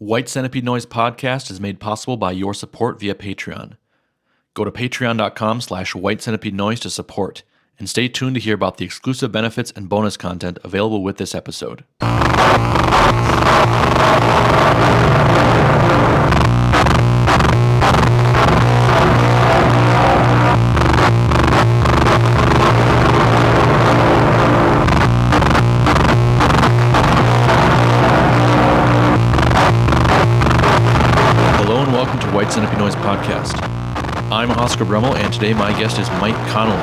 White Centipede Noise Podcast is made possible by your support via Patreon. Go to patreon.com/White Centipede Noise to support, and stay tuned to hear about the exclusive benefits and bonus content available with this episode. White Centipede Noise Podcast. I'm Oscar Brummel, and today my guest is Mike Connelly.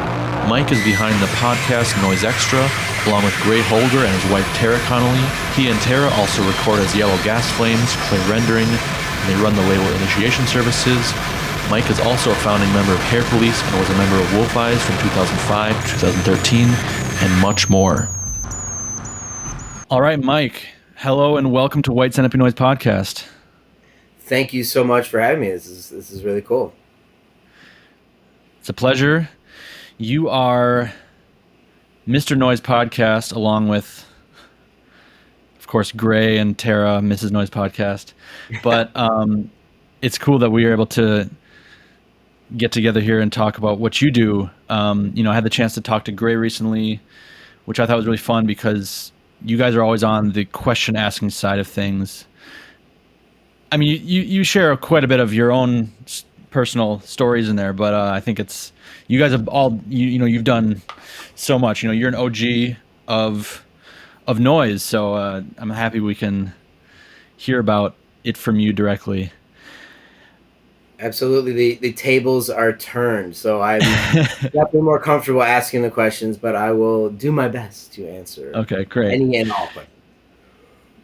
Mike is behind the podcast Noisextra, along with Greh Holger and his wife Tara Connelly. He and Tara also record as Yellow Gas Flames, play rendering, and they run the label Initiation Services. Mike is also a founding member of Hair Police and was a member of Wolf Eyes from 2005 to 2013, and much more. All right, Mike. Hello and welcome to White Centipede Noise Podcast. Thank you so much for having me. This is really cool. It's a pleasure. You are Mr. Noise Podcast, along with, of course, Greh and Tara, Mrs. Noise Podcast. But it's cool that we are able to get together here and talk about what you do. I had the chance to talk to Greh recently, which I thought was really fun because you guys are always on the question asking side of things. I mean, you share quite a bit of your own personal stories in there, but I think it's you guys have all you've done so much. You're an OG of noise, so I'm happy we can hear about it from you directly. Absolutely, the tables are turned, so I'm definitely more comfortable asking the questions, but I will do my best to answer. Okay, great. Any and all questions.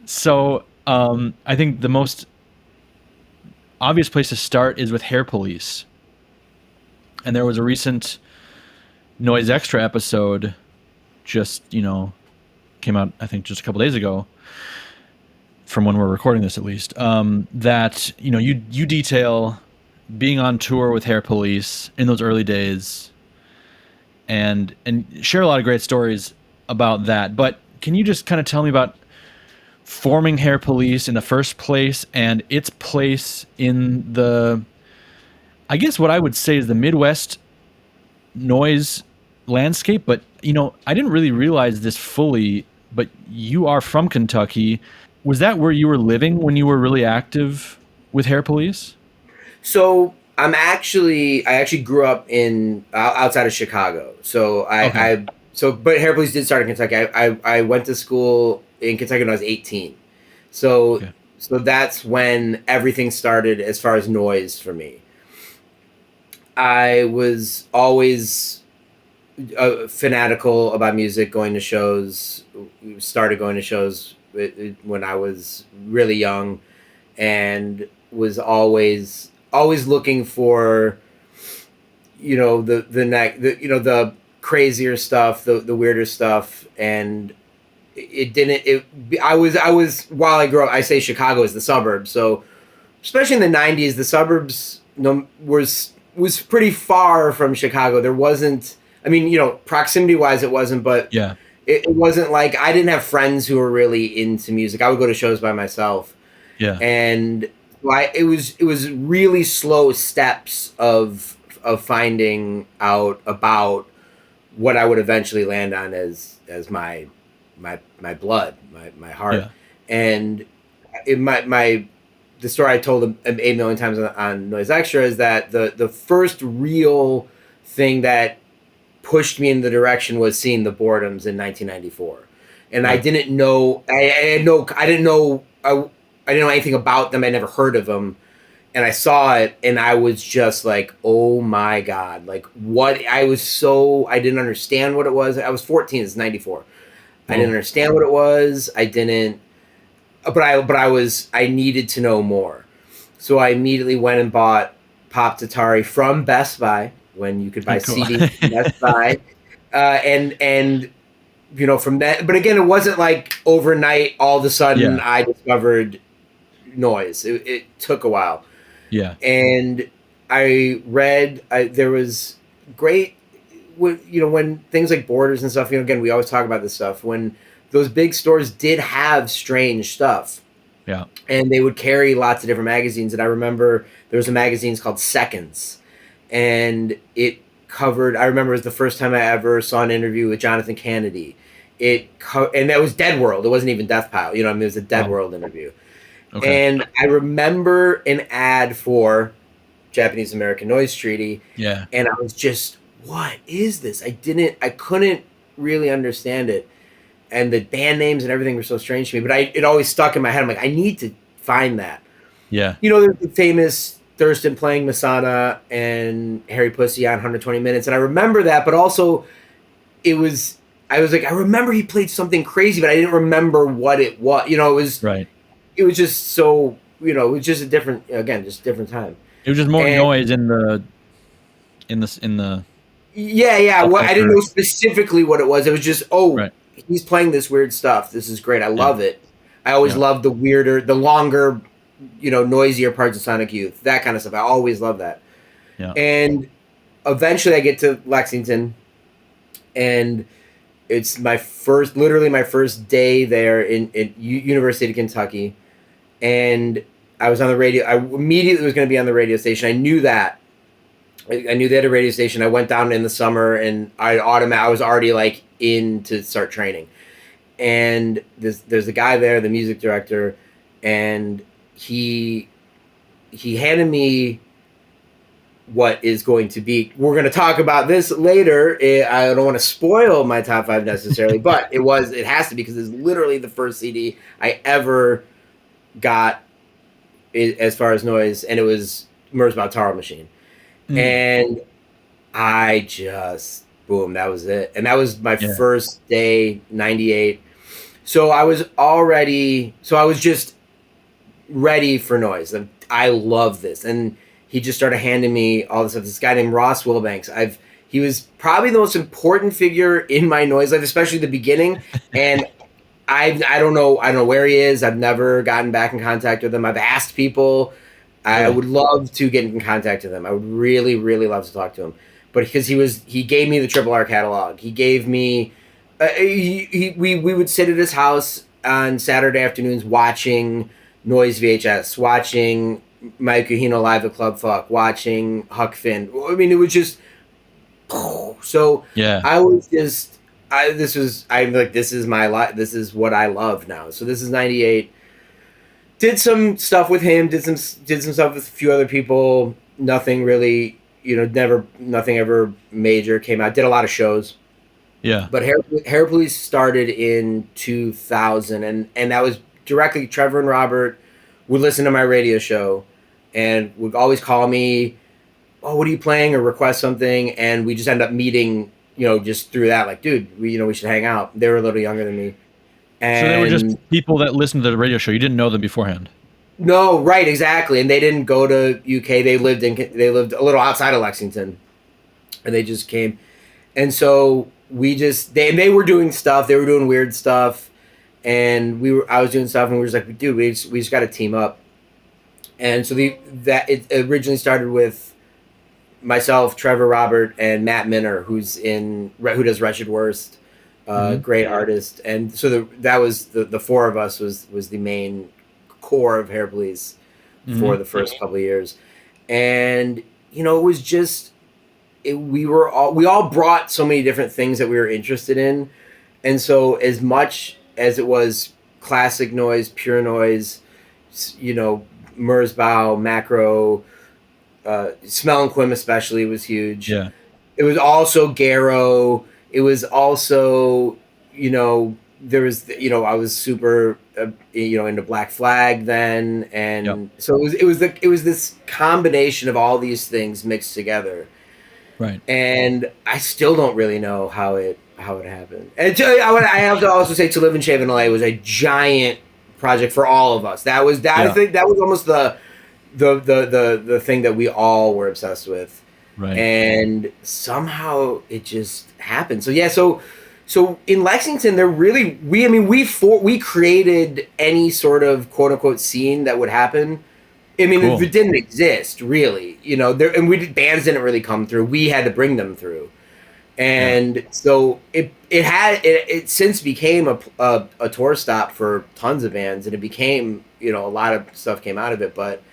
So I think the most obvious place to start is with Hair Police. And there was a recent Noisextra episode just, came out, I think, just a couple days ago, from when we're recording this at least, that, you detail being on tour with Hair Police in those early days and share a lot of great stories about that. But can you just kind of tell me about forming Hair Police in the first place and its place in the, I guess what I would say is the Midwest noise landscape? But, I didn't really realize this fully, but you are from Kentucky. Was that where you were living when you were really active with Hair Police? So I actually grew up in outside of Chicago. So but Hair Police did start in Kentucky. I went to school in Kentucky when I was 18. So that's when everything started as far as noise for me. I was always fanatical about music, going to shows, started going to shows when I was really young, and was always looking for, the crazier stuff, the weirder stuff, and I was while I grew up, I say Chicago is the suburbs. So especially in the 90s, the suburbs was pretty far from Chicago. There wasn't, proximity wise it wasn't, but yeah, it wasn't like I didn't have friends who were really into music. I would go to shows by myself. Yeah. And it was really slow steps of finding out about what I would eventually land on as my blood, my heart. Yeah. And the story I told 8 million times on Noisextra is that the first real thing that pushed me in the direction was seeing the Boredoms in 1994. And I didn't know, I didn't know anything about them. I never heard of them. And I saw it and I was just like, oh my God, like what I didn't understand what it was. I was 14, it's 94. I didn't understand what it was. I needed to know more. So I immediately went and bought Pop Tatari from Best Buy when you could buy CDs from Best Buy. And from that, but again, it wasn't like overnight, all of a sudden I discovered noise. It took a while. Yeah. And I read, there was great, when things like Borders and stuff, again, we always talk about this stuff, when those big stores did have strange stuff. Yeah. and they would carry lots of different magazines. And I remember there was a magazine called Seconds, and it covered. I remember it was the first time I ever saw an interview with Jonathan Kennedy. And that was Dead World. It wasn't even Death Pile. You know, I mean, it was a Dead Wow. World interview. Okay. And I remember an ad for Japanese American Noise Treaty. Yeah. And I was just, what is this? I couldn't really understand it. And the band names and everything were so strange to me, but it always stuck in my head. I'm like, I need to find that. Yeah. You know, there's the famous Thurston playing Masada and Harry Pussy on 120 Minutes. And I remember that, but also I was like, I remember he played something crazy, but I didn't remember what it was. You know, Right. it was just so, you know, it was just a different time. It was just more And noise in the yeah. What I didn't know specifically what it was. It was just, right. he's playing this weird stuff. This is great. I love it. I always Yeah. loved the weirder, the longer, you know, noisier parts of Sonic Youth. That kind of stuff. I always loved that. Yeah. And eventually I get to Lexington, and it's literally my first day there in University of Kentucky. And I was on the radio. I immediately was going to be on the radio station. I knew that. I knew they had a radio station. I went down in the summer, and I was already like in to start training. And there's a guy there, the music director, and he handed me what is going to be. We're going to talk about this later. I don't want to spoil my top 5 necessarily, but it has to be, because it's literally the first CD I ever got as far as noise, and it was Merzbow Taro Machine. And I just, boom, that was it. And that was my first day, 98. So I was just ready for noise. I love this. And he just started handing me all this stuff. This guy named Ross Wilbanks. He was probably the most important figure in my noise life, especially the beginning. And I don't know where he is. I've never gotten back in contact with him. I've asked people. I would love to get in contact with him. I would really, really love to talk to him. But because he gave me the Triple R catalog. He gave me, we would sit at his house on Saturday afternoons watching Noise VHS, watching Mike Connelly live at Club Fuck, watching Huck Finn. I mean, it was just, so I was just, I'm like, this is my life. This is what I love now. So this is 98. Did some stuff with him. Did some stuff with a few other people. Nothing really, nothing ever major came out. Did a lot of shows. Yeah. But Hair Police started in 2000, and that was directly Trevor and Robert would listen to my radio show, and would always call me, "Oh, what are you playing?" or request something, and we just end up meeting, just through that. Like, dude, we should hang out. They were a little younger than me. And so they were just people that listened to the radio show. You didn't know them beforehand. No, right, exactly. And they didn't go to UK. They lived a little outside of Lexington, and they just came. And so they were doing stuff. They were doing weird stuff, and I was doing stuff, and we were just like, dude, we just got to team up. And so it originally started with myself, Trevor, Robert, and Matt Minner, who does Wretched Worst. Great artist, and so that was the 4 of us was the main core of Hair Police for the first couple of years, and it was just we all brought so many different things that we were interested in, and so as much as it was classic noise, pure noise, Merzbow, Macro, Smell and Quim especially was huge. Yeah, it was also Garrow. It was also, there was, I was super, into Black Flag then, and so it was this combination of all these things mixed together, right? And I still don't really know how it happened. And I have to also say, To Live and Shave in LA was a giant project for all of us. I think that was almost the thing that we all were obsessed with. Right. And somehow it just happened. So in Lexington, we created any sort of quote unquote scene that would happen. I mean, cool. It didn't exist really, bands didn't really come through. We had to bring them through. Yeah. And so it since became a tour stop for tons of bands, and it became, you know, a lot of stuff came out of it. But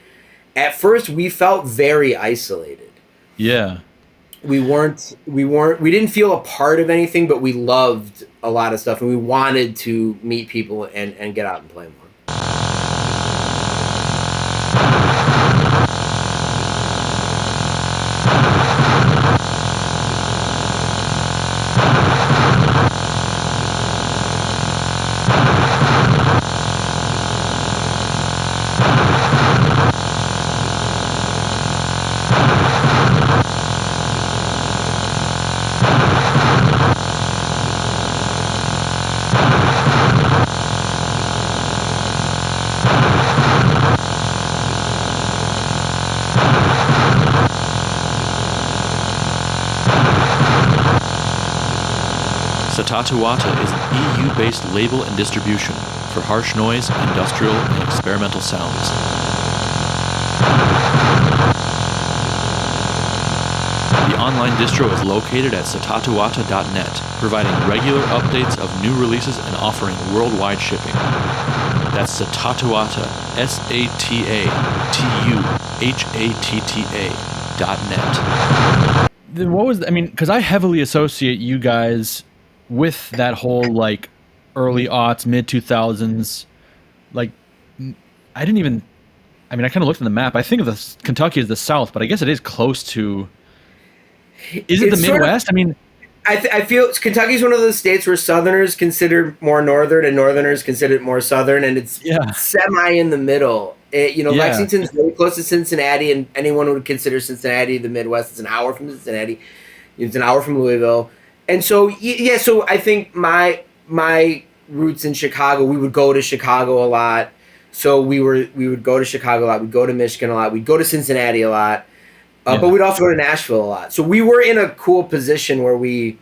at first, we felt very isolated. Yeah. We didn't feel a part of anything, but we loved a lot of stuff, and we wanted to meet people and get out and play more. Sattata is an EU-based label and distribution for harsh noise, industrial, and experimental sounds. The online distro is located at sattatawata.net, providing regular updates of new releases and offering worldwide shipping. That's Sattatuhatta, SATATUHATTA.net. Then what was, I mean, because I heavily associate you guys with that whole like early aughts, mid 2000s. Like, I didn't even, I mean, I kind of looked at the map. I think of Kentucky as the South, but I guess it is close to. Is it the Midwest? I mean, I feel Kentucky's one of those states where Southerners consider more Northern and Northerners consider more Southern, and it's semi in the middle. Lexington's really close to Cincinnati, and anyone would consider Cincinnati the Midwest. It's an hour from Cincinnati. It's an hour from Louisville. And so, so I think my roots in Chicago, we would go to Chicago a lot. So we would go to Chicago a lot. We'd go to Michigan a lot. We'd go to Cincinnati a lot. But we'd also go to Nashville a lot. So we were in a cool position where we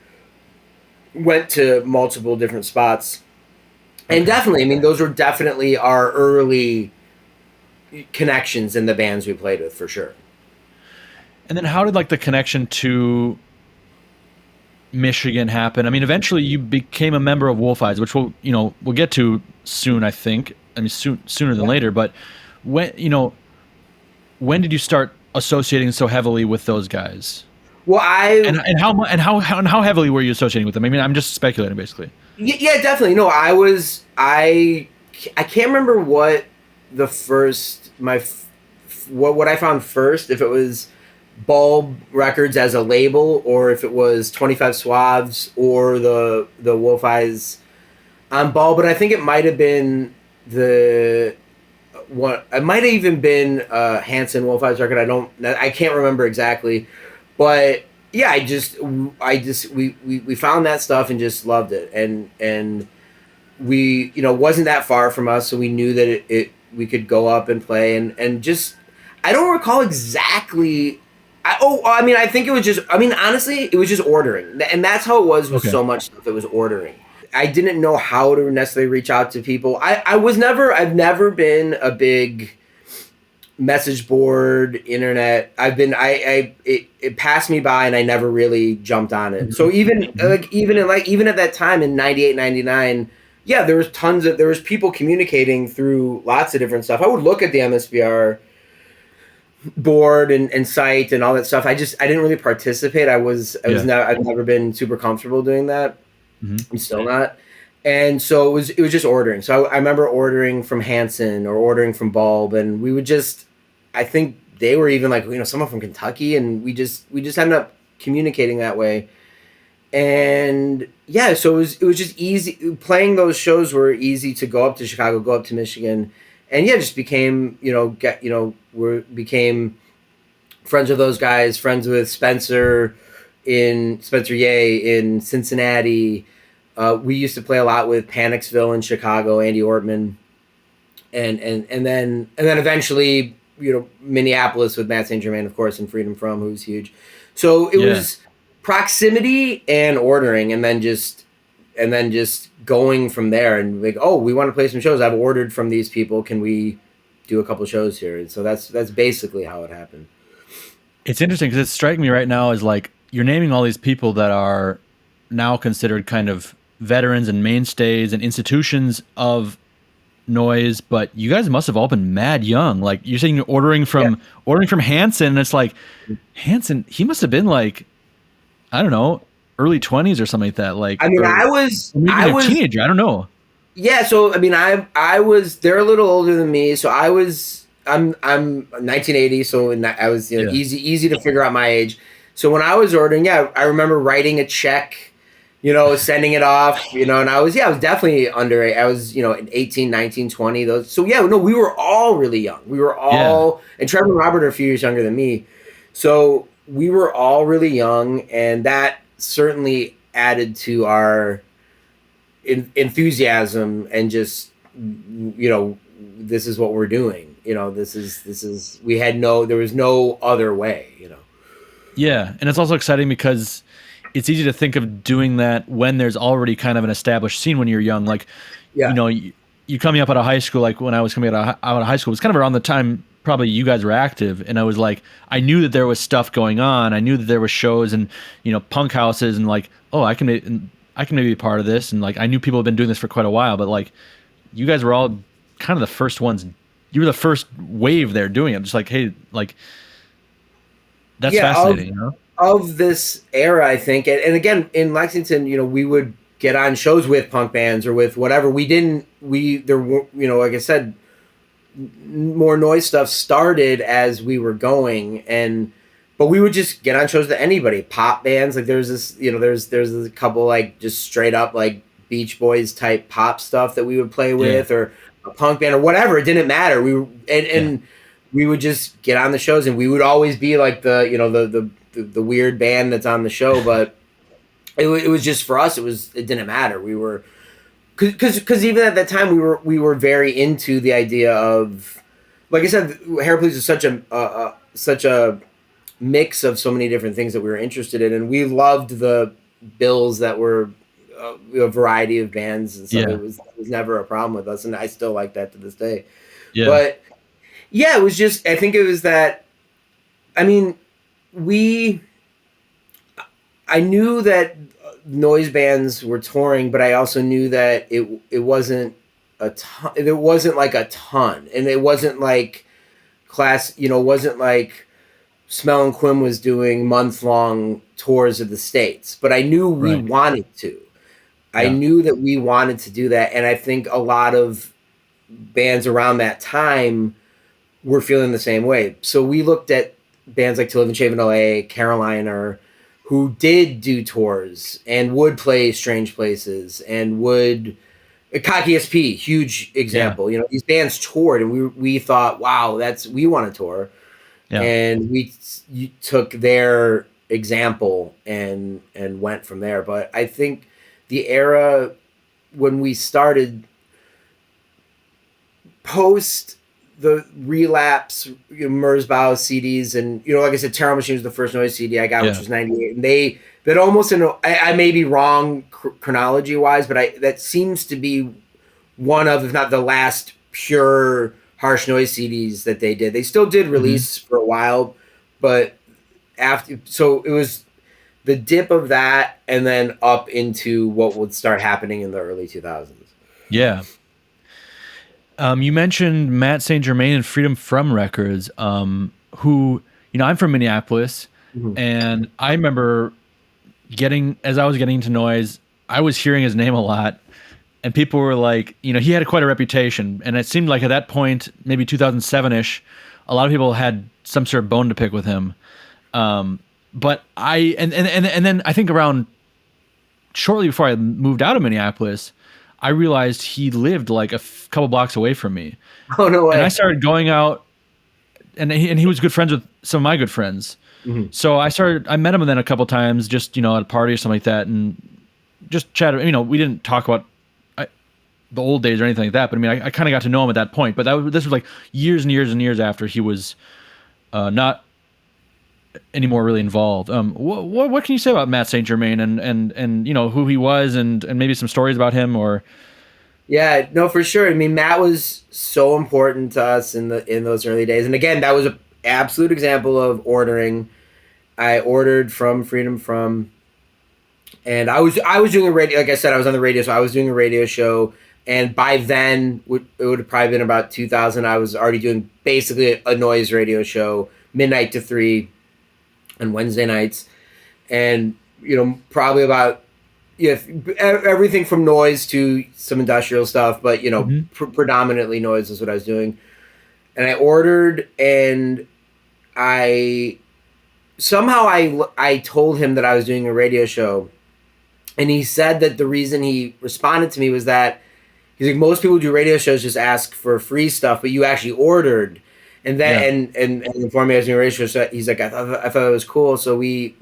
went to multiple different spots. And definitely, I mean, those were definitely our early connections in the bands we played with, for sure. And then how did like the connection to Michigan happen? I mean, eventually you became a member of Wolf Eyes, which we'll get to soon, I think. I mean, sooner than later. But when did you start associating so heavily with those guys? Well, how heavily were you associating with them? I mean, I'm just speculating, basically. Yeah, definitely. No, I can't remember what the first what I found first, if it was Bulb Records as a label, or if it was 25 Swabs or the Wolf Eyes on Bulb. But I think it might have been it might have even been Hansen Wolf Eyes record. I can't remember exactly, but yeah, we found that stuff and just loved it, and we wasn't that far from us, so we knew that we could go up and play, and just I don't recall exactly. I think it was just. I mean, honestly, it was just ordering, and that's how it was with so much stuff. It was ordering. I didn't know how to necessarily reach out to people. I've never been a big message board internet. It passed me by and I never really jumped on it. So even at that time in 98, 99, yeah, there was people communicating through lots of different stuff. I would look at the MSBR board and site and all that stuff. I didn't really participate. I've never been super comfortable doing that. I'm still not. And so it was just ordering. So I remember ordering from Hansen or ordering from Bulb, and we would just, I think they were even like, someone from Kentucky, and we just ended up communicating that way. And yeah, so it was just easy. Playing those shows were easy to go up to Chicago, go up to Michigan, and yeah, just became, became friends with those guys, friends with Spencer Ye in Cincinnati. We used to play a lot with Panicsville in Chicago, Andy Ortman, and then eventually, Minneapolis with Matt St Germain, of course, and Freedom From, who's huge. So it was proximity and ordering, and then just going from there, and like, oh, we want to play some shows. I've ordered from these people. Can we do a couple shows here? And so that's basically how it happened. It's interesting because it's striking me right now as like you're naming all these people that are now considered kind of veterans and mainstays and institutions of noise, but you guys must have all been mad young. Like you're saying, you're Yeah. ordering from Hansen, and it's like Hansen, he must have been like, I don't know, early 20s or something like that. Like, I mean, or maybe a teenager. I don't know. yeah. So I mean, I was, they're a little older than me. So I'm 1980. So I was, Yeah. easy to figure out my age. So when I was ordering, yeah, I remember writing a check, sending it off, and I was definitely under, I was, 18, 19, 20, those. So yeah, no, we were all really young. We were all, and Trevor and Robert are a few years younger than me. So we were all really young, and that certainly added to our enthusiasm and just, this is what we're doing. This is, there was no other way, Yeah, and it's also exciting because it's easy to think of doing that when there's already kind of an established scene when you're young. Like, Yeah. You coming up out of high school, like when I was coming out of high school, it was kind of around the time probably you guys were active, and I was like, I knew that there was stuff going on. I knew that there was shows and punk houses, and like, oh, I can maybe be part of this, and like I knew people have been doing this for quite a while, but like you guys were all kind of the first ones. You were the first wave there doing it. Just like, hey, like that's fascinating, of this era, I think. And again, in Lexington, we would get on shows with punk bands or with whatever. There were, like I said, more noise stuff started as we were going, but we would just get on shows with anybody, pop bands. Like there's this, there's a couple like just straight up like Beach Boys type pop stuff that we would play with, or a punk band or whatever. It didn't matter. We would just get on the shows, and we would always be like the weird band that's on the show. But it was just, for us, it didn't matter. We were, because even at that time we were very into the idea of, like I said, Hair Police is such a mix of so many different things that we were interested in, and we loved the bills that were a variety of bands and stuff. Yeah. It was never a problem with us, and I still like that to this day. Yeah. But yeah, it was just, I think it was that, I mean, I knew that noise bands were touring, but I also knew that it wasn't a ton. It wasn't like a ton, and it wasn't like it wasn't like Smell and Quim was doing month-long tours of the States. But I knew we wanted to. I knew that we wanted to do that, and I think a lot of bands around that time were feeling the same way. So we looked at bands like To Live and Shave in LA, Carolina, who did do tours and would play strange places and would, Cocky SP, huge example. These bands toured, and we thought, wow, we want to tour. Yeah. And we took their example and went from there. But I think the era when we started post the Relapse, Merzbow CDs, and like I said, Terror Machine was the first noise CD I got, which was '98, and that almost, I may be wrong chronology wise, but that seems to be one of, if not the last, pure harsh noise CDs that they did. They still did release for a while, but so it was the dip of that, and then up into what would start happening in the early 2000s. Yeah. You mentioned Matt St. Germain and Freedom From Records, who, I'm from Minneapolis, and I remember as I was getting into noise, I was hearing his name a lot, and people were like, he had quite a reputation, and it seemed like at that point, maybe 2007-ish, a lot of people had some sort of bone to pick with him. But and then I think around shortly before I moved out of Minneapolis, I realized he lived like a couple blocks away from me. Oh, no way. And I started going out, and he was good friends with some of my good friends. So I met him then a couple times, just, at a party or something like that, and just chatted. We didn't talk about the old days or anything like that, but I mean, I kind of got to know him at that point. But this was like years and years and years after he was not anymore really involved. What can you say about Matt St. Germain and who he was and maybe some stories about him? Or yeah, no, for sure. I mean, Matt was so important to us in those early days, and again, that was an absolute example of ordering. I ordered from Freedom From, and I was doing a radio. Like I said, I was on the radio, so I was doing a radio show. And by then, it would have probably been about 2000. I was already doing basically a noise radio show, midnight to 3 on Wednesday nights, and probably about everything from noise to some industrial stuff, but predominantly noise is what I was doing. And I ordered, and I somehow I told him that I was doing a radio show, and he said that the reason he responded to me was that he's like, most people who do radio shows just ask for free stuff, but you actually ordered. And then and informed me I was doing a radio show. So he's like, I thought it was cool. So we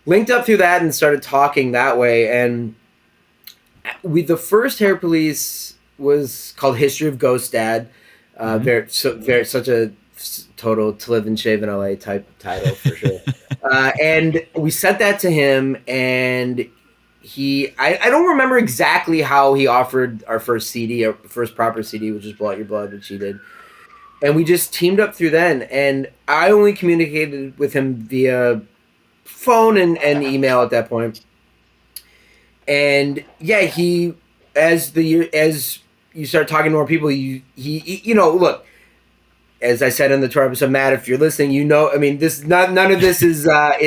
linked up through that and started talking that way. And the first Hair Police was called History of Ghost Dad. Very such a total to live and shave in LA type title for sure. And we sent that to him, and I don't remember exactly how he offered our first CD, our first proper CD, which is Blow Out Your Blood, which he did. And we just teamed up through then. And I only communicated with him via phone and email at that point. And yeah, as you start talking to more people, he look, as I said in the tour episode, Matt, if you're listening, I mean, none of this is a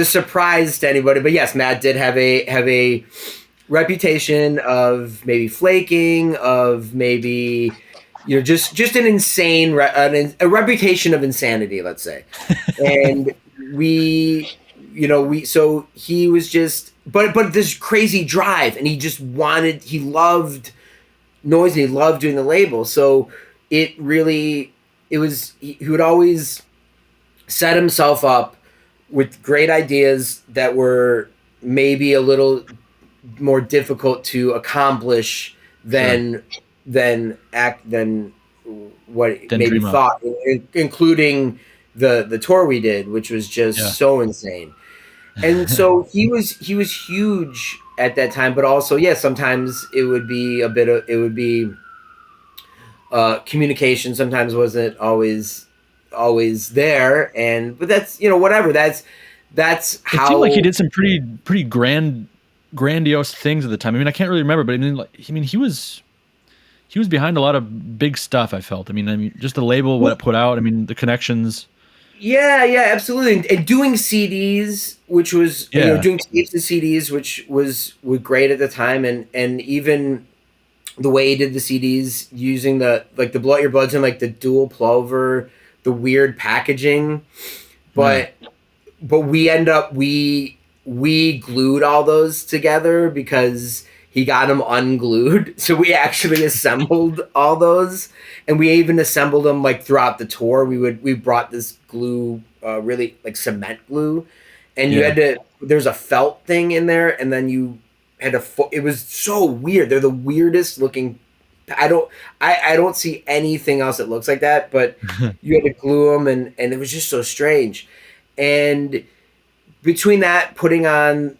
surprise to anybody. But yes, Matt did have a reputation of maybe flaking, of maybe just an insane a reputation of insanity, let's say. And so he was just but this crazy drive, and he loved noise, and he loved doing the label. So he would always set himself up with great ideas that were maybe a little more difficult to accomplish than what maybe thought, including the tour we did, which was just so insane. And so he was huge at that time, but also sometimes it would be communication sometimes wasn't always there, but that's whatever, that's how it seemed like he did some pretty grandiose things at the time. I mean, I can't really remember, but he was behind a lot of big stuff, I felt. I mean, just the label, what it put out. I mean, the connections. Yeah, absolutely. And doing CDs, which was doing tapes and CDs, which was great at the time, and even the way he did the CDs using the Blow Out Your Bloods and like the dual plover, the weird packaging, but we glued all those together because he got them unglued. So we actually assembled all those, and we even assembled them like throughout the tour. We brought this glue, really like cement glue, and there's a felt thing in there, and then you had it was so weird. They're the weirdest looking. I don't see anything else that looks like that, but you had to glue them, and it was just so strange. And between that, putting on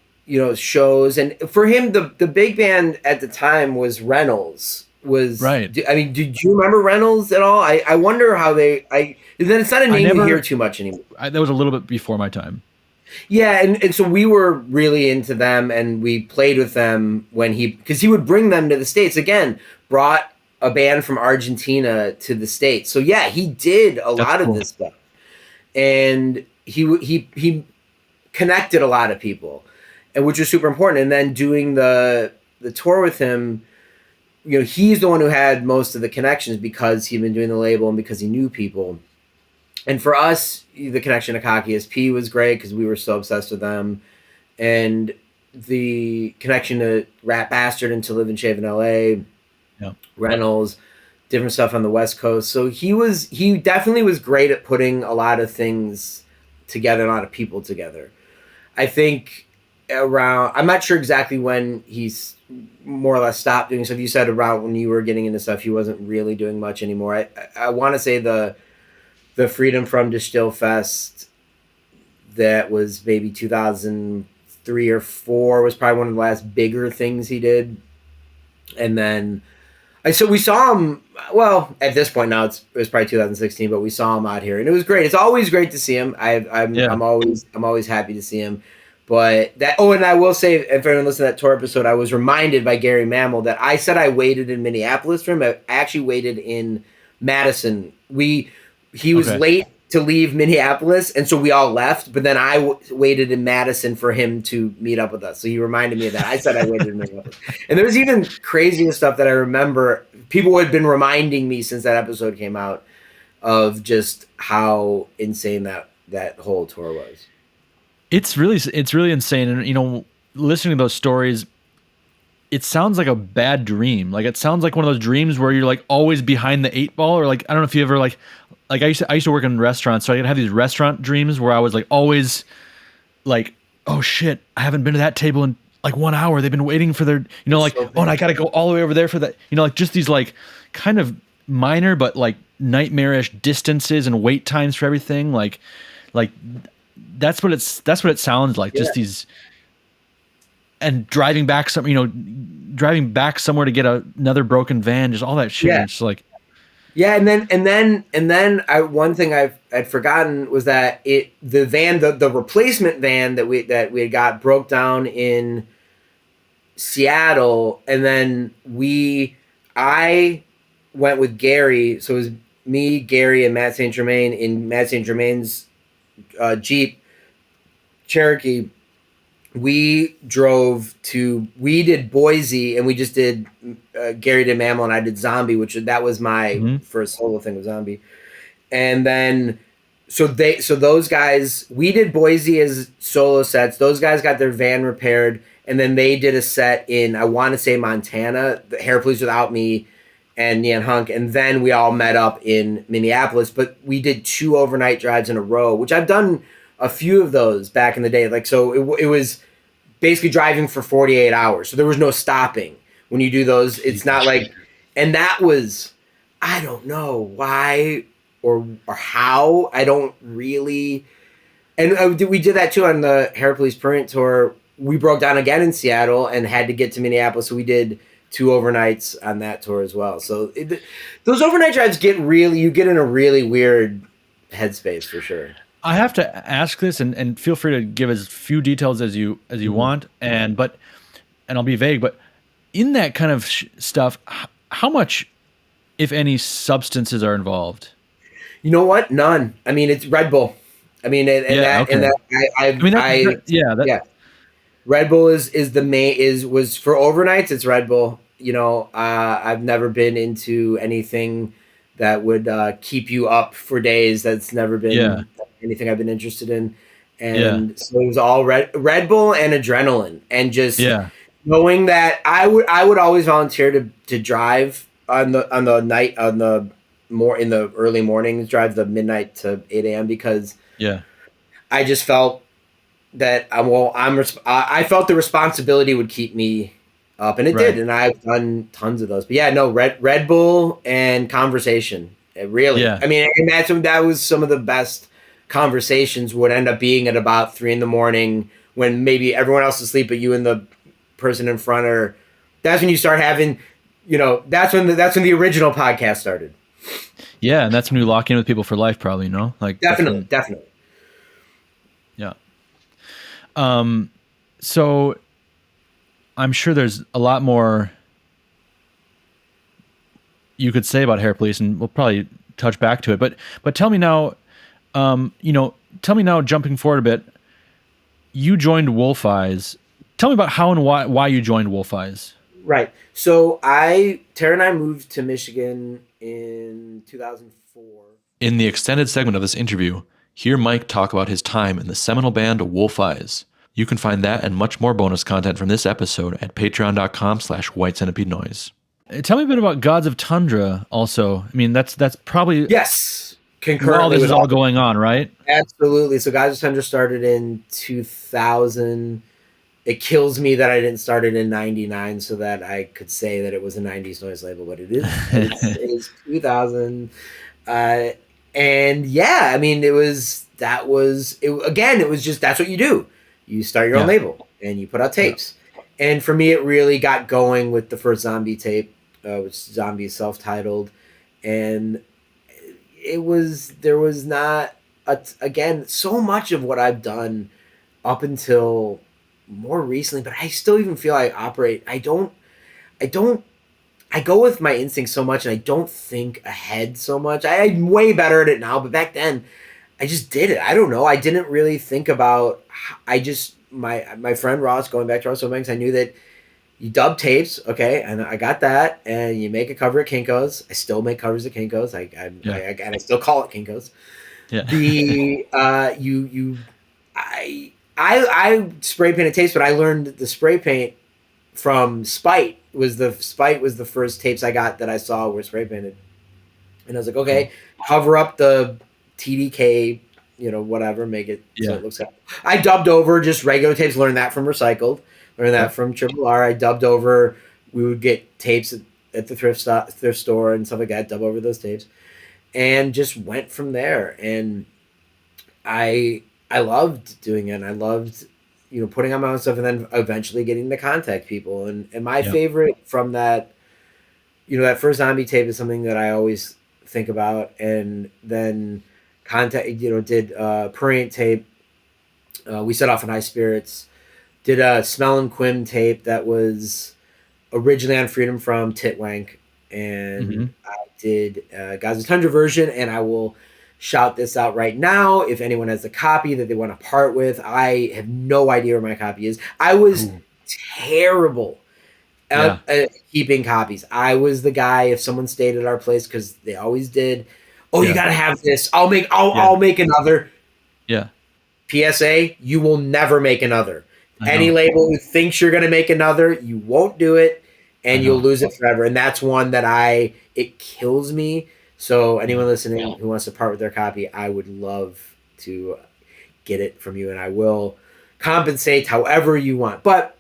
shows, and for him the big band at the time was Reynolds. Right. I mean, did you remember Reynolds at all? I wonder how then it's not a name you hear too much anymore. That was a little bit before my time. Yeah, and so we were really into them, and we played with them because he would bring them to the States. Again, brought a band from Argentina to the States. So yeah, he did a lot of this stuff, and he connected a lot of people, and which was super important. And then doing the tour with him, he's the one who had most of the connections because he'd been doing the label and because he knew people. And for us, the connection to Cocky SP was great because we were so obsessed with them. And the connection to Rat Bastard and To Live and Shave in LA, Reynolds, different stuff on the West Coast. So he definitely was great at putting a lot of things together, a lot of people together. I think I'm not sure exactly when he's more or less stopped doing stuff. You said around when you were getting into stuff, he wasn't really doing much anymore. I want to say the Freedom From Distill Fest that was maybe 2003 or 4 was probably one of the last bigger things he did. And then So we saw him. Well, at this point now, it was probably 2016, but we saw him out here, and it was great. It's always great to see him. Yeah. I'm always happy to see him. But that. Oh, and I will say, if anyone listened to that tour episode, I was reminded by Gary Mammal that I said I waited in Minneapolis for him. I actually waited in Madison. He was late to leave Minneapolis, and so we all left. But then I waited in Madison for him to meet up with us. So he reminded me of that. I said I waited in Minneapolis, and there was even crazier stuff that I remember. People had been reminding me since that episode came out of just how insane that whole tour was. It's really insane, and listening to those stories, it sounds like a bad dream. Like it sounds like one of those dreams where you're like always behind the eight ball, or like I don't know if you ever like I used to work in restaurants, so I could have these restaurant dreams where I was like always like, oh shit, I haven't been to that table in like 1 hour. They've been waiting for their, like, oh, and I got to go all the way over there for that. Like just these like kind of minor but like nightmarish distances and wait times for everything. Like that's what it sounds like. Yeah. Just these, and driving back somewhere to get another broken van, just all that shit. Yeah. It's like, yeah, and then one thing I'd forgotten was that the van, the replacement van that we had got broke down in Seattle, and then I went with Gary, so it was me, Gary, and Matt St Germain in Matt St Germain's Jeep Cherokee. We did Boise, and we just did Gary did Mammal, and I did Zombie, that was my first solo thing with Zombie. And then so those guys, we did Boise as solo sets. Those guys got their van repaired, and then they did a set in, I want to say, Montana, the Hair Police Without Me and Neon Hunk, and then we all met up in Minneapolis. But we did 2 overnight drives in a row, which I've done a few of those back in the day. Like, so it was basically driving for 48 hours. So there was no stopping when you do those. It's not like, and that was, I don't know why or how. I don't really. And we did that too on the Hair Police Print tour. We broke down again in Seattle and had to get to Minneapolis. So we did 2 overnights on that tour as well. So those overnight drives you get in a really weird headspace for sure. I have to ask this, and feel free to give as few details as you want, and I'll be vague. But in that kind of stuff, how much, if any, substances are involved? You know what? None. I mean, it's Red Bull. I mean, Red Bull is the main was for overnights. It's Red Bull. I've never been into anything that would keep you up for days. That's never been anything I've been interested in. And so it was all Red Bull and adrenaline, and just knowing that I would always volunteer to drive in the early mornings, drive the midnight to 8 a.m. because I just felt that I felt the responsibility would keep me up, and it did, and I've done tons of those. But Red Bull and conversation. It really, I mean, that was some of the best conversations would end up being at about 3 a.m. when maybe everyone else is asleep, but you and the person in front are. That's when you start having, that's when the original podcast started. Yeah, and that's when you lock in with people for life, probably. Like definitely. Yeah. So I'm sure there's a lot more you could say about Hair Police, and we'll probably touch back to it. But tell me now, jumping forward a bit, you joined Wolf Eyes. Tell me about how and why you joined Wolf Eyes. Right. So Tara and I moved to Michigan in 2004. In the extended segment of this interview, hear Mike talk about his time in the seminal band Wolf Eyes. You can find that and much more bonus content from this episode at patreon.com/whitecentipedeNoise. Tell me a bit about Gods of Tundra also. I mean, that's probably... Yes. Concurrently while this is all going on, right? Absolutely. So Gods of Tundra started in 2000. It kills me that I didn't start it in 99 so that I could say that it was a 90s noise label, but it is. It's 2000. And yeah, I mean, it was just, that's what you do. You start your own label and you put out tapes. And for me, it really got going with the first Zombie tape which Zombie self-titled, and there was not again so much of what I've done up until more recently, but I still even feel I operate. I don't. I go with my instincts so much, and I don't think ahead so much. I'm way better at it now, but back then, I just did it. I don't know. I didn't really think about. I just my friend Ross, going back to Ross Banks, I knew that you dub tapes, okay, and I got that, and you make a cover at Kinko's. I still make covers at Kinko's. And I still call it Kinko's. Yeah. The I spray painted tapes, but I learned the spray paint from Spite was the first tapes I got that I saw were spray painted, and I was like, okay, cover up the TDK, whatever, make it so it looks like. I dubbed over just regular tapes, learned that from Recycled, learned that from Triple R. I dubbed over. We would get tapes at the thrift store and stuff like that. Dub over those tapes, and just went from there. And I loved doing it. And I loved putting on my own stuff, and then eventually getting to contact people. And my favorite from that, that first Zombie tape is something that I always think about. And then did Prurient tape. We set off in high spirits. Did a Smell and Quim tape that was originally on Freedom from Titwank. And I did Gods of Tundra version, and I will shout this out right now. If anyone has a copy that they want to part with, I have no idea where my copy is. I was terrible at keeping copies. I was the guy, if someone stayed at our place, because they always did, you got to have this. I'll make another. Yeah. PSA, you will never make another. Any label who thinks you're going to make another, you won't do it, and you'll lose it forever. And that's one that it kills me. So anyone listening who wants to part with their copy, I would love to get it from you, and I will compensate however you want. But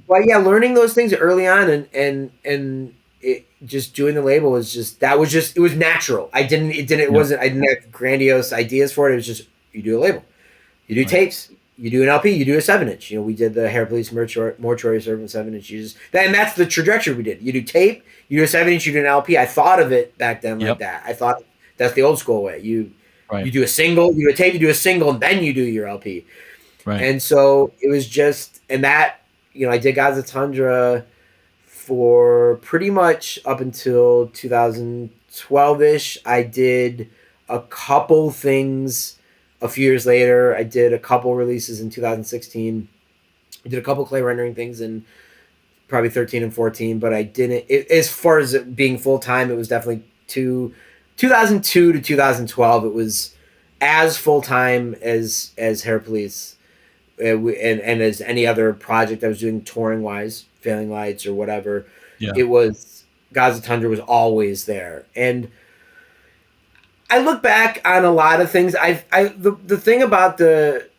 yeah, learning those things early on and it just doing the label was it was natural. I didn't have grandiose ideas for it. It was just, you do a label, you do tapes, you do an LP, you do a 7-inch. We did the Hair Police Mortuary Servant 7-inch. And that's the trajectory we did. You do tape, you do a 7-inch, you do an LP. I thought of it back then like that. I thought that's the old school way. You do a single, you do a tape, you do a single, and then you do your LP. Right. And so it was just, and that, I did Gods of Tundra for pretty much up until 2012-ish. I did a couple things a few years later. I did a couple releases in 2016. I did a couple clay rendering things in probably 13 and 14, but I didn't. As far as it being full time, it was definitely 2002 to 2012. It was as full time as Hair Police, and as any other project I was doing touring wise, Failing Lights or whatever. Yeah. It was Gods of Tundra was always there, and I look back on a lot of things. The thing about that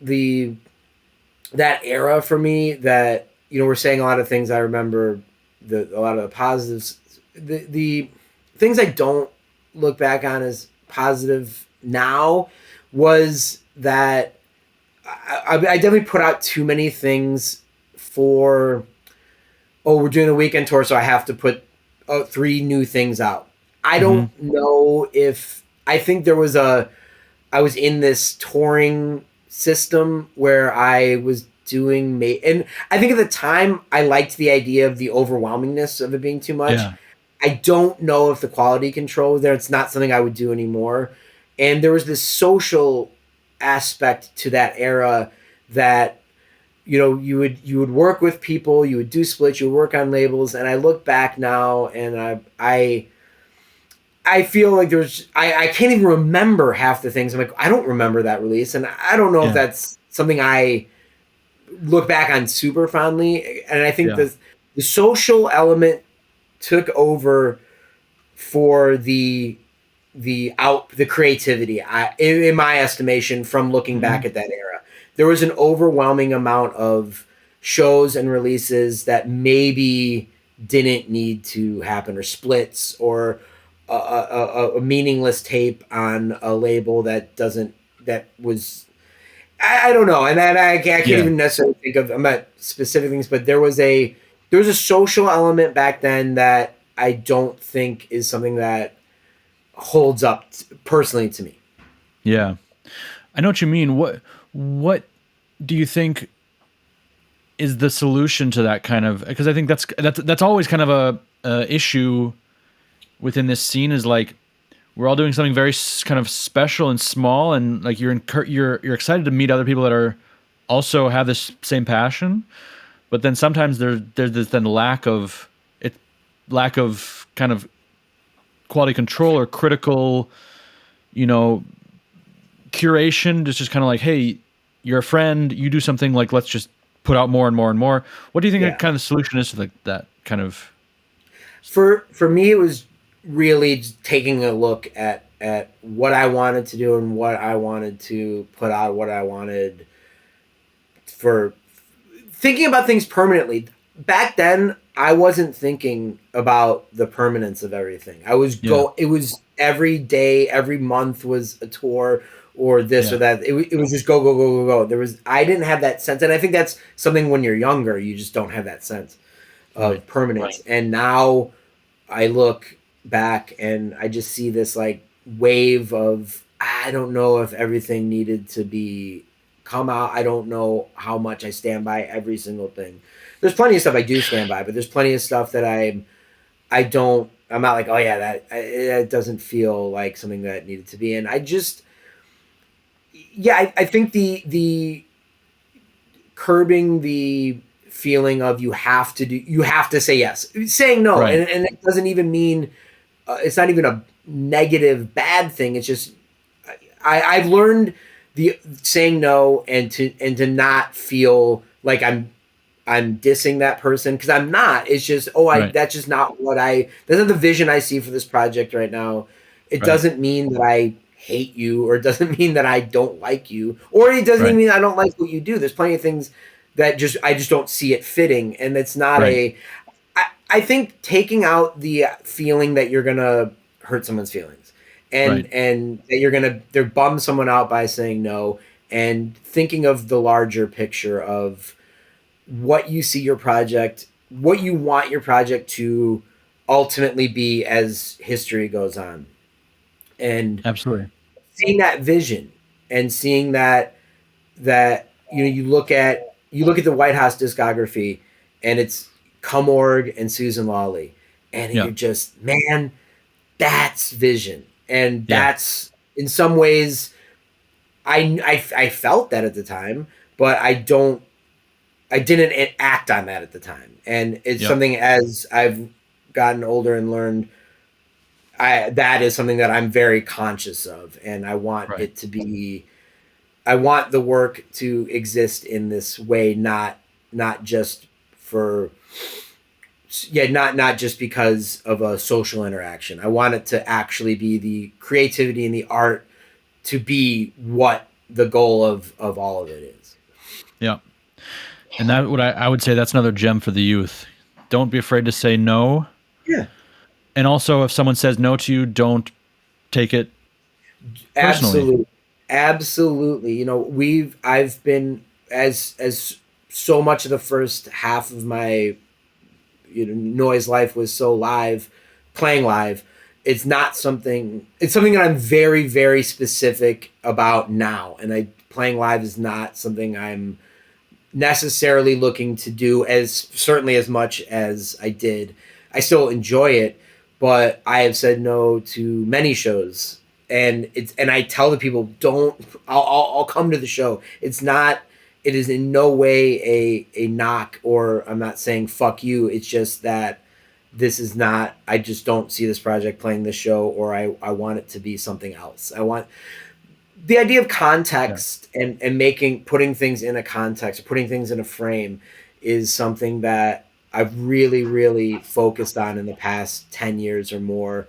era for me, that we're saying a lot of things. I remember a lot of the positives. The things I don't look back on as positive now was that I definitely put out too many things for. We're doing a weekend tour, so I have to put 3 new things out. I don't know if. I think I was in this touring system where I was doing, and I think at the time I liked the idea of the overwhelmingness of it being too much. Yeah. I don't know if the quality control was there. It's not something I would do anymore. And there was this social aspect to that era that, you would work with people, you would do splits, you would work on labels. And I look back now and I feel like I can't even remember half the things. I'm like, I don't remember that release. And I don't know if that's something I look back on super fondly. And I think the social element took over for the creativity, in my estimation, from looking back at that era. There was an overwhelming amount of shows and releases that maybe didn't need to happen, or splits, or a meaningless tape on a label that was, I don't know, and that I can't even necessarily think of. I'm not specific things, but there was a social element back then that I don't think is something that holds up personally to me. Yeah. I know what you mean. What do you think is the solution to that kind of, because I think that's always kind of a issue within this scene, is like we're all doing something very kind of special and small, and like you're excited to meet other people that are also have this same passion, but then sometimes there's this then lack of kind of quality control or critical, you know, curation. It's just kind of like, hey, you're a friend, you do something, like let's just put out more and more and more. What do you think Yeah. that kind of solution is to like that kind of? For me, it was really just taking a look at what I wanted to do and what I wanted to put out, what I wanted for thinking about things permanently. Back then, I wasn't thinking about the permanence of everything. Yeah. It was every day, every month was a tour or this Yeah. or that. It was just go, go, go, go, go. I didn't have that sense. And I think that's something when you're younger, you just don't have that sense of Right. permanence. And now I look back and I just see this like wave of, I don't know if everything needed to be come out. I don't know how much I stand by every single thing. There's plenty of stuff I do stand by, but there's plenty of stuff that I'm not like, oh yeah, that doesn't feel like something that needed to be. And I think the curbing the feeling of you have to say yes, saying no, Right. and it doesn't even mean it's not even a negative bad thing. It's just I've learned the saying no and to not feel like I'm dissing that person, because I'm not. It's just Right. that's just not that's not the vision I see for this project right now. It Right. doesn't mean that I hate you, or it doesn't mean that I don't like you, or it doesn't even Right. mean I don't like what you do. There's plenty of things that I just don't see it fitting, and it's not Right. I think taking out the feeling that you're gonna hurt someone's feelings, Right. and that they're bum someone out by saying no, and thinking of the larger picture of what you see your project, what you want your project to ultimately be as history goes on, and Absolutely. seeing that vision, and seeing that you look at the White House discography, and it's Cumorg and Susan Lawley, and Yeah. you're just, man, that's vision, and Yeah. that's in some ways I felt that at the time, but I didn't act on that at the time, and it's Yep. something as I've gotten older and learned. That is something that I'm very conscious of, and I want Right. it to be. I want the work to exist in this way, not just for, not just because of a social interaction. I want it to actually be the creativity and the art to be what the goal of all of it is. Yeah. And that what I would say, that's another gem for the youth. Don't be afraid to say no. Yeah. And also, if someone says no to you, don't take it personally. Absolutely. Absolutely. I've been as so much of the first half of my noise life was so live, playing live. It's something that I'm very, very specific about now. And playing live is not something I'm necessarily looking to do as certainly as much as I did. I still enjoy it, but I have said no to many shows, and I tell the people, don't. I'll come to the show. It's not. It is in no way a knock, or I'm not saying fuck you. It's just that this is not. I just don't see this project playing this show, or I want it to be something else. I want the idea of Yeah. context, and putting things in a context, putting things in a frame, is something that I've really, really focused on in the past 10 years or more,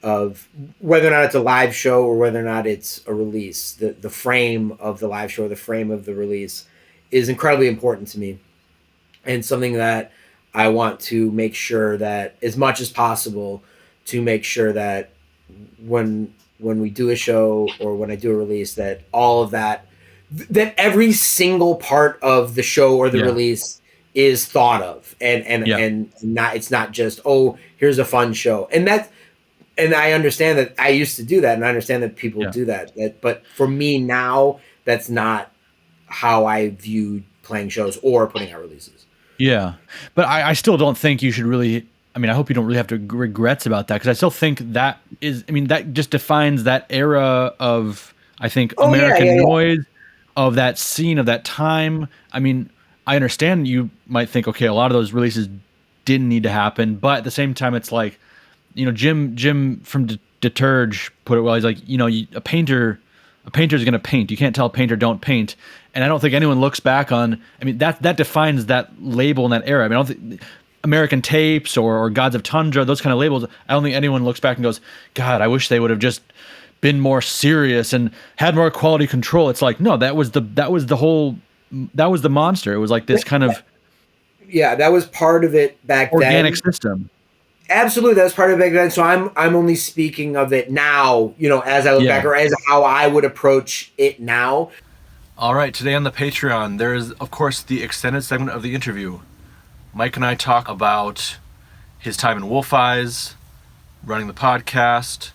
of whether or not it's a live show or whether or not it's a release. The frame of the live show, or the frame of the release, is incredibly important to me, and something that I want to make sure that, as much as possible, to make sure that when we do a show or when I do a release, that all of that every single part of the show or the Yeah. release is thought of, and Yeah. not, it's not just, oh, here's a fun show. And I understand that I used to do that, and I understand that people Yeah. do that. But for me now, that's not how I view playing shows or putting out releases. Yeah, but I still don't think you should really. I mean, I hope you don't really have to regrets about that, because I still think that is. I mean, that just defines that era of, I think, Oh yeah, American yeah, yeah. noise, of that scene, of that time. I mean, I understand you might think, okay, a lot of those releases didn't need to happen, but at the same time, it's like, Jim from Deterge put it well. He's like, a painter's going to paint. You can't tell a painter don't paint. And I don't think anyone looks back on. I mean, that defines that label in that era. I mean, I don't think American Tapes or Gods of Tundra, those kind of labels. I don't think anyone looks back and goes, God, I wish they would have just been more serious and had more quality control. It's like, no, that was the monster. It was like this kind of Yeah, that was part of it back organic then. system. Absolutely, that's part of it back then. So I'm only speaking of it now, as I look back, or as how I would approach it now. All right, today on the Patreon, there is, of course, the extended segment of the interview. Mike and I talk about his time in Wolf Eyes, running the podcast,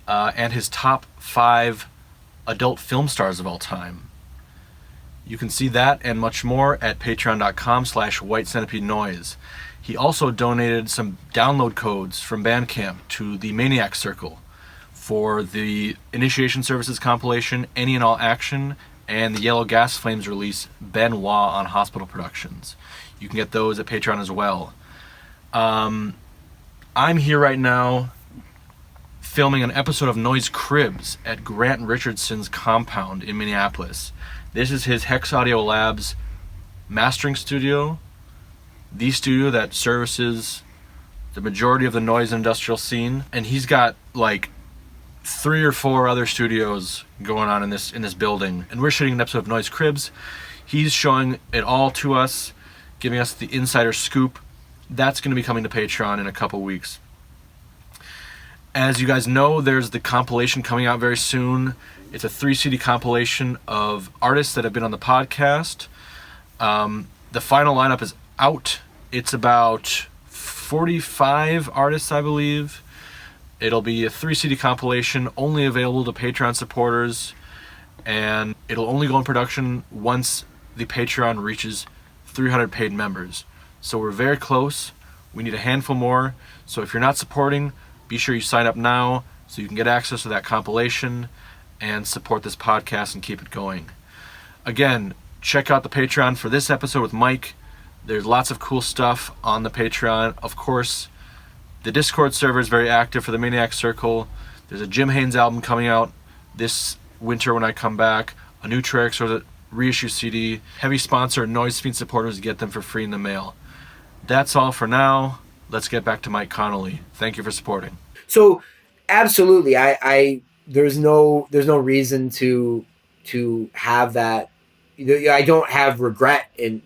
and his top 5 adult film stars of all time. You can see that and much more at patreon.com/White Centipede Noise. He also donated some download codes from Bandcamp to the Maniac Circle for the Initiation Services compilation, Any and All Action, and the Yellow Gas Flames release, Benoit on Hospital Productions. You can get those at Patreon as well. I'm here right now filming an episode of Noise Cribs at Grant Richardson's compound in Minneapolis. This is his Hex Audio Labs mastering studio, the studio that services the majority of the noise industrial scene, and he's got like 3 or 4 other studios going on in this building, and we're shooting an episode of Noise Cribs. He's showing it all to us, giving us the insider scoop. That's going to be coming to Patreon in a couple weeks. As you guys know, there's the compilation coming out very soon. It's a 3 CD compilation of artists that have been on the podcast. The final lineup is out. It's about 45 artists, I believe. It'll be a 3 CD compilation, only available to Patreon supporters, and it'll only go in production once the Patreon reaches 300 paid members. So we're very close. We need a handful more. So if you're not supporting, be sure you sign up now so you can get access to that compilation and support this podcast and keep it going. Again, check out the Patreon for this episode with Mike. There's lots of cool stuff on the Patreon. Of course, the Discord server is very active for the Maniac Circle. There's a Jim Haynes album coming out this winter when I come back. A new Tricks or the reissue CD. Heavy sponsor Noise Fiend supporters get them for free in the mail. That's all for now. Let's get back to Mike Connelly. Thank you for supporting. So, absolutely, I there's no reason to have that. I don't have regret in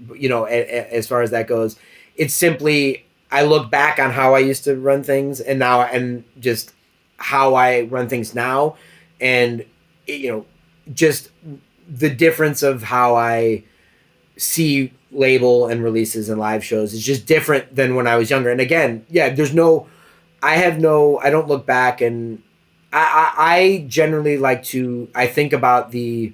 as far as that goes. It's simply I look back on how I used to run things and just how I run things now, and just the difference of how I see label and releases and live shows is just different than when I was younger. And again, yeah, I don't look back, and I generally like to, I think about the,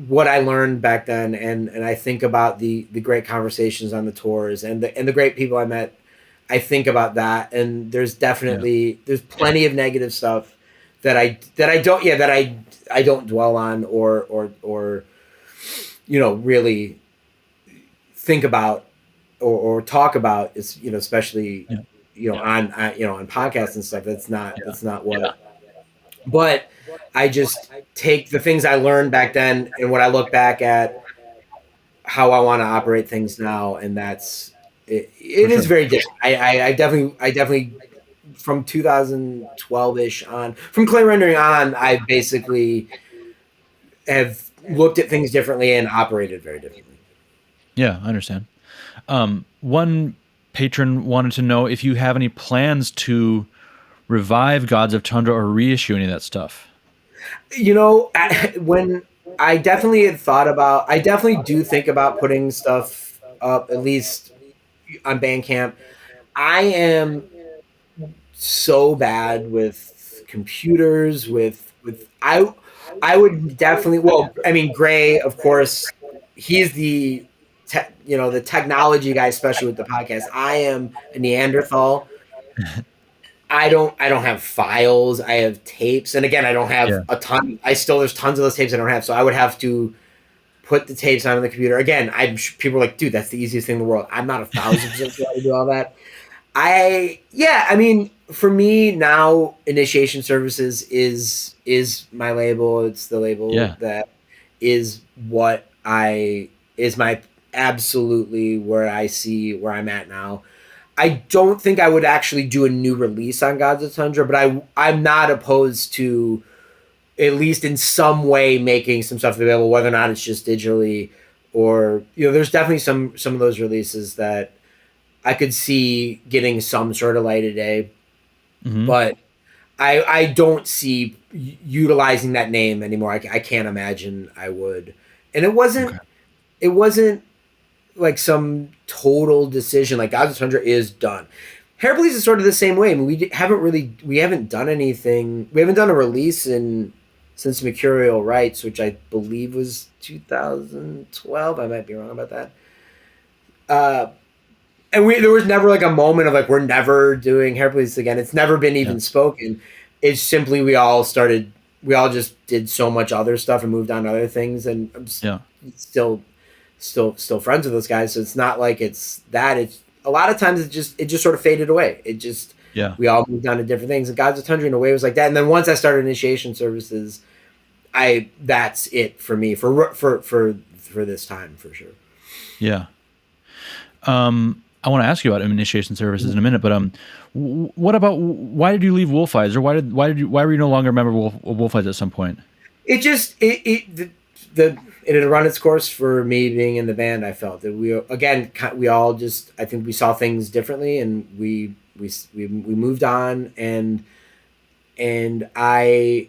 what I learned back then. And I think about the great conversations on the tours and the great people I met. I think about that. And there's definitely, there's plenty of negative stuff that I don't dwell on or really think about or talk about. Is especially on podcasts and stuff. That's not what. But I just take the things I learned back then and when I look back at how I want to operate things now, and that's it. It is very different. I definitely from 2012-ish on, from clay rendering on, I basically have looked at things differently and operated very differently. Yeah, I understand. One patron wanted to know if you have any plans to revive Gods of Tundra or reissue any of that stuff. When I definitely had thought about, I definitely do think about putting stuff up, at least on Bandcamp. I am so bad with computers. I would definitely. Well, I mean, Greh, of course, he's the the technology guy, especially with the podcast. I am a Neanderthal. I don't have files. I have tapes, and again, I don't have Yeah. a ton. There's tons of those tapes I don't have, so I would have to put the tapes on the computer. Again, people are like, dude, that's the easiest thing in the world. I'm not 1,000% sure how to do all that. I mean, for me now, Initiation Services is my label. It's the label Yeah. that is what I is my absolutely where I see where I'm at now. I don't think I would actually do a new release on Gods of Tundra, but I'm not opposed to at least in some way making some stuff available, whether or not it's just digitally or there's definitely some of those releases that I could see getting some sort of light of day, Hmm. but I don't see utilizing that name anymore. I can't imagine I would, and Okay. it wasn't like some total decision. Like Gods of Tundra is done. Hair Police is sort of the same way. I mean, we haven't done anything. We haven't done a release in since Mercurial Rights, which I believe was 2012. I might be wrong about that. Uh, and there was never like a moment of like we're never doing Hair Police again. It's never been Yeah. even spoken. It's simply we all just did so much other stuff and moved on to other things, and I'm Yeah. still still friends with those guys. So it's not like it's that. It's a lot of times it just sort of faded away. It just Yeah. we all moved on to different things. And Gods of Tundra in a way was like that. And then once I started Initiation Services, I that's it for me for this time for sure. Yeah. I want to ask you about initiation services in a minute, but what about why did you leave Wolf Eyes, or why were you no longer a member of Wolf Eyes at some point? It just it had run its course for me being in the band. I felt that we all just I think we saw things differently, and we moved on, and the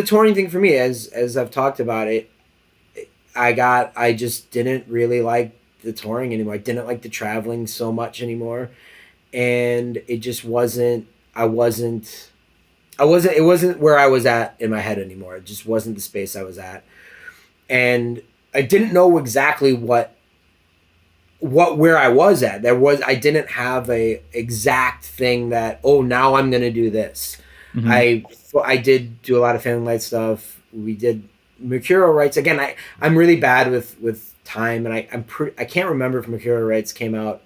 touring thing for me, as I've talked about it, I just didn't really like the touring anymore. I didn't like the traveling so much anymore, and it just wasn't. It wasn't where I was at in my head anymore. It just wasn't the space I was at, and I didn't know exactly where I was at. I didn't have a exact thing that now I'm gonna do this. Hmm. I did do a lot of Family Light stuff. We did Mercurial Rights again. I'm really bad with time, and I can't remember if Mercurial Rights came out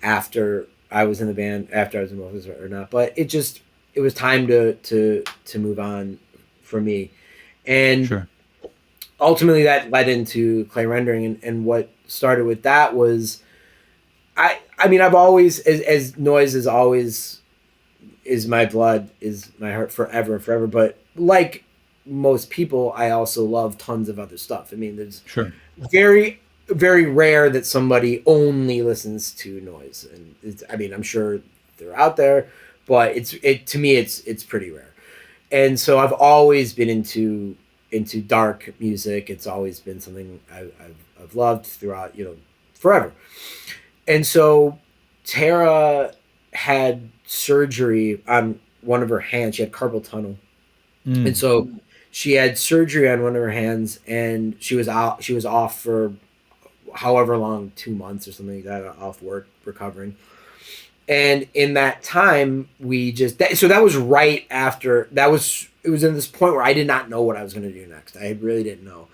after I was in the band, after I was in Moses or not. But it was time to move on for me, and Sure. ultimately that led into clay rendering, and what started with that was I mean I've always as noise is always is my blood, is my heart forever and forever. But like most people, I also love tons of other stuff. I mean, there's Sure. very, very rare that somebody only listens to noise, and I mean, I'm sure they're out there, but to me, it's pretty rare. And so I've always been into dark music. It's always been something I've loved throughout forever. And so Tara had surgery on one of her hands. She had carpal tunnel, and Mm. so she had surgery on one of her hands, and she was out. She was off for however long, 2 months or something like that, off work recovering. And in that time, so that was right after that was. It was in this point where I did not know what I was going to do next. I really didn't know,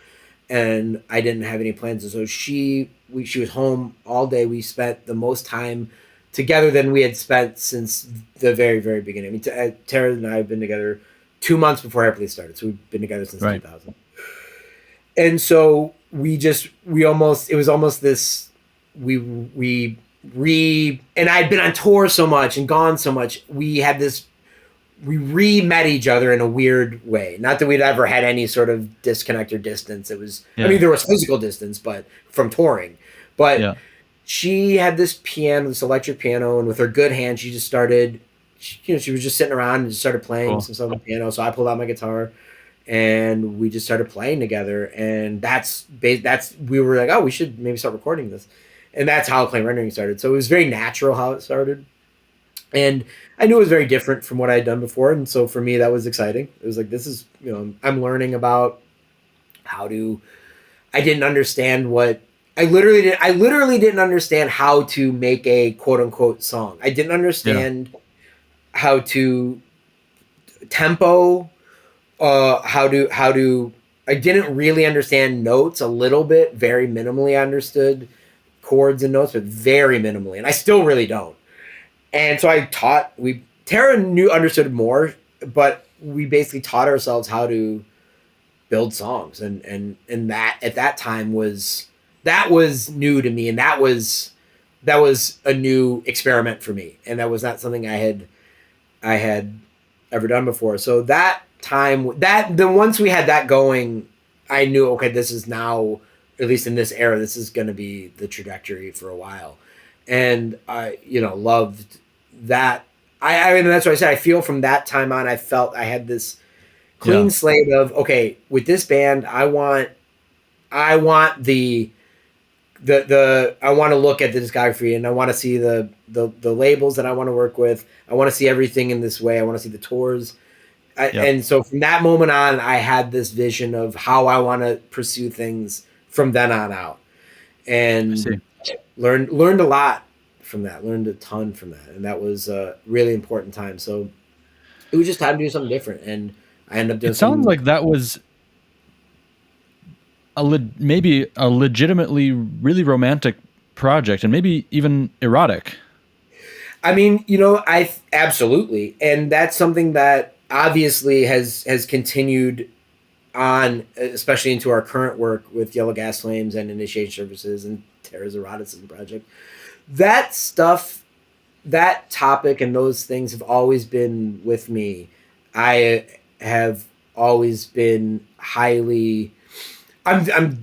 and I didn't have any plans. And so she was home all day. We spent the most time together than we had spent since the very, very beginning. I mean, Tara and I have been together 2 months before Air Police started, so we've been together since Right. 2000. And so it was almost this we and I'd been on tour so much and gone so much. We re-met each other in a weird way. Not that we'd ever had any sort of disconnect or distance. It was, I Yeah. mean, there was physical distance, but from touring. But Yeah. she had this piano, this electric piano, and with her good hand, she just started. She was just sitting around and just started playing Cool. some stuff on the piano. So I pulled out my guitar, and we just started playing together. And that's we were like, oh, we should maybe start recording this. And that's how Clay Rendering started. So it was very natural how it started. And I knew it was very different from what I had done before. And so for me, that was exciting. It was like, this is, I'm learning about how to, I didn't understand what, I literally didn't understand how to make a quote unquote song. I didn't Yeah. understand how to tempo, how to, I didn't really understand notes a little bit, very minimally. I understood chords and notes, but very minimally. And I still really don't. And so Tara understood more, but we basically taught ourselves how to build songs. And that at that time that was new to me. And that was a new experiment for me. And that was not something I had ever done before. So then once we had that going, I knew, okay, this is now, at least in this era, this is going to be the trajectory for a while. And I, loved that. I mean, that's what I said. I feel from that time on, I felt I had this clean Yeah. slate of, okay, with this band, I want I want to look at the discography, and I want to see the labels that I want to work with. I want to see everything in this way. I want to see the tours. Yep. And so from that moment on, I had this vision of how I want to pursue things from then on out, I and see. learned a lot from that. Learned a ton from that, and that was a really important time. So it was just time to do something different, and I ended up doing It sounds some. like that was maybe a legitimately really romantic project, and maybe even erotic. I mean, I absolutely, and that's something that obviously has continued on, especially into our current work with Yellow Gas Flames and Initiation Services and Tara's Eroticism Project. That stuff, that topic, and those things have always been with me. I have always been highly. I'm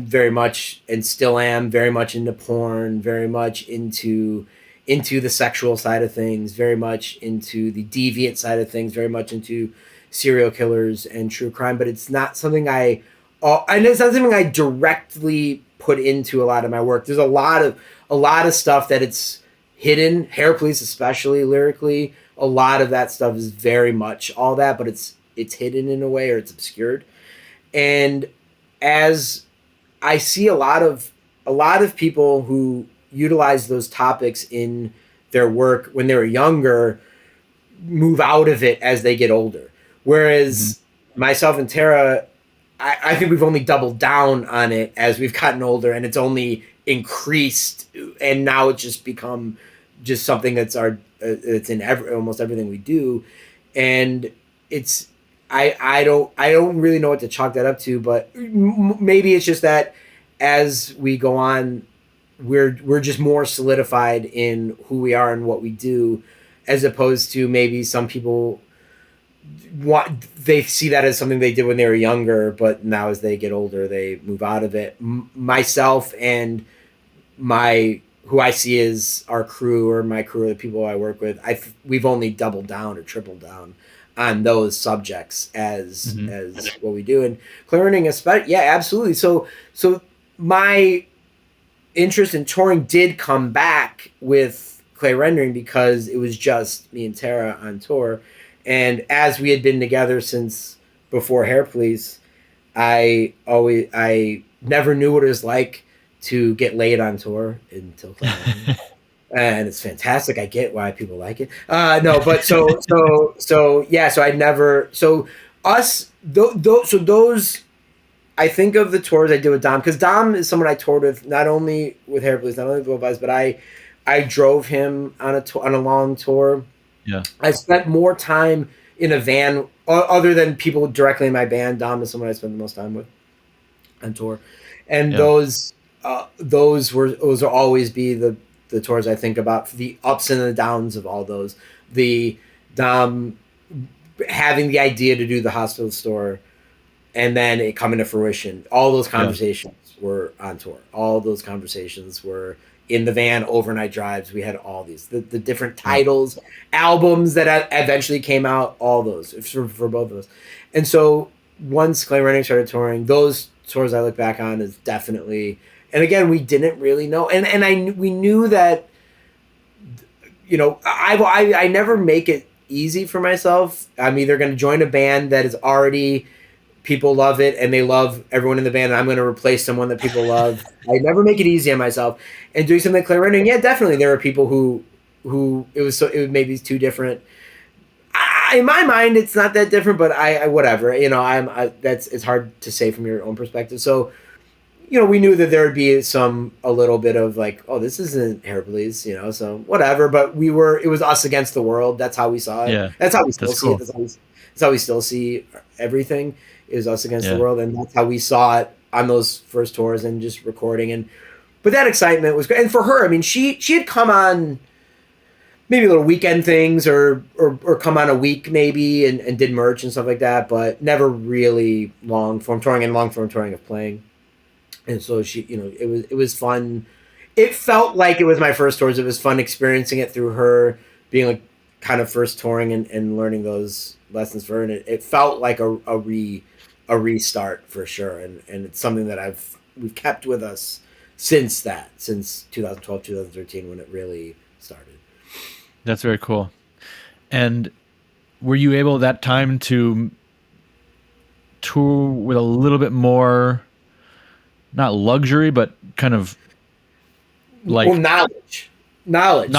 very much, and still am very much, into porn, very much into the sexual side of things, very much into the deviant side of things, very much into serial killers and true crime. But it's not something and it's not something I directly put into a lot of my work. There's a lot of stuff that it's hidden. Hair Police, especially lyrically, a lot of that stuff is very much all that, but it's hidden in a way, or it's obscured. And as I see a lot of people who utilize those topics in their work when they were younger move out of it as they get older. Mm-hmm. Whereas myself and Tara, I think we've only doubled down on it as we've gotten older, and it's only increased, and now it's just become just something that's it's in almost everything we do, and it's I don't really know what to chalk that up to, but maybe it's just that as we go on, we're just more solidified in who we are and what we do, as opposed to maybe some people they see that as something they did when they were younger, but now as they get older, they move out of it. Myself and my who I see as our crew, or my crew, or the people I work with, we've only doubled down or tripled down on those subjects as Mm-hmm. what we do. And clearing, especially, yeah, absolutely. So my interest in touring did come back with Clay Rendering, because it was just me and Tara on tour. And as we had been together since before Hair Police, I never knew what it was like to get laid on tour until Clay Rendering. And it's fantastic. I get why people like it. No, but so yeah. So I never. So us. So those. I think of the tours I did with Dom, because Dom is someone I toured with, not only with Hair Police, not only with Globalized, but I drove him on a long tour. Yeah. I spent more time in a van, other than people directly in my band. Dom is someone I spent the most time with on tour, and Yeah. those will always be the tours I think about, the ups and the downs of all those. The Dom having the idea to do the hospital store, and then it coming to fruition. All those Yeah. conversations were on tour. All those conversations were in the van, overnight drives. We had all these the different Yeah. titles, albums that eventually came out. All those for both of us. And so once Clay Renning started touring, those tours I look back on is definitely And again, we didn't really know, and we knew that, I never make it easy for myself. I'm either going to join a band that is already people love it and they love everyone in the band, and I'm going to replace someone that people love. I never make it easy on myself. And doing something like Claire Rendering, yeah, definitely there are people who it was maybe too different. In my mind, it's not that different, but I whatever, it's hard to say from your own perspective. So, we knew that there would be a little bit of like, oh, this isn't Hercules, so whatever. But it was us against the world. That's how we saw it. Yeah, That's how we still that's see cool. it. That's how we still see everything, is us against the Yeah. world. And that's how we saw it on those first tours and just recording. But that excitement was great. And for her, I mean, she had come on maybe little weekend things or come on a week maybe and did merch and stuff like that, but never really long form touring of playing. And so she, it was fun. It felt like it was my first tours. It was fun experiencing it through her, being like kind of first touring and learning those lessons for her. And it felt like a restart for sure. And it's something that we've kept with us since 2012, 2013, when it really started. That's very cool. And were you able at that time to tour with a little bit more, not luxury, but kind of like knowledge, knowledge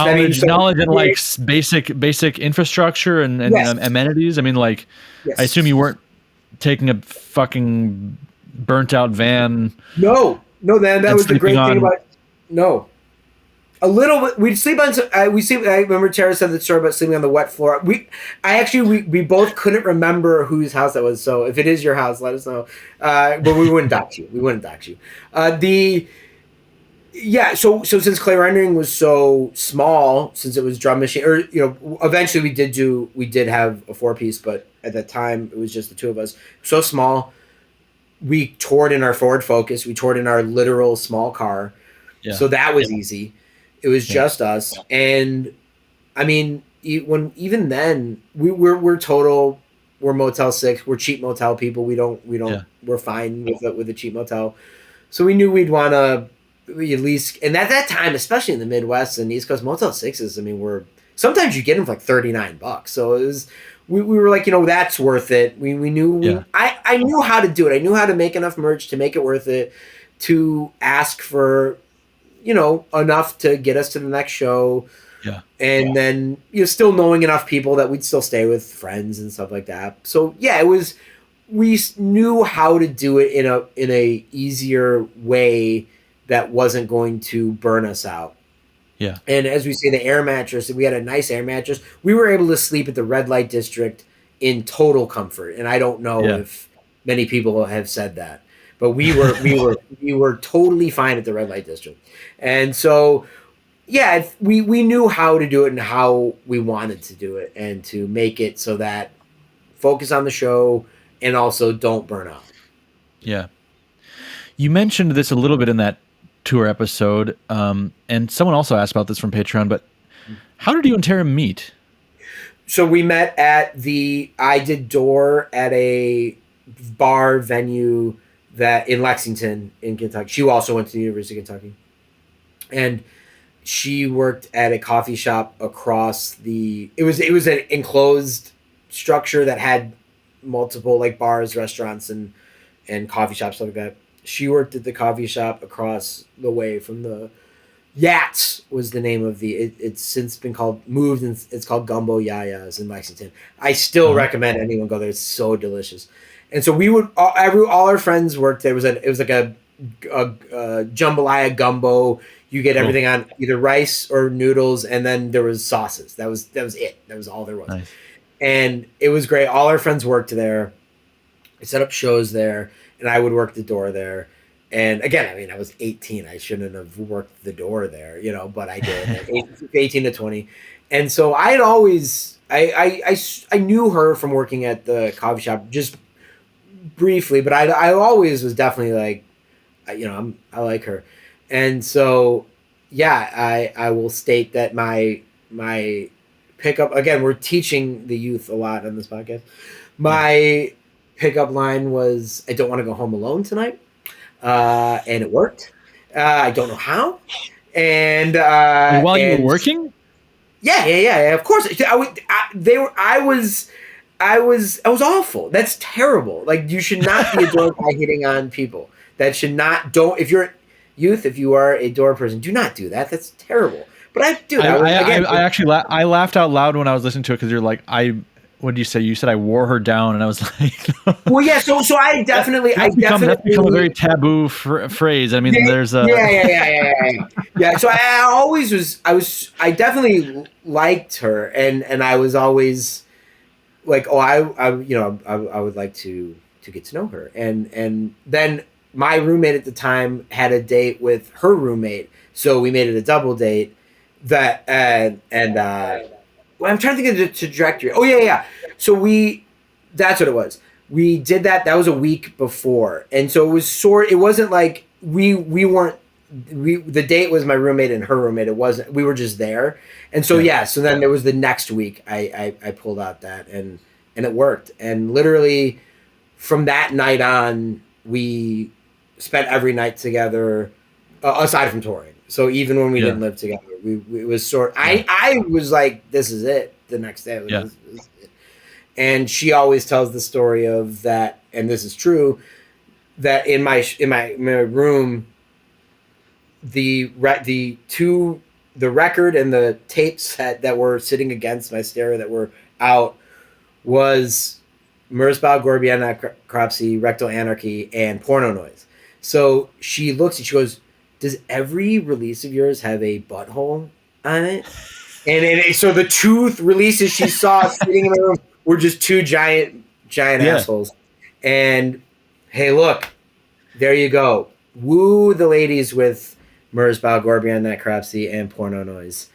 and like basic infrastructure and yes. amenities? I mean, like, yes. I assume you weren't taking a fucking burnt out van. No, that was the great thing about no. A little bit. We'd sleep on. I remember Tara said the story about sleeping on the wet floor. We both couldn't remember whose house that was. So if it is your house, let us know. But we wouldn't dox you. So since Clay Rendering was so small, since it was drum machine, or eventually we did have a 4-piece, but at that time it was just the two of us. So small, we toured in our Ford Focus. We toured in our literal small car. Yeah. So that was easy. It was just us, and I mean, even then, we're Motel 6. We're cheap motel people. We're fine with a cheap motel. So we knew we'd want to at least, and at that time, especially in the Midwest and East Coast, Motel 6s. I mean, sometimes you get them for like $39. So it was. We were like, that's worth it. We knew. I knew how to do it. I knew how to make enough merch to make it worth it, to ask for enough to get us to the next show. Yeah. And then, still knowing enough people that we'd still stay with friends and stuff like that. So yeah, we knew how to do it in a easier way that wasn't going to burn us out. Yeah. And as we say, the air mattress, we had a nice air mattress. We were able to sleep at the red light district in total comfort. And I don't know if many people have said that. But we were totally fine at the red light district. And so, yeah, we knew how to do it and how we wanted to do it, and to make it so that focus on the show and also don't burn out. Yeah. You mentioned this a little bit in that tour episode, and someone also asked about this from Patreon, but how did you and Tara meet? So we met I did door at a bar venue that in Lexington in Kentucky. She also went to the University of Kentucky, and she worked at a coffee shop across it was an enclosed structure that had multiple like bars, restaurants, and coffee shops, stuff like that. She worked at the coffee shop across the way from the Yats was the name of it's since been moved, and it's called Gumbo Yaya's in Lexington. I still recommend anyone go there. It's so delicious. And so we would all our friends worked there. It was like a jambalaya gumbo. You get everything on either rice or noodles, and then there was sauces. That was it. That was all there was. Nice. And it was great. All our friends worked there. I set up shows there, and I would work the door there. And again, I mean, I was 18. I shouldn't have worked the door there, but I did. 18 to 20. And so I had always I knew her from working at the coffee shop just briefly, but I always was definitely like, I like her. And so, yeah, I will state that my pickup, again, we're teaching the youth a lot on this podcast. My pickup line was, I don't want to go home alone tonight. And it worked. I don't know how. And Like while you were and working? yeah. Of course, I was awful. That's terrible. Like you should not be a door guy hitting on people. That should not don't if you're youth, if you are a door person, do not do that. That's terrible. But I was again. I actually I laughed out loud when I was listening to it because you're like what did you say? You said I wore her down, and I was like, Well, yeah. So that's become a very taboo phrase. I mean, Yeah, there's a yeah. Yeah. So I definitely liked her, and I was always like, oh, I would like to get to know her, and then my roommate at the time had a date with her roommate, so we made it a double date. That well, I'm trying to think of the trajectory. Oh yeah. So that's what it was. We did that. That was a week before, and so it was it wasn't like we weren't. The date was my roommate and her roommate. It wasn't. We were just there, and so Yeah. So then there was the next week. I pulled out that and it worked. And literally from that night on, we spent every night together, aside from touring. So even when we Yeah. didn't live together, we it was sort. Yeah. I was like, this is it. The next day, Yeah. this is it. And she always tells the story of that, and this is true. That in my room, the record and the tape set that were sitting against my stereo that were out was Merzbow, Gorbiana, Cropsy, Rectal Anarchy, and Porno Noise. So she looks and she goes, does every release of yours have a butthole on it? So the two releases she saw sitting in the room were just two giant assholes. And hey, look, there you go. Woo the ladies with Merzbow, Gorbiana, Cropsy, and Porno Noise.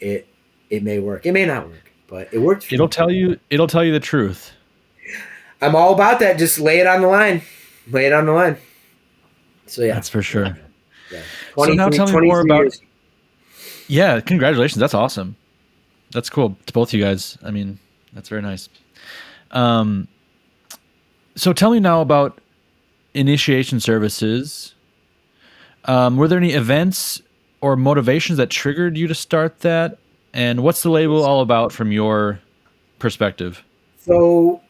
It may work. It may not work, but it worked. It'll tell you the truth. I'm all about that. Just lay it on the line. Lay it on the line. So yeah, That's for sure. Yeah. So now tell me more about. Years. Yeah, congratulations. That's awesome. That's cool to both you guys. I mean, that's very nice. So tell me now about initiation services. Were there any events or motivations that triggered you to start that? And what's the label all about from your perspective? So,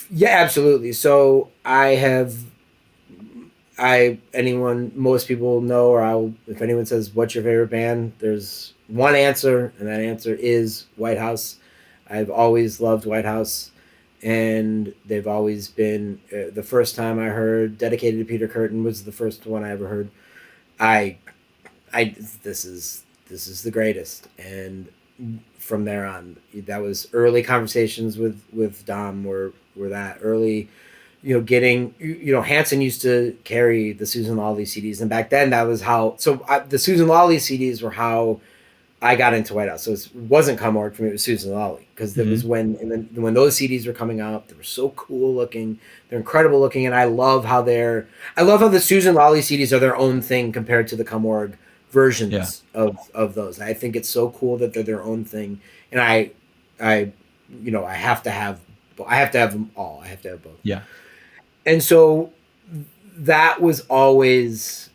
yeah, absolutely. So most people know, or if anyone says, what's your favorite band? There's one answer, and that answer is White House. I've always loved White House, and they've always been, the first time I heard Dedicated to Peter Curtin was the first one I ever heard. This is the greatest. And from there on, that was early conversations with Dom were that early, getting, Hansen used to carry the Susan Lawley CDs. And back then that was the Susan Lawley CDs were how I got into White House. So it wasn't Come Work for me, it was Susan Lawley. Because it was when those CDs were coming out, they were so cool looking. They're incredible looking. And I love how the Susan Lawley CDs are their own thing compared to the Come Org versions of those. I think it's so cool that they're their own thing. And I have to have them all. I have to have both. Yeah. And so that was always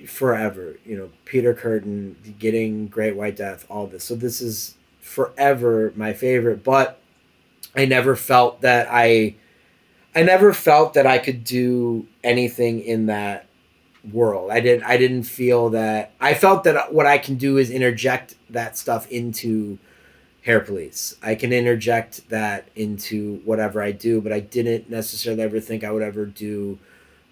forever, Peter Curtin, getting Great White Death, all this. So this is forever my favorite, but I never felt that I could do anything in that world. I didn't feel that. I felt that what I can do is interject that stuff into Hair Police. I can interject that into whatever I do, but I didn't necessarily ever think I would ever do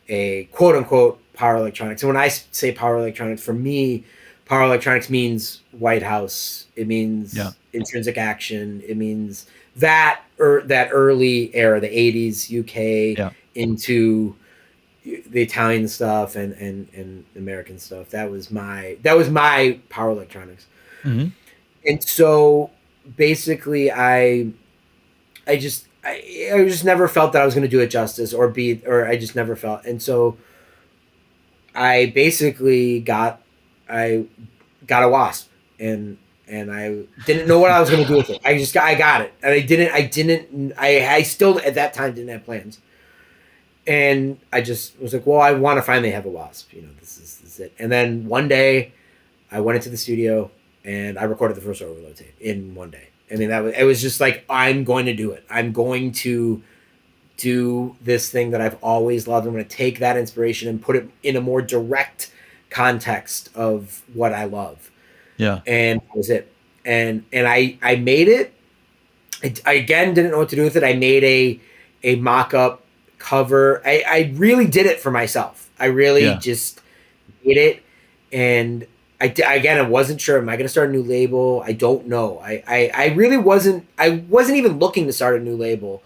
a quote unquote power electronics. And when I say power electronics, for me, power electronics means White House. It means Intrinsic Action. It means that early era, the 80s UK into the Italian stuff and American stuff. That was my power electronics. Mm-hmm. And so basically I just never felt that I was going to do it justice or I just never felt. And so I basically got a Wasp and I didn't know what I was going to do with it. I got it. And I still at that time didn't have plans. And I just was like, well, I want to finally have a wasp. This is it. And then one day, I went into the studio and I recorded the first overload tape in one day. I mean, it was just like, I'm going to do it. I'm going to do this thing that I've always loved. I'm going to take that inspiration and put it in a more direct context of what I love. Yeah. And that was it. And I made it. I again didn't know what to do with it. I made a mock-up cover. I really did it for myself. I really just did it. And again, I wasn't sure. Am I going to start a new label? I don't know. I really wasn't. I wasn't even looking to start a new label.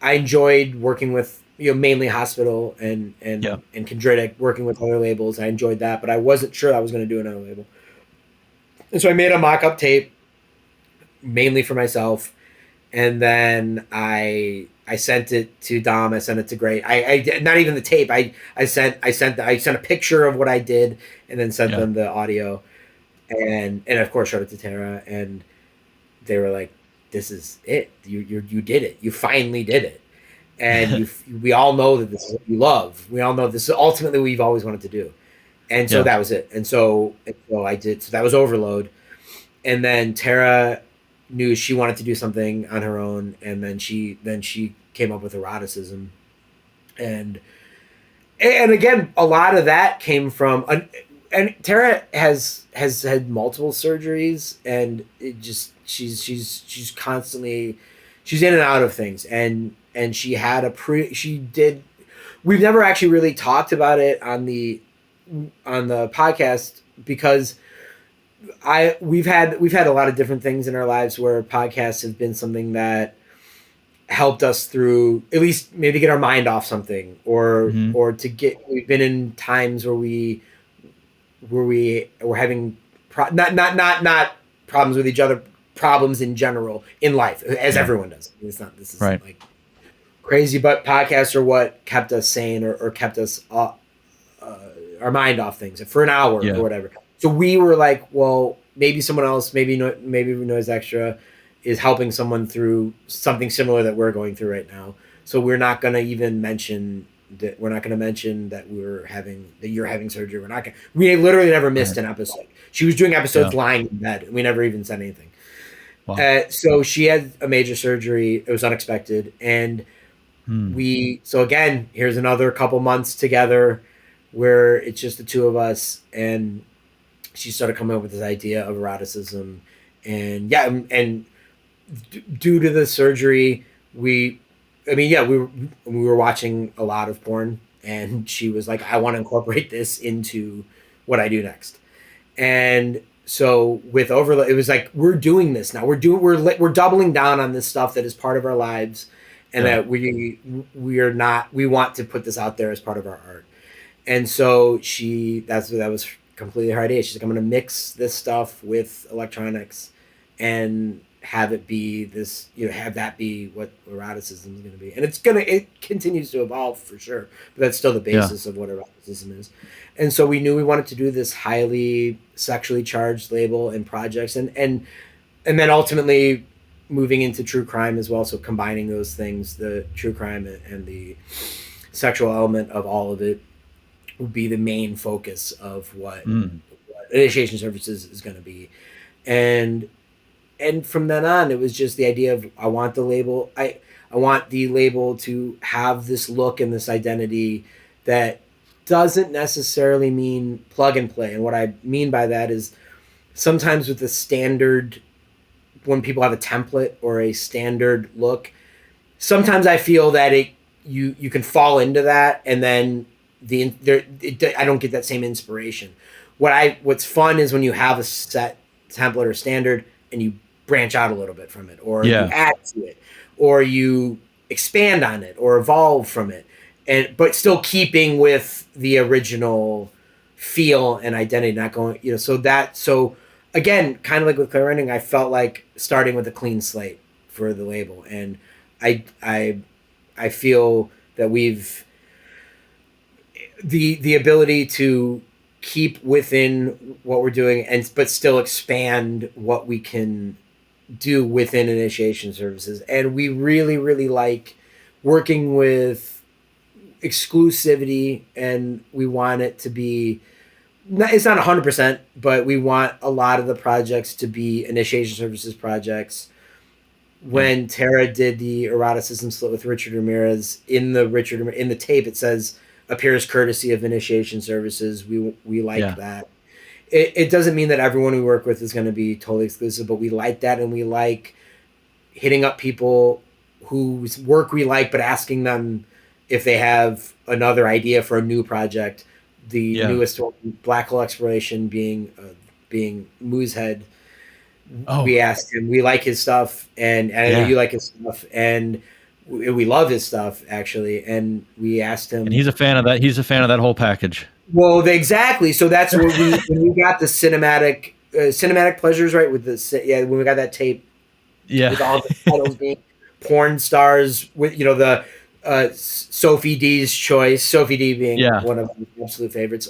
I enjoyed working with mainly Hospital and Chondritic, working with other labels. I enjoyed that, but I wasn't sure I was going to do another label. And so I made a mock-up tape mainly for myself, and then I sent it to Dom. I sent it to Greh. I not even the tape. I sent a picture of what I did, and then sent them the audio, and of course showed it to Tara, and they were like, "This is it. You did it. You finally did it." And we all know that this is what you love. We all know this is ultimately what we've always wanted to do. And so that was it. And so I did. So that was Overload. And then Tara knew she wanted to do something on her own. And then she came up with Eroticism. And again, a lot of that came from, and Tara has had multiple surgeries, and it just, she's constantly, she's in and out of things. And she had we've never actually really talked about it on the podcast, because we've had a lot of different things in our lives where podcasts have been something that helped us through, at least maybe get our mind off something, or we've been in times where we were having not problems with each other, problems in general in life, as everyone does. This is right. Like crazy, but podcasts are what kept us sane, or kept us our mind off things for an hour or whatever. So we were like, well, maybe someone else, maybe Noisextra is helping someone through something similar that we're going through right now. So we're not going to even mention that. We're not going to mention that you're having surgery. We literally never missed an episode. She was doing episodes lying in bed, and we never even said anything. Wow. So she had a major surgery. It was unexpected. And so again, here's another couple months together where it's just the two of us, and she started coming up with this idea of Eroticism. And due to the surgery, we were watching a lot of porn, and she was like, I want to incorporate this into what I do next. And so with Overload, it was like, we're doing this now. We're doubling down on this stuff that is part of our lives, and that we want to put this out there as part of our art. And so that was completely her idea. She's like, I'm going to mix this stuff with electronics and have it be this, have that be what Eroticism is going to be. And it continues to evolve for sure, but that's still the basis of what Eroticism is. And so we knew we wanted to do this highly sexually charged label and projects, and then ultimately moving into true crime as well. So combining those things, the true crime and the sexual element of all of it, would be the main focus of what Initiation Services is going to be. And from then on, it was just the idea of, I want the label to have this look and this identity that doesn't necessarily mean plug and play. And what I mean by that is, sometimes with the standard, when people have a template or a standard look, sometimes I feel that you can fall into that, and then I don't get that same inspiration. What's fun is when you have a set template or standard, and you branch out a little bit from it, or you add to it, or you expand on it, or evolve from it, but still keeping with the original feel and identity, not going, so again, kind of like with Clear Ending, I felt like starting with a clean slate for the label. And I feel that we've the ability to keep within what we're doing, but still expand what we can do within Initiation Services. And we really, really like working with exclusivity, and we want it to be. It's not 100%, but we want a lot of the projects to be initiation services projects. When Tara did the eroticism split with Richard Ramirez, in the tape, it says appears courtesy of initiation services. We like that. It doesn't mean that everyone we work with is going to be totally exclusive, but we like that, and we like hitting up people whose work we like, but asking them if they have another idea for a new project. The newest one, Black Hole Exploration, being Moosehead. Oh. We asked him. We like his stuff, and I know you like his stuff, and we love his stuff actually. And we asked him, and he's a fan of that. He's a fan of that whole package. Well, exactly. So that's what when we got the cinematic pleasures, right? With when we got that tape, with all the titles being porn stars, with the Sophie D's Choice, Sophie D being one of my absolute favorites.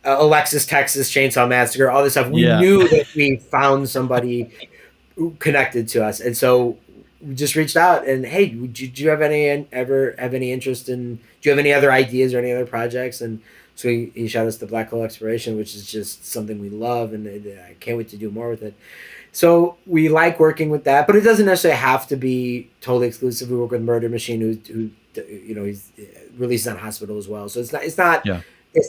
Alexis, Texas Chainsaw Massacre, all this stuff. We knew that we found somebody who connected to us, and so we just reached out and, hey, do you have any interest in? Do you have any other ideas or any other projects? And so he shot us the Black Hole Exploration, which is just something we love, and I can't wait to do more with it. So we like working with that, but it doesn't necessarily have to be totally exclusive. We work with Murder Machine, who he's released on Hospital as well. So it's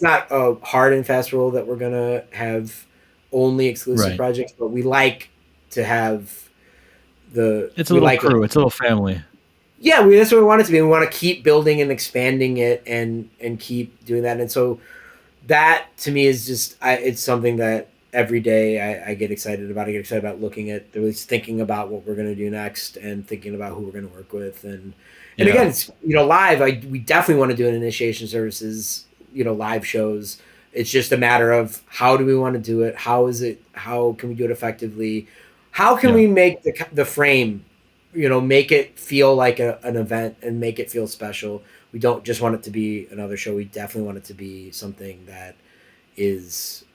not a hard and fast rule that we're gonna have only exclusive projects, but we like to have it's a little crew. It's a little family. Yeah, that's what we want it to be. We want to keep building and expanding it, and keep doing that. And so that to me is just it's something that every day I get excited about. I get excited about looking at thinking about what we're gonna do next, and thinking about who we're gonna work with. And again, it's live. We definitely want to do an initiation services. Live shows. It's just a matter of how do we want to do it? How can we do it effectively? How can we make the frame, make it feel like an event and make it feel special? We don't just want it to be another show. We definitely want it to be something that is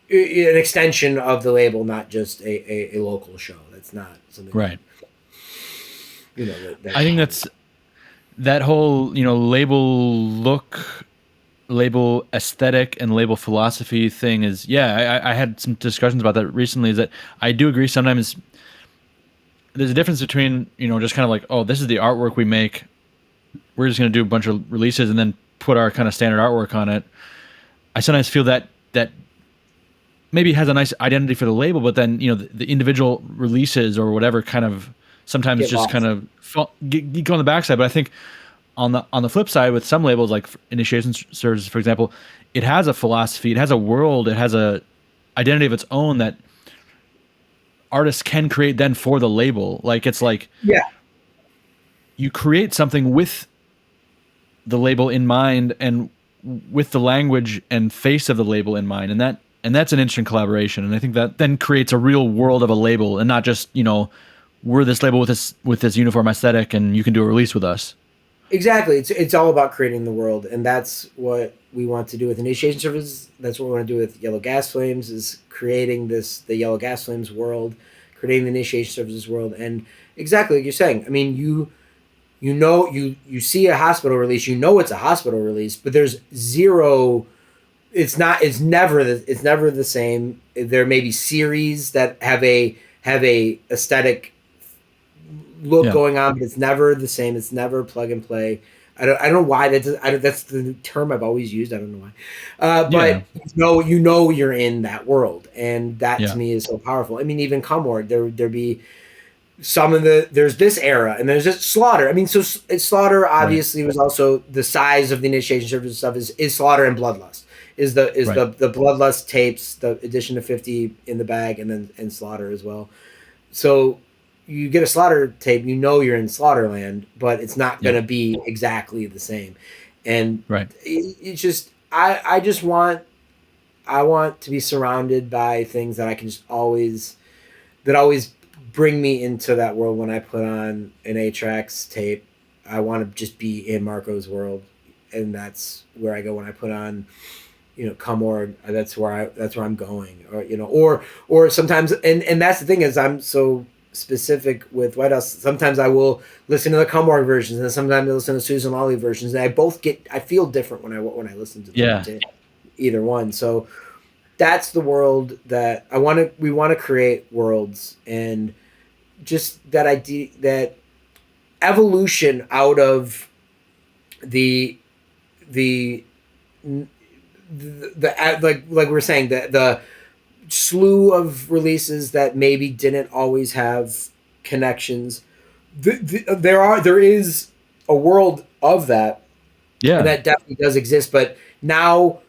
an extension of the label, not just a local show. That's not something. Right. I think that's that whole, label look, label aesthetic, and label philosophy thing is, I had some discussions about that recently, is that I do agree sometimes there's a difference between, just kind of like, oh, this is the artwork we make. We're just going to do a bunch of releases and then put our kind of standard artwork on it. I sometimes feel that maybe has a nice identity for the label, but then, the individual releases or whatever kind of sometimes just lost. Kind of go on the backside. But I think on the flip side, with some labels like Initiation Services, for example, it has a philosophy, it has a world, it has a identity of its own that artists can create then for the label. Like it's like you create something with the label in mind and with the language and face of the label in mind, and that's an interesting collaboration. And I think that then creates a real world of a label, and not just we're this label with this uniform aesthetic, and you can do a release with us. Exactly. It's all about creating the world, and that's what we want to do with Initiation Services. That's what we want to do with Yellow Gas Flames, is creating the Yellow Gas Flames world, creating the Initiation Services world. And exactly like you're saying, I mean, you see a hospital release, it's a hospital release, but there's zero. It's never the same. There may be series that have a aesthetic look going on, but it's never the same. It's never plug and play. I don't know why that's the term I've always used. I don't know why. But you're in that world, and that to me is so powerful. I mean, even Cumward, there be some of there's this era, and there's this Slaughter. I mean, so Slaughter obviously was also the size of the Initiation Service stuff is Slaughter and Bloodlust. Is the Bloodlust tapes, the edition of 50 in the bag, and then Slaughter as well. So you get a Slaughter tape, you're in Slaughterland, but it's not going to be exactly the same. And it's just I want to be surrounded by things that I can just always bring me into that world. When I put on an A-Tracks tape, I want to just be in Marco's world, and that's where I go when I put on Cumward. That's where I'm going, or sometimes, and that's the thing, is I'm so specific with White House. Sometimes I will listen to the Cumborg versions, and sometimes I listen to Susan Lawley versions, and I feel different when I listen to them, Yeah. to either one. So that's the world that we want to create worlds, and just that idea, that evolution out of the the like we were saying, the slew of releases that maybe didn't always have connections. There is a world of that, and Yeah. that definitely does exist. But now,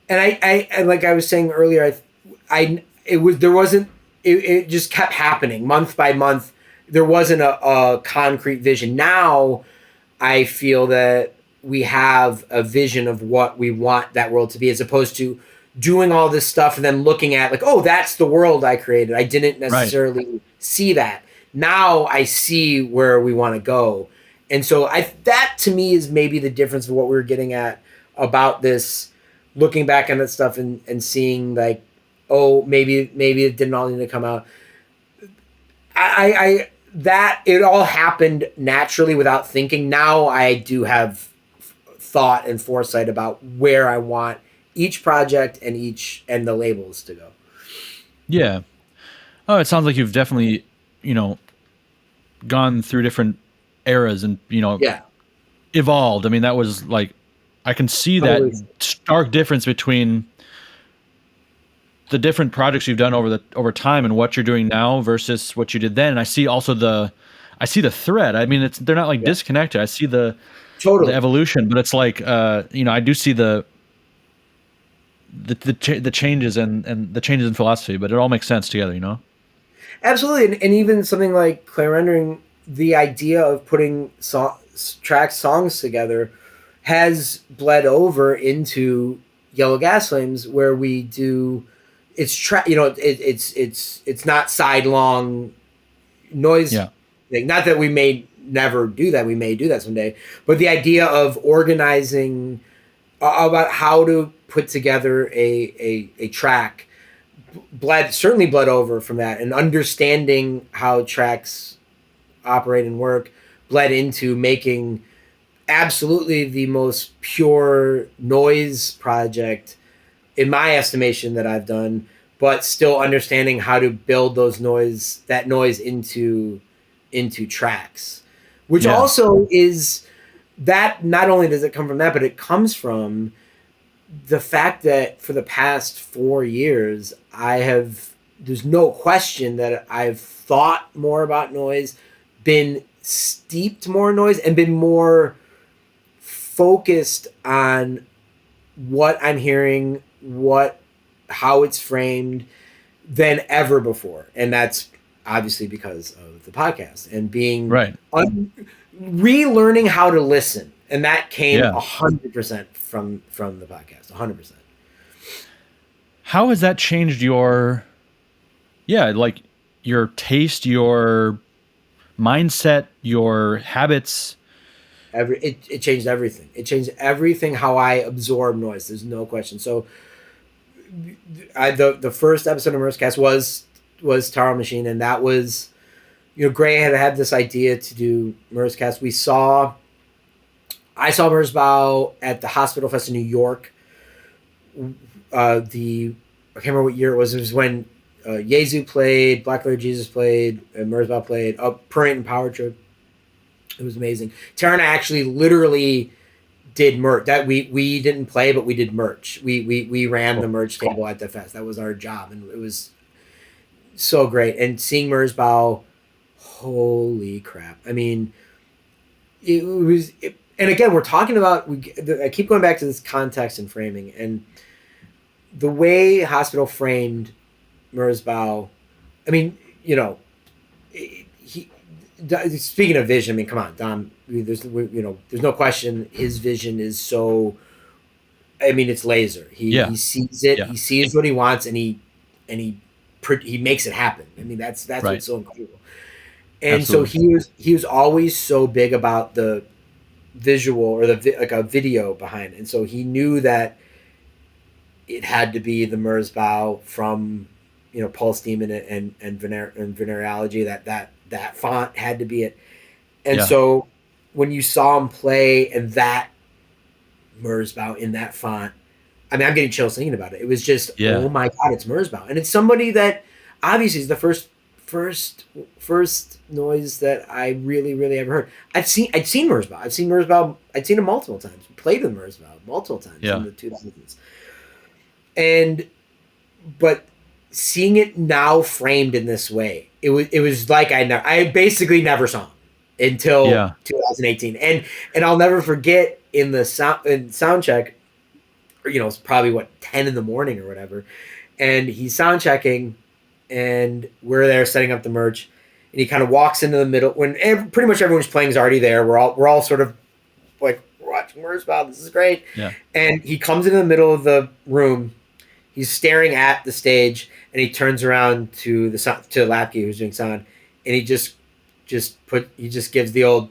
and I like I was saying earlier, there wasn't, it just kept happening month by month. There wasn't a concrete vision. Now I feel that we have a vision of what we want that world to be, as opposed to doing all this stuff and then looking at like, oh, that's the world I created. I didn't Right. necessarily see that. Now I see where we want to go. And so that to me is maybe the difference of what we were getting at about this, looking back on that stuff and seeing like, oh, maybe it didn't all need to come out. I that it all happened naturally without thinking. Now I do have thought and foresight about where I want each project and the labels to go. Yeah. Oh, it sounds like you've definitely, gone through different eras and, Yeah, evolved. I mean, that was like, I can see that totally. stark difference between the different projects you've done over time and what you're doing now versus what you did then. And I see also I see the thread. I mean, they're not like Yeah, disconnected. I see the totally. evolution, but it's like, I do see the changes and the changes in philosophy, but it all makes sense together. Absolutely. And even something like Clay Rendering, the idea of putting songs together has bled over into Yellow Gas Flames, where we do it's not sidelong noise Yeah. thing. Not that we may never do that. We may do that someday. But the idea of organizing about how to put together a track certainly bled over from that, and understanding how tracks operate and work bled into making absolutely the most pure noise project in my estimation that I've done, but still understanding how to build that noise into tracks, which Yeah. also is that not only does it come from that, but it comes from the fact that for the past 4 years, there's no question that I've thought more about noise, been steeped more in noise, and been more focused on what I'm hearing, how it's framed than ever before. And that's obviously because of the podcast and being Right. relearning how to listen. And that came Yeah. 100% from the podcast, 100%. How has that changed like your taste, your mindset, your habits? It changed everything. It changed everything how I absorb noise. There's no question. So the first episode of Mercecast was Taro Machine, and that was, Greh had this idea to do Mercecast. I saw Merzbow at the Hospital Fest in New York. I can't remember what year it was. It was when Yezu played, Black Lord Jesus played, and Merzbow played. Parade and Power Trip. It was amazing. Tara and I actually literally did merch. That we didn't play, but we did merch. We ran the merch table at the fest. That was our job, and it was so great. And seeing Merzbow, holy crap! I mean, it was. And again, we're talking about. I keep going back to this context and framing, and the way Hospital framed Merzbow. I mean, speaking of vision, I mean, come on, Dom. There's no question. His vision is so. I mean, it's laser. He sees it. Yeah. He sees what he wants, and he makes it happen. I mean, that's Right. what's so incredible. And Absolutely. so he was always so big about the visual or like a video behind it. And so he knew that it had to be the Merzbow from Pulse Demon and Venerology, that that font had to be it. And Yeah. so when you saw him play and that Merzbow in that font, I mean, I'm getting chills thinking about it. It was just, Yeah. oh my God, it's Merzbow. And it's somebody that obviously is the first noise that I really ever heard. I'd seen Merzbow. I'd seen him multiple times. Played with Merzbow multiple times Yeah. in the 2000s. But seeing it now framed in this way, it was like I basically never saw him until 2018. And I'll never forget in the sound check, or, it's probably 10 in the morning or whatever, and he's sound checking, and we're there setting up the merch, and he kind of walks into the middle when pretty much everyone's playing is already there. We're all sort of like, we're watching Merzbow, this is great. Yeah. And he comes into the middle of the room. He's staring at the stage, and he turns around to Lapke, who's doing sound, and he just gives the old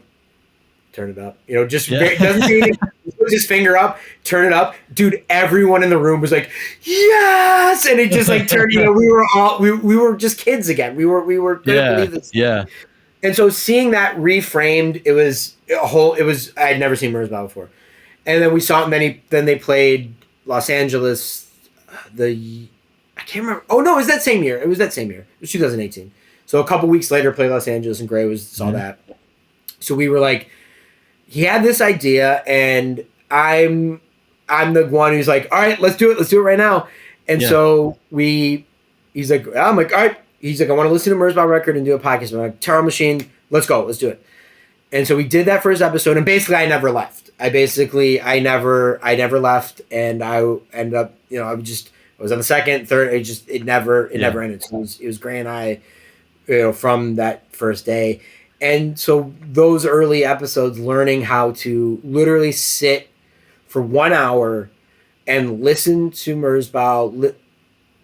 turn it up. Doesn't say anything. He puts his finger up, turn it up. Dude, everyone in the room was like, yes! And it just like turned, we were just kids again. We were couldn't believe this. Yeah. And so seeing that reframed, I'd never seen Merzbow before. And then we saw then they played Los Angeles, I can't remember. Oh no, it was that same year. It was 2018. So a couple weeks later, played Los Angeles, and Greh saw that. So we were like, he had this idea, and I'm the one who's like, all right, let's do it right now. And so he's like, I'm like, all right. He's like, I want to listen to Merzbow record and do a podcast. I'm like, Terror Machine, let's go, let's do it. And so we did that first episode, and basically I never left. I never left, and I ended up, I was on the second, third. It never ended. So it was Greh and I, from that first day. And so those early episodes, learning how to literally sit for 1 hour and listen to Merzbow,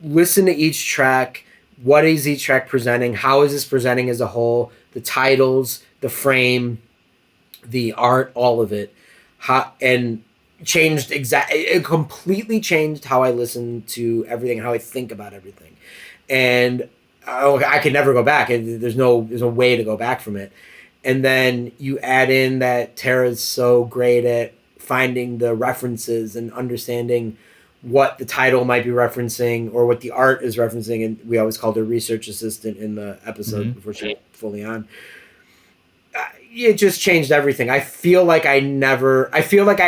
listen to each track. What is each track presenting? How is this presenting as a whole? The titles, the frame, the art, all of it. And it completely changed how I listen to everything, how I think about everything. And I could never go back. There's no way to go back from it. And then you add in that Tara's so great at finding the references and understanding what the title might be referencing or what the art is referencing. And we always called her research assistant in the episode before she went fully on. It just changed everything. I feel like I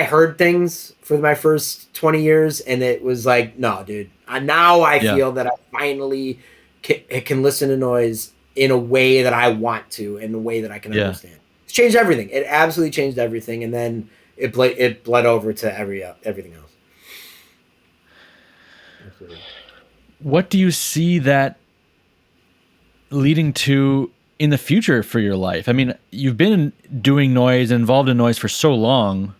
heard things for my first 20 years, and it was like, no, dude. Now I feel that I finally can listen to noise in a way that I want to, in a way that I can understand. It's changed everything. It absolutely changed everything, and then it bled over to everything else. Absolutely. What do you see that leading to in the future for your life? I mean, you've been doing noise, involved in noise for so long,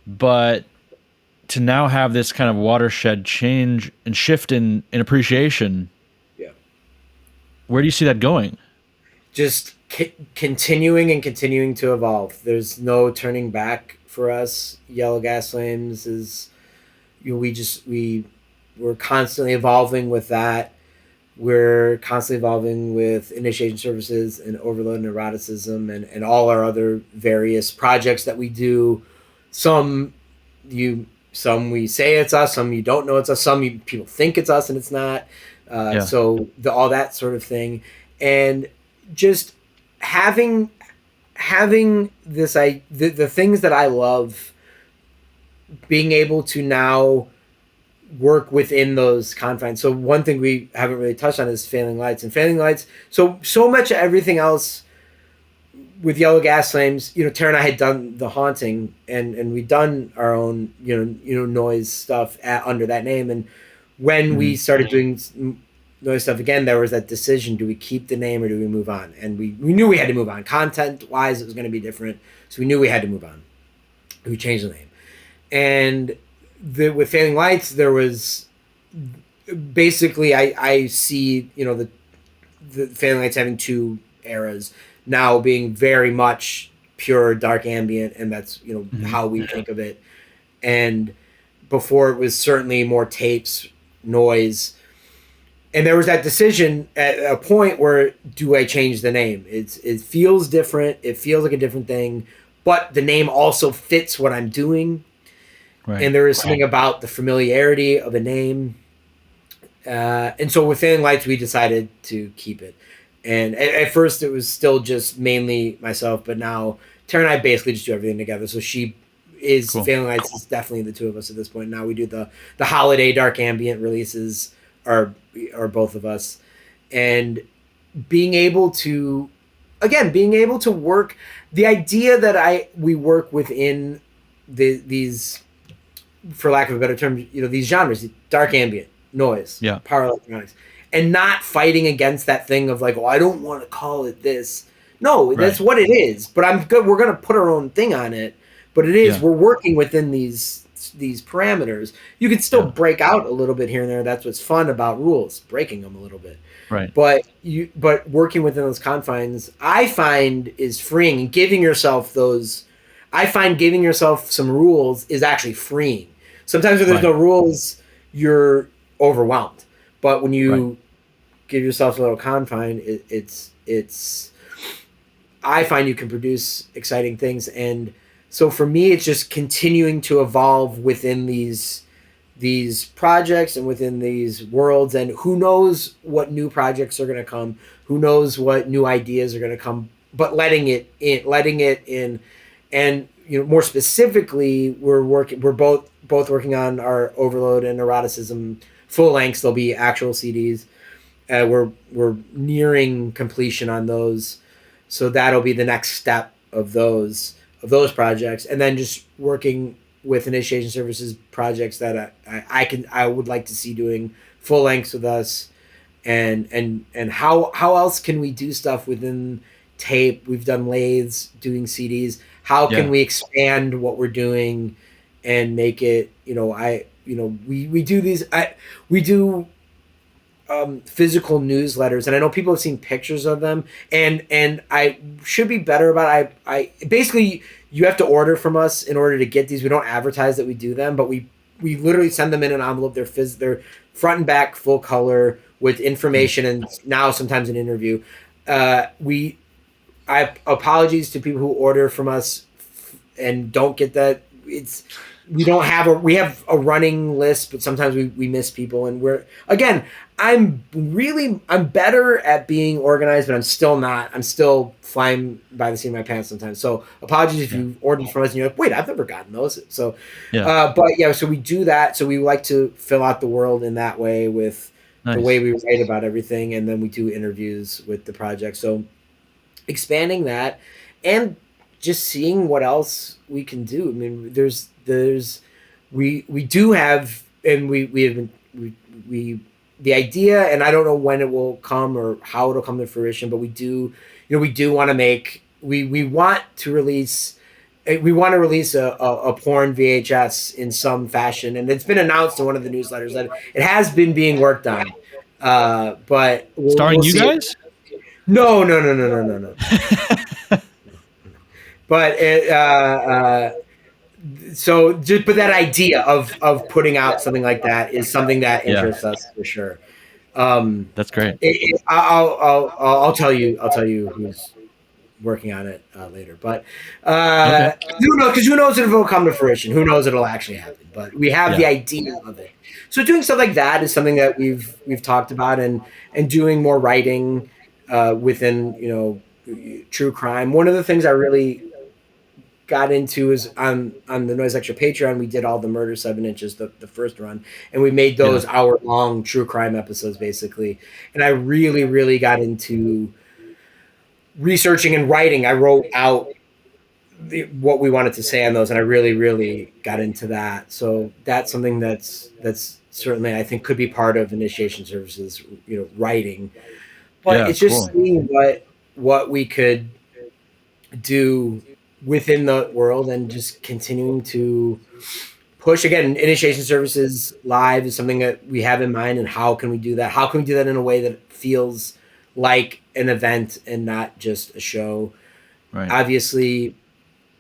but to now have this kind of watershed change and shift in appreciation, where do you see that going? Just continuing to evolve. There's no turning back for us. Yellow Gas Flames is, we're constantly evolving with that. We're constantly evolving with initiation services and overload and eroticism and all our other various projects that we do. Some we say it's us, some you don't know it's us, people think it's us and it's not. So all that sort of thing, and just having this, the things that I love, being able to now work within those confines. So one thing we haven't really touched on is Failing Lights. So much of everything else with Yellow Gas Flames, Tara and I had done The Haunting, and we'd done our own, noise stuff under that name. And when we started doing noise stuff again, there was that decision: do we keep the name or do we move on? And we knew we had to move on. Content wise, it was going to be different, so we knew we had to move on. We changed the name, and with Failing Lights, there was basically I see the Failing Lights having two eras now, being very much pure dark ambient, and that's how we think of it. And before it was certainly more tapes, noise, and there was that decision at a point where, do I change the name? It feels different. It feels like a different thing, but the name also fits what I'm doing. Right. And there is something about the familiarity of a name. And so within Lights, we decided to keep it. And at first it was still just mainly myself, but now Tara and I basically just do everything together. So she is Cool. Failing Lights is definitely the two of us at this point. Now we do the holiday dark ambient releases are both of us. And being able to work, the idea that we work within these, for lack of a better term, these genres, dark ambient, noise, Yeah. power electronics, and not fighting against that thing of like, oh, I don't want to call it this. No, that's what it is. But I'm good. We're gonna put our own thing on it. But it is, we're working within these parameters. You can still break out a little bit here and there. That's what's fun about rules, breaking them a little bit. Right. But working within those confines, I find, is freeing, and giving yourself those. I find giving yourself some rules is actually freeing. Sometimes when there's no rules, you're overwhelmed. But when you give yourself a little confine, it's. I find you can produce exciting things, and so for me, it's just continuing to evolve within these projects and within these worlds, and who knows what new projects are going to come, who knows what new ideas are going to come, but letting it in, and more specifically, we're both working on our Overload and Eroticism full lengths. There'll be actual CDs. We're nearing completion on those, so that'll be the next step of those projects, and then just working with Initiation Services projects that I would like to see doing full lengths with us, and how else can we do stuff within tape? We've done lathes, doing CDs. How can we expand what we're doing and make it? We do these. We do physical newsletters, and I know people have seen pictures of them, and I should be better about it. I basically, you have to order from us in order to get these. We don't advertise that we do them, but we literally send them in an envelope. They're front and back, full color, with information, and now sometimes an interview. I apologies to people who order from us and don't get that. We have a running list, but sometimes we miss people, and I'm better at being organized, but I'm still not. I'm still flying by the seat of my pants sometimes. So apologies if you ordered from us and you're like, wait, I've never gotten those. So, so we do that. So we like to fill out the world in that way with the way we write about everything. And then we do interviews with the project. So expanding that and just seeing what else we can do. I mean, we do have, and we have been, the idea, and I don't know when it will come or how it'll come to fruition, but we do want to make, we want to release a porn VHS in some fashion, and it's been announced in one of the newsletters that it has been being worked on, but starring you guys? No. But so just, but that idea of putting out something like that is something that interests us for sure. That's great. I'll tell you who's working on it later, but who knows if it'll come to fruition? Who knows if it'll actually happen? But we have the idea of it. So doing stuff like that is something that we've talked about, and doing more writing within true crime. One of the things I really got into is on the Noisextra Patreon. We did all the Murder 7 Inches, the first run, and we made those hour-long true crime episodes basically. And I really, really got into researching and writing. I wrote out what we wanted to say on those, and I really, really got into that. So that's something that's certainly, I think, could be part of Initiation Services, writing. But it's just seeing what we could do within the world, and just continuing to push. Again, Initiation Services Live is something that we have in mind, and how can we do that? How can we do that in a way that feels like an event and not just a show? Right. Obviously,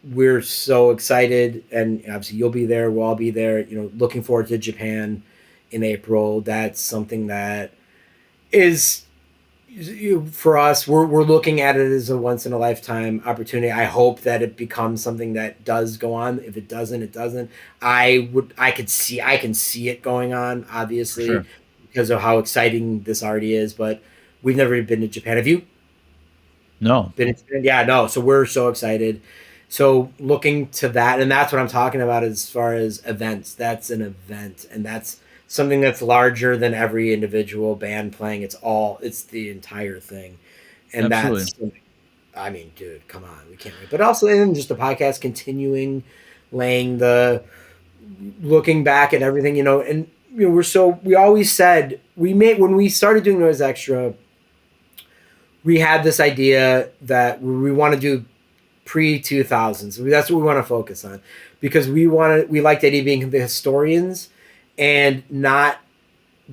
we're so excited, and obviously you'll be there, we'll all be there, looking forward to Japan in April. That's something that is for us, we're looking at it as a once in a lifetime opportunity. I hope that it becomes something that does go on. If it doesn't, it doesn't. I can see it going on, For obviously, sure. because of how exciting this already is. But we've never been to Japan. Have you No. been to Japan? Yeah, no. So we're so excited. So looking to that, and that's what I'm talking about as far as events. That's an event, and that's something that's larger than every individual band playing. It's the entire thing, and Absolutely. that's, I mean, dude, come on, we can't wait. But also, and just the podcast continuing, laying the, looking back at everything, and we always said when we started doing Noise Extra, we had this idea that we want to do pre 2000s. That's what we want to focus on, because we like the idea of being the historians and not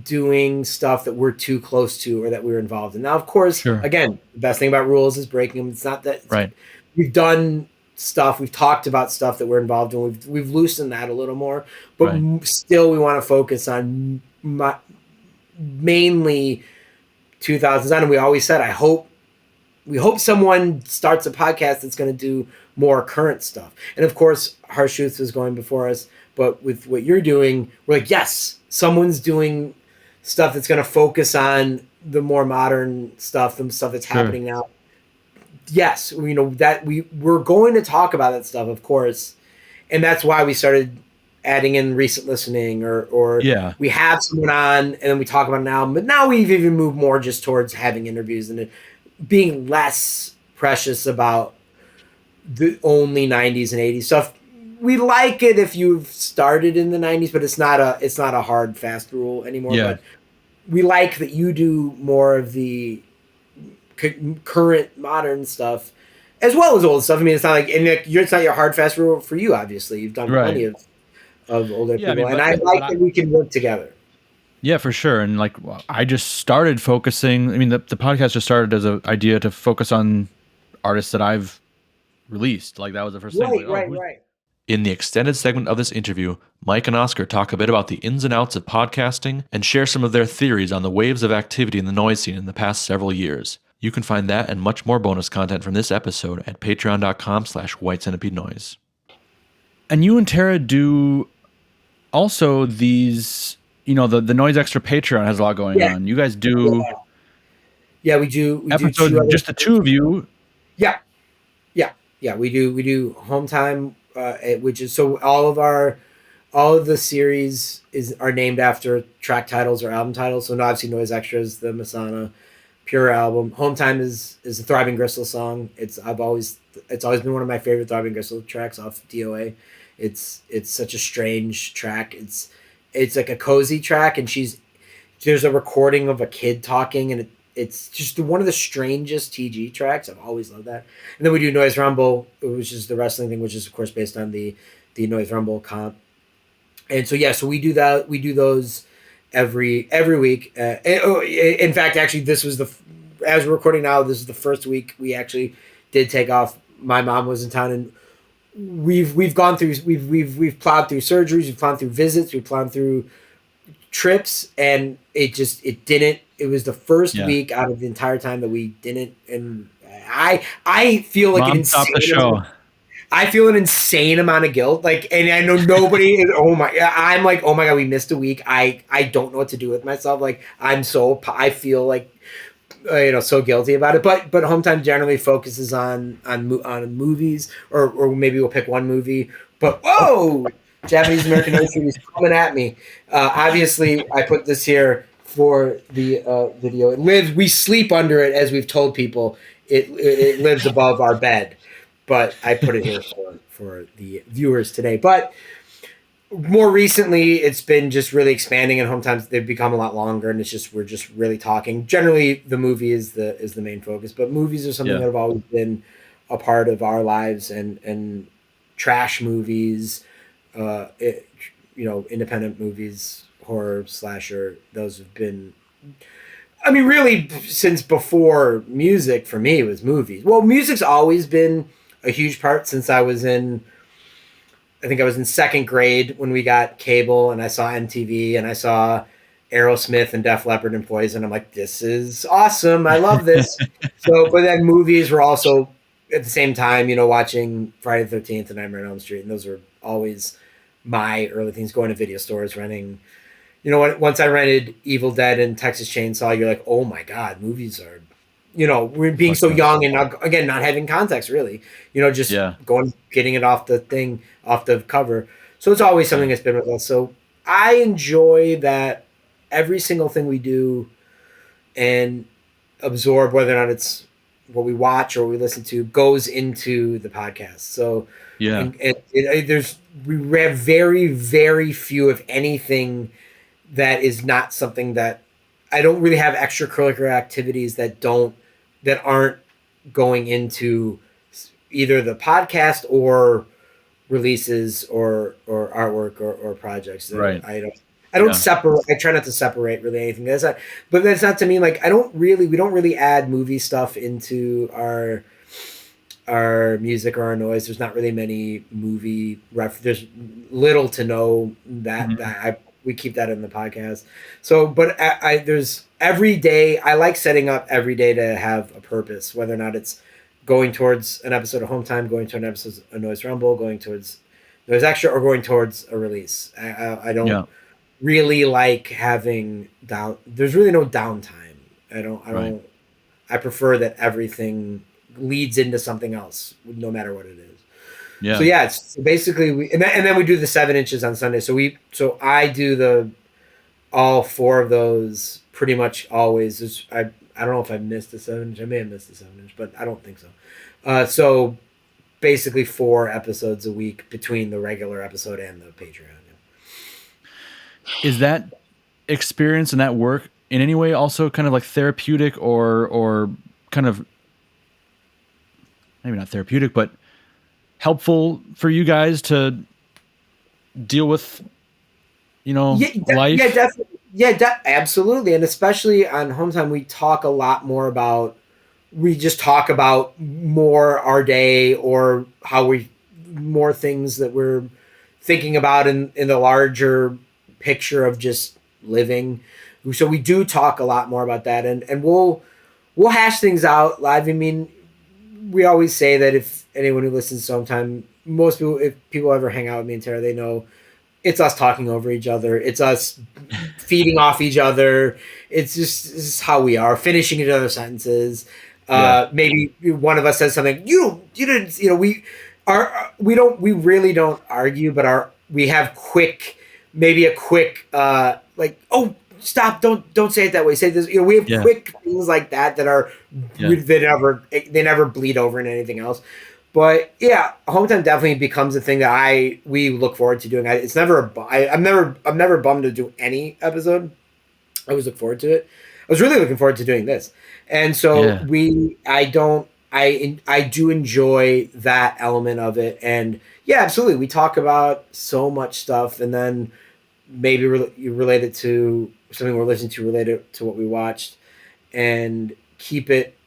doing stuff that we're too close to or that we're involved in. Now, of course, Sure. again, the best thing about rules is breaking them. It's not that Right. we've done stuff, we've talked about stuff that we're involved in. We've loosened that a little more, but Right. still, we want to focus on mainly 2000s on. And we always said, we hope someone starts a podcast that's going to do more current stuff. And of course, Harsh Truths was going before us, but with what you're doing, we're like, yes, someone's doing stuff that's going to focus on the more modern stuff, the stuff that's happening now. Yes, that we're going to talk about that stuff, of course, and that's why we started adding in recent listening, or Yeah. we have someone on and then we talk about an album. But now we've even moved more just towards having interviews and being less precious about the only 90s and 80s stuff. We like it if you've started in the 90s, but it's not a hard fast rule anymore. Yeah. But we like that you do more of the current modern stuff as well as old stuff. I mean, it's not like, and it's not your hard fast rule for you. Obviously, you've done plenty of older Yeah. I people, mean, and I like that we can work together. Yeah, for sure. And like, I just started focusing. I mean, the podcast just started as an idea to focus on artists that I've released. Like, that was the first thing. Like, Right. In the extended segment of this interview, Mike and Oscar talk a bit about the ins and outs of podcasting and share some of their theories on the waves of activity in the noise scene in the past several years. You can find that and much more bonus content from this episode at patreon.com/whitecentipedeNoise. And you and Tara do also these, the Noisextra Patreon has a lot going on. You guys do Yeah, we do episodes, just the two of you. Yeah. We do Home Time, which is, so all of the series are named after track titles or album titles. So obviously Noise Extra is the Masana Pure album. Home Time is the Throbbing Gristle song. It's always been one of my favorite Throbbing Gristle tracks off DOA. It's such a strange track. It's like a cozy track, and there's a recording of a kid talking, and it's just one of the strangest TG tracks. I've always loved that. And then we do Noise Rumble, which is the wrestling thing, which is of course based on the Noise Rumble comp. And so we do that. We do those every week. In fact, actually, this was as we're recording now, this is the first week we actually did take off. My mom was in town, and we've gone through we've plowed through surgeries, we've plowed through visits, we've plowed through trips, and it was the first week out of the entire time that we didn't. And I feel like Mom stopped the show. I feel an insane amount of guilt. Like, and I know nobody is, I'm like, oh my God, we missed a week. I don't know what to do with myself. Like, I feel like, so guilty about it. But Home Time generally focuses on movies, or maybe we'll pick one movie. But whoa, Japanese American history is coming at me. Obviously, I put this here for the video. It lives. We sleep under it, as we've told people. It lives above our bed. But I put it here for the viewers today. But more recently, it's been just really expanding, and Home Times, they've become a lot longer, and we're just really talking. Generally, the movie is the main focus, but movies are something that have always been a part of our lives, and trash movies, independent movies, horror, slasher. Those have been. I mean, really, since before music, for me, it was movies. Well, music's always been a huge part since I think I was in second grade when we got cable, and I saw MTV, and I saw Aerosmith and Def Leppard and Poison. I'm like, this is awesome. I love this. So, but then movies were also at the same time, watching Friday the 13th and Nightmare on Elm Street. And those were always my early things, going to video stores, renting. Once I rented Evil Dead and Texas Chainsaw, you're like, oh my God, movies are, we're being so young and not having context really, just getting it off the cover. So it's always something that's been with us. So I enjoy that every single thing we do and absorb, whether or not it's what we watch or what we listen to, goes into the podcast. So we have very, very few, if anything, that is not something that I don't really have extracurricular activities that aren't going into either the podcast or releases or artwork or projects. Right. I don't separate. I try not to separate really anything. But that's not to mean like we don't really add movie stuff into our music or our noise. There's not really many movie there's little to no that we keep that in the podcast. So, but there's every day, I like setting up every day to have a purpose, whether or not it's going towards an episode of Home Time, going to an episode of Noise Rumble, going towards Noisextra, or going towards a release. I don't really like having there's really no downtime. I prefer that everything leads into something else, no matter what it is. Yeah. So it's basically and then we do the 7 inches on Sunday. So I do all 4 of those pretty much always. I don't know if I missed the 7 inch. I may have missed the 7 inch, but I don't think so. So basically 4 episodes a week between the regular episode and the Patreon. Is that experience and that work in any way also kind of like therapeutic or kind of maybe not therapeutic, but helpful for you guys to deal with, life? Yeah, definitely. Yeah, absolutely. And especially on Home Time, we talk a lot more about, more our day or more things that we're thinking about in the larger picture of just living. So we do talk a lot more about that, and we'll hash things out live. I mean, we always say that if anyone who listens to Home Time, most people, if people ever hang out with me and Tara, they know it's us talking over each other. It's us feeding off each other. It's just how we are, finishing each other's sentences. Maybe one of us says something, you didn't, we really don't argue, but we have a quick, oh, stop, don't say it that way. Say this, we have quick things like that they never bleed over into anything else. But yeah, Home Time definitely becomes a thing that we look forward to doing. It's never I'm never bummed to do any episode. I always look forward to it. I was really looking forward to doing this, and so I do enjoy that element of it. And yeah, absolutely, we talk about so much stuff, and then maybe you relate it to something we're listening to, related to what we watched, and keep it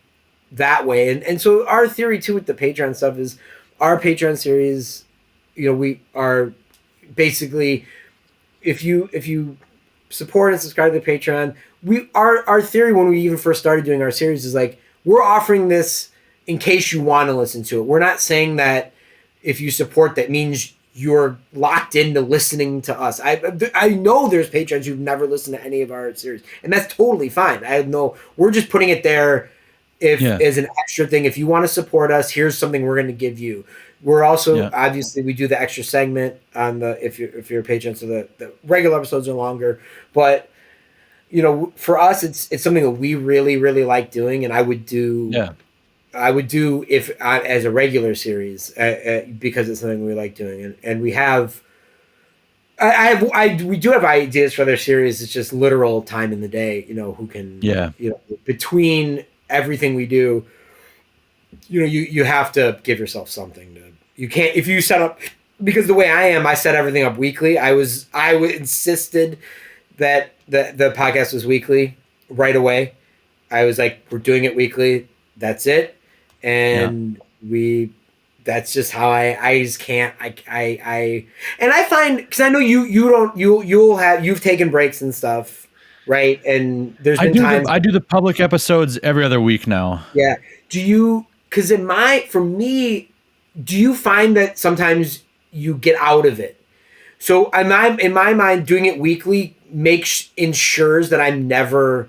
that way. And so our theory too with the Patreon stuff is our Patreon series, we are basically, if you support and subscribe to the Patreon, our theory when we even first started doing our series is like, we're offering this in case you want to listen to it. We're not saying that if you support that means you're locked into listening to us. I know there's patrons who've never listened to any of our series, and that's totally fine. We're just putting it there as an extra thing. If you want to support us, here's something we're going to give you. We're also obviously we do the extra segment on if you're a patron, so the regular episodes are longer. But for us, it's something that we really, really like doing, and I would do if as a regular series because it's something we like doing, and we have. We do have ideas for their series. It's just literal time in the day. Who can between everything we do, you have to give yourself something to. You can't if you set up, because the way I set everything up weekly. I insisted that the podcast was weekly right away. I was like, we're doing it weekly. That's it. And that's just how I just can't, and I find, cause I know you've taken breaks and stuff. right? And there's I been do times, I do the public episodes every other week now. yeah. Because for me, do you find that sometimes you get out of it? So in my mind, doing it weekly ensures that I'm never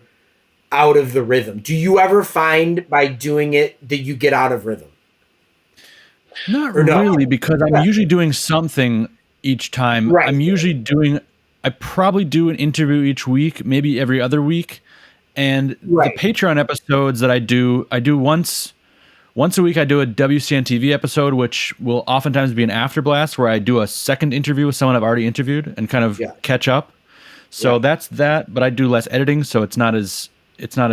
out of the rhythm. Do you ever find by doing it that you get out of rhythm? Not Or no? really, because I'm Yeah. usually doing something each time. Right. I probably do an interview each week, maybe every other week. And the Right. Patreon episodes that I do once a week. I do a WCN TV episode, which will oftentimes be an after blast where I do a second interview with someone I've already interviewed and kind of Yeah. catch up. So Yeah. that's that, but I do less editing, so it's not as it's more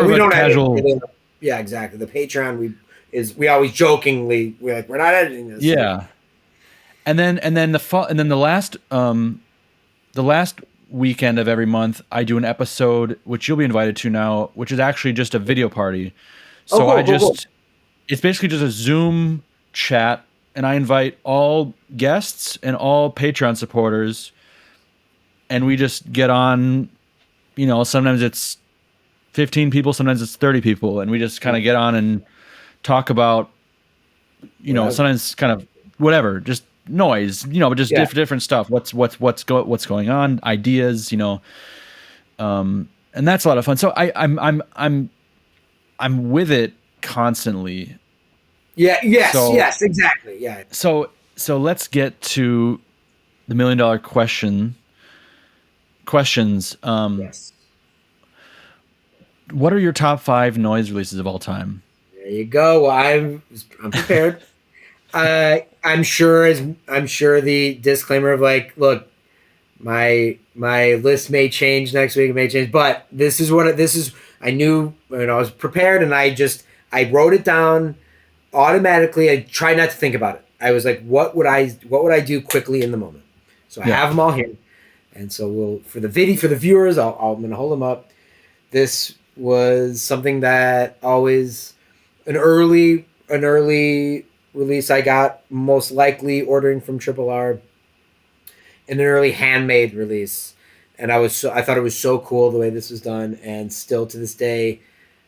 of We a don't casual. edit. Yeah, exactly. The Patreon we always jokingly we're like, we're not editing this. Yeah. And then the last weekend of every month I do an episode which you'll be invited to now, which is actually just a video party. Oh, So cool. it's basically just a Zoom chat, and I invite all guests and all Patreon supporters, and we just get on. Sometimes it's 15 people, sometimes it's 30 people, and we just kind of get on and talk about, Whatever. sometimes kind of whatever, just noise, but just Yeah. different stuff. What's going on, ideas, and that's a lot of fun. So I'm with it constantly. Yeah. Yes. So- yes. Exactly. Yeah. So let's get to the $1 million questions. Yes. What are your top 5 noise releases of all time? There you go. Well, I'm prepared. I'm sure the disclaimer of like, look, my list may change next week. It may change, but this is. I knew when I was prepared, and I wrote it down automatically. I tried not to think about it. I was like, what would I do quickly in the moment? So I have them all here, and so for the viewers, I'm gonna hold them up. This was something that always an early release I got, most likely ordering from Triple R, and an early handmade release. And I thought it was so cool the way this was done, and still to this day,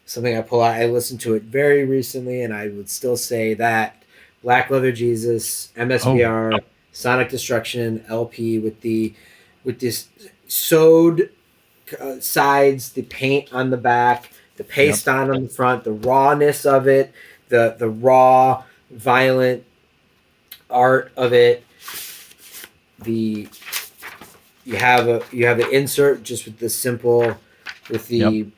something I pull out. I listened to it very recently, and I would still say that Black Leather Jesus, MSBR, Sonic Destruction LP with this sewed sides, the paint on the back, the paste on the front, the rawness of it, the raw, violent art of it. You have the insert just with the simple, with the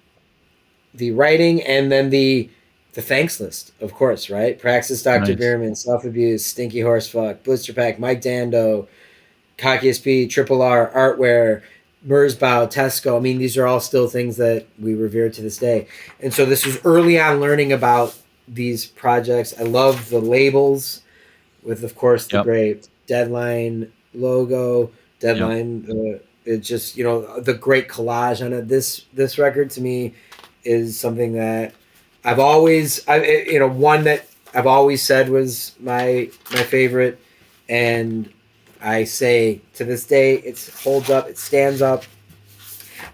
writing, and then the thanks list, of course, right? Praxis, Dr. Nice. Bierman, Self Abuse, Stinky Horsefuck, Blister Pack, Mike Dando, Cocky SP, Triple R, Artware, Mersbow, Tesco. I mean, these are all still things that we revere to this day. And so this was early on learning about these projects. I love the labels with, of course, the great Deadline logo. Deadline, it's just, the great collage on it. This record to me is something that one that I've always said was my favorite, and I say to this day it holds up, it stands up.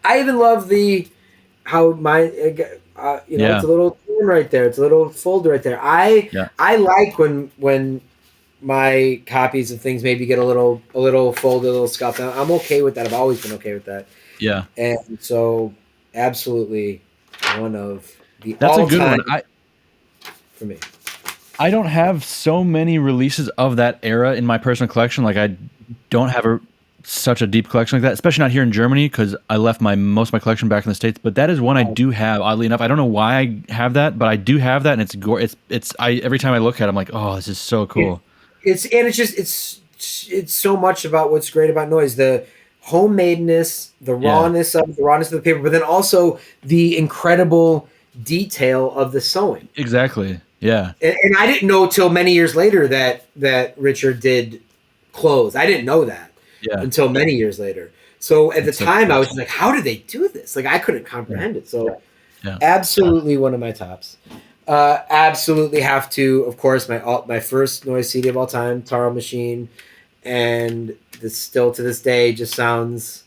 I even love it's a little tune right there, it's a little folder right there. I like when my copies of things maybe get a little folded, a little scuffed. I'm okay with that. I've always been okay with that. Yeah. And so absolutely one of the That's all-time, a good one. for me. I don't have so many releases of that era in my personal collection. Like, I don't have such a deep collection like that, especially not here in Germany, because I left most of my collection back in the States. But that is one I do have, oddly enough. I don't know why I have that, but I do have that, and every time I look at it, I'm like, oh, this is so cool. It's so much about what's great about noise, the homemadeness, the rawness of the paper, but then also the incredible detail of the sewing. Exactly. Yeah. And I didn't know till many years later that Richard did clothes. I didn't know that until many years later. So at the time, I was just like, how did they do this? Like, I couldn't comprehend it. So absolutely one of my tops. Absolutely have to, of course, my first noise CD of all time, Taro Machine, and this still to this day just sounds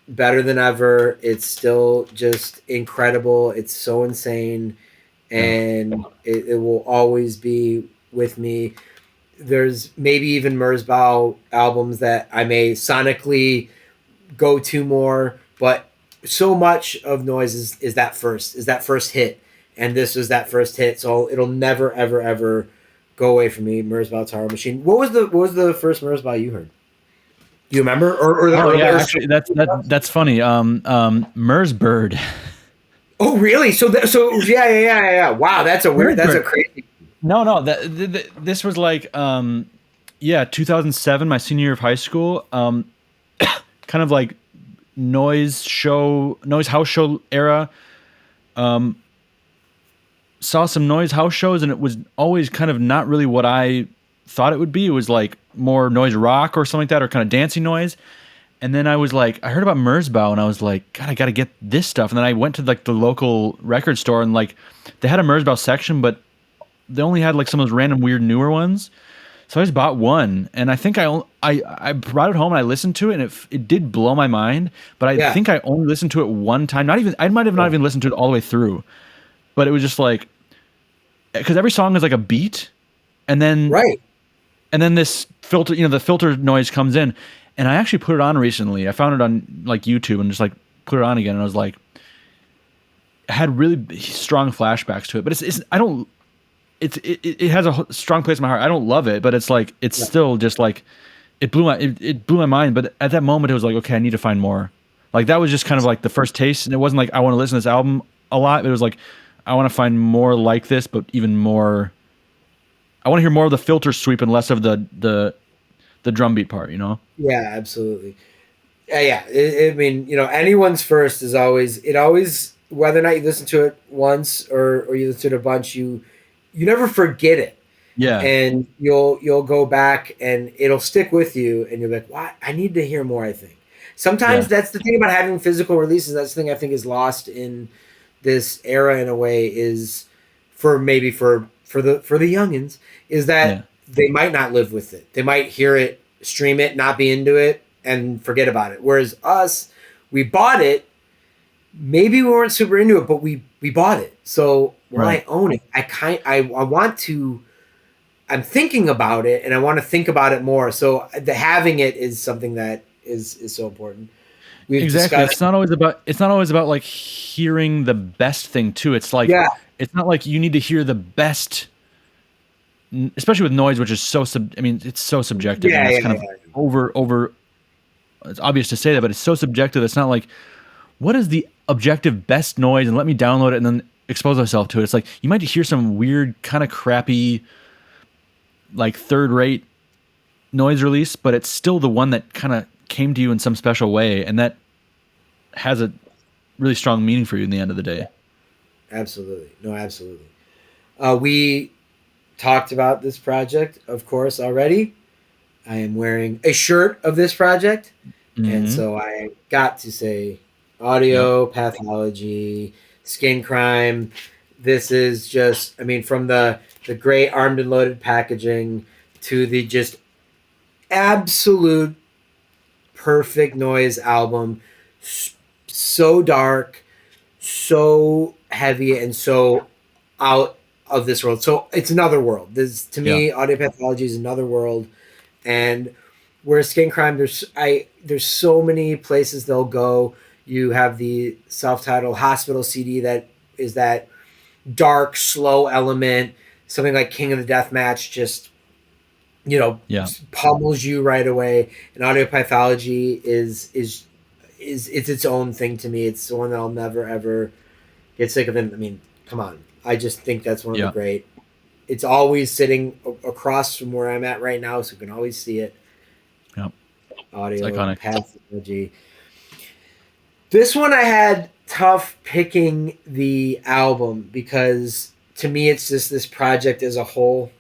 better than ever. It's still just incredible. It's so insane, and it will always be with me. There's maybe even Merzbow albums that I may sonically go to more, but so much of Noise is that first hit, and this was that first hit, so it'll never ever ever go away from me. Merzbow Tower Machine. What was the first Merzbow you heard? Do you remember? Oh Or yeah, there's actually that's funny. Merzbird. Oh really? So yeah. Wow, that's a weird. That's a crazy. No, this was like 2007, my senior year of high school. Kind of like noise house show era. Saw some noise house shows, and it was always kind of not really what I thought it would be. It was like more noise rock or something like that, or kind of dancey noise. And then I was like, I heard about Merzbow, and I was like, God, I got to get this stuff. And then I went to like the local record store, and like they had a Merzbow section, but they only had like some of those random weird newer ones. So I just bought one, and I think I brought it home and I listened to it, and it did blow my mind. But I think I only listened to it one time. I might have not even listened to it all the way through. But it was just like, because every song is like a beat, and then this filter, the filter noise comes in, and I actually put it on recently. I found it on like YouTube and just like put it on again, and I was like, it had really strong flashbacks to it. But it has a strong place in my heart. I don't love it, but it's like still just like it blew my mind. But at that moment, it was like, okay, I need to find more. Like that was just kind of like the first taste, and it wasn't like I want to listen to this album a lot. But it was like I want to find more like this, but even more. I want to hear more of the filter sweep and less of the drum beat part. Yeah, absolutely. Yeah. I mean, anyone's first is always whether or not you listen to it once or you listen to it a bunch, you never forget it. Yeah. And you'll go back and it'll stick with you, and you're like, "Why? I need to hear more." I think sometimes that's the thing about having physical releases. That's the thing I think is lost in this era in a way, is for the youngins, is that they might not live with it. They might hear it, stream it, not be into it, and forget about it. Whereas us, we bought it. Maybe we weren't super into it, but we bought it. So when I own it, I want to. I'm thinking about it, and I want to think about it more. So having it is something that is so important. Exactly. It's not always about like hearing the best thing too. It's like it's not like you need to hear the best, especially with noise, which is so it's so subjective. And it's kind of over. It's obvious to say that, but it's so subjective. It's not like what is the objective best noise, and let me download it and then expose myself to it. It's like you might hear some weird kind of crappy, like third-rate noise release, but it's still the one that kind of came to you in some special way, and that has a really strong meaning for you in the end of the day. Absolutely. No, absolutely. We talked about this project, of course, already. I am wearing a shirt of this project, and so I got to say Audio Pathology, Skin Crime. This is just, from the gray armed and loaded packaging to the just absolute perfect noise album. So dark, so heavy, and so out of this world. So it's another world. To me, Audio Pathology is another world. And where Skin Crime, there's so many places they'll go. You have the self-titled Hospital CD that is that dark, slow element. Something like King of the Death Match just pummels you right away. And Audio Pathology is its own thing to me. It's the one that I'll never ever get sick of. And come on, I just think that's one of the great. It's always sitting across from where I'm at right now, so you can always see it. Yep. Audio Pathology. This one I had tough picking the album because to me it's just this project as a whole.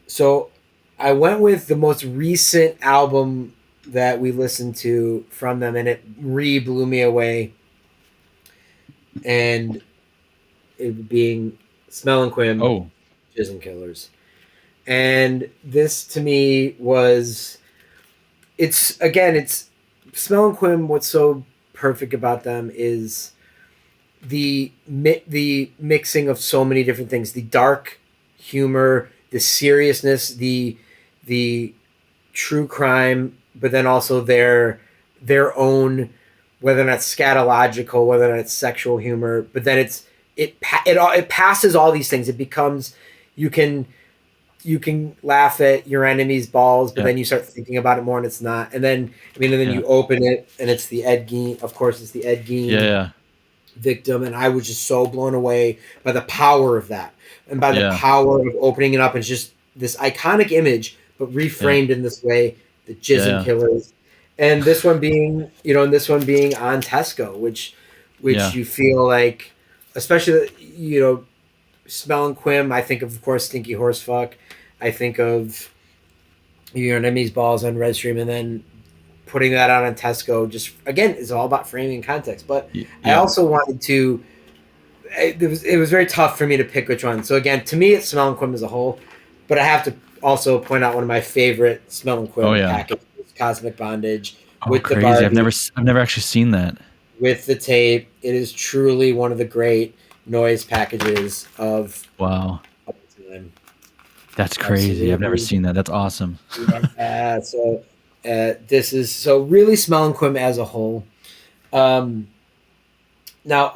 So I went with the most recent album that we listened to from them, and it blew me away. And it being Smell and Quim, Jizz and Killers. And this to me was, it's Smell and Quim, what's so perfect about them is the mixing of so many different things: the dark humor, the seriousness, the true crime, but then also their own, whether or not scatological, whether or not it's sexual humor, but then it passes all these things. It becomes, you can laugh at your enemy's balls, but then you start thinking about it more, and it's not. And then you open it, and it's the Ed Gein. Of course, it's the Ed Gein victim, and I was just so blown away by the power of that, and by the power of opening it up. And it's just this iconic image, but reframed in this way. The Jism Killers, and this one being, on Tesco, which you feel like, especially, Smell and Quim. I think of course, Stinky Horsefuck. I think of your enemy's balls on Redstream, and then putting that out on Tesco. Just again, it's all about framing and context. But I also wanted to. It was very tough for me to pick which one. So again, to me, it's Smell and Quim as a whole. But I have to also point out one of my favorite Smell and Quim packages, Cosmic Bondage, with crazy. the Barbie. I've never actually seen that. With the tape, it is truly one of the great noise packages of the time. That's crazy. Absolutely. I've never seen that. That's awesome. This is so really Smell and Quim as a whole. Now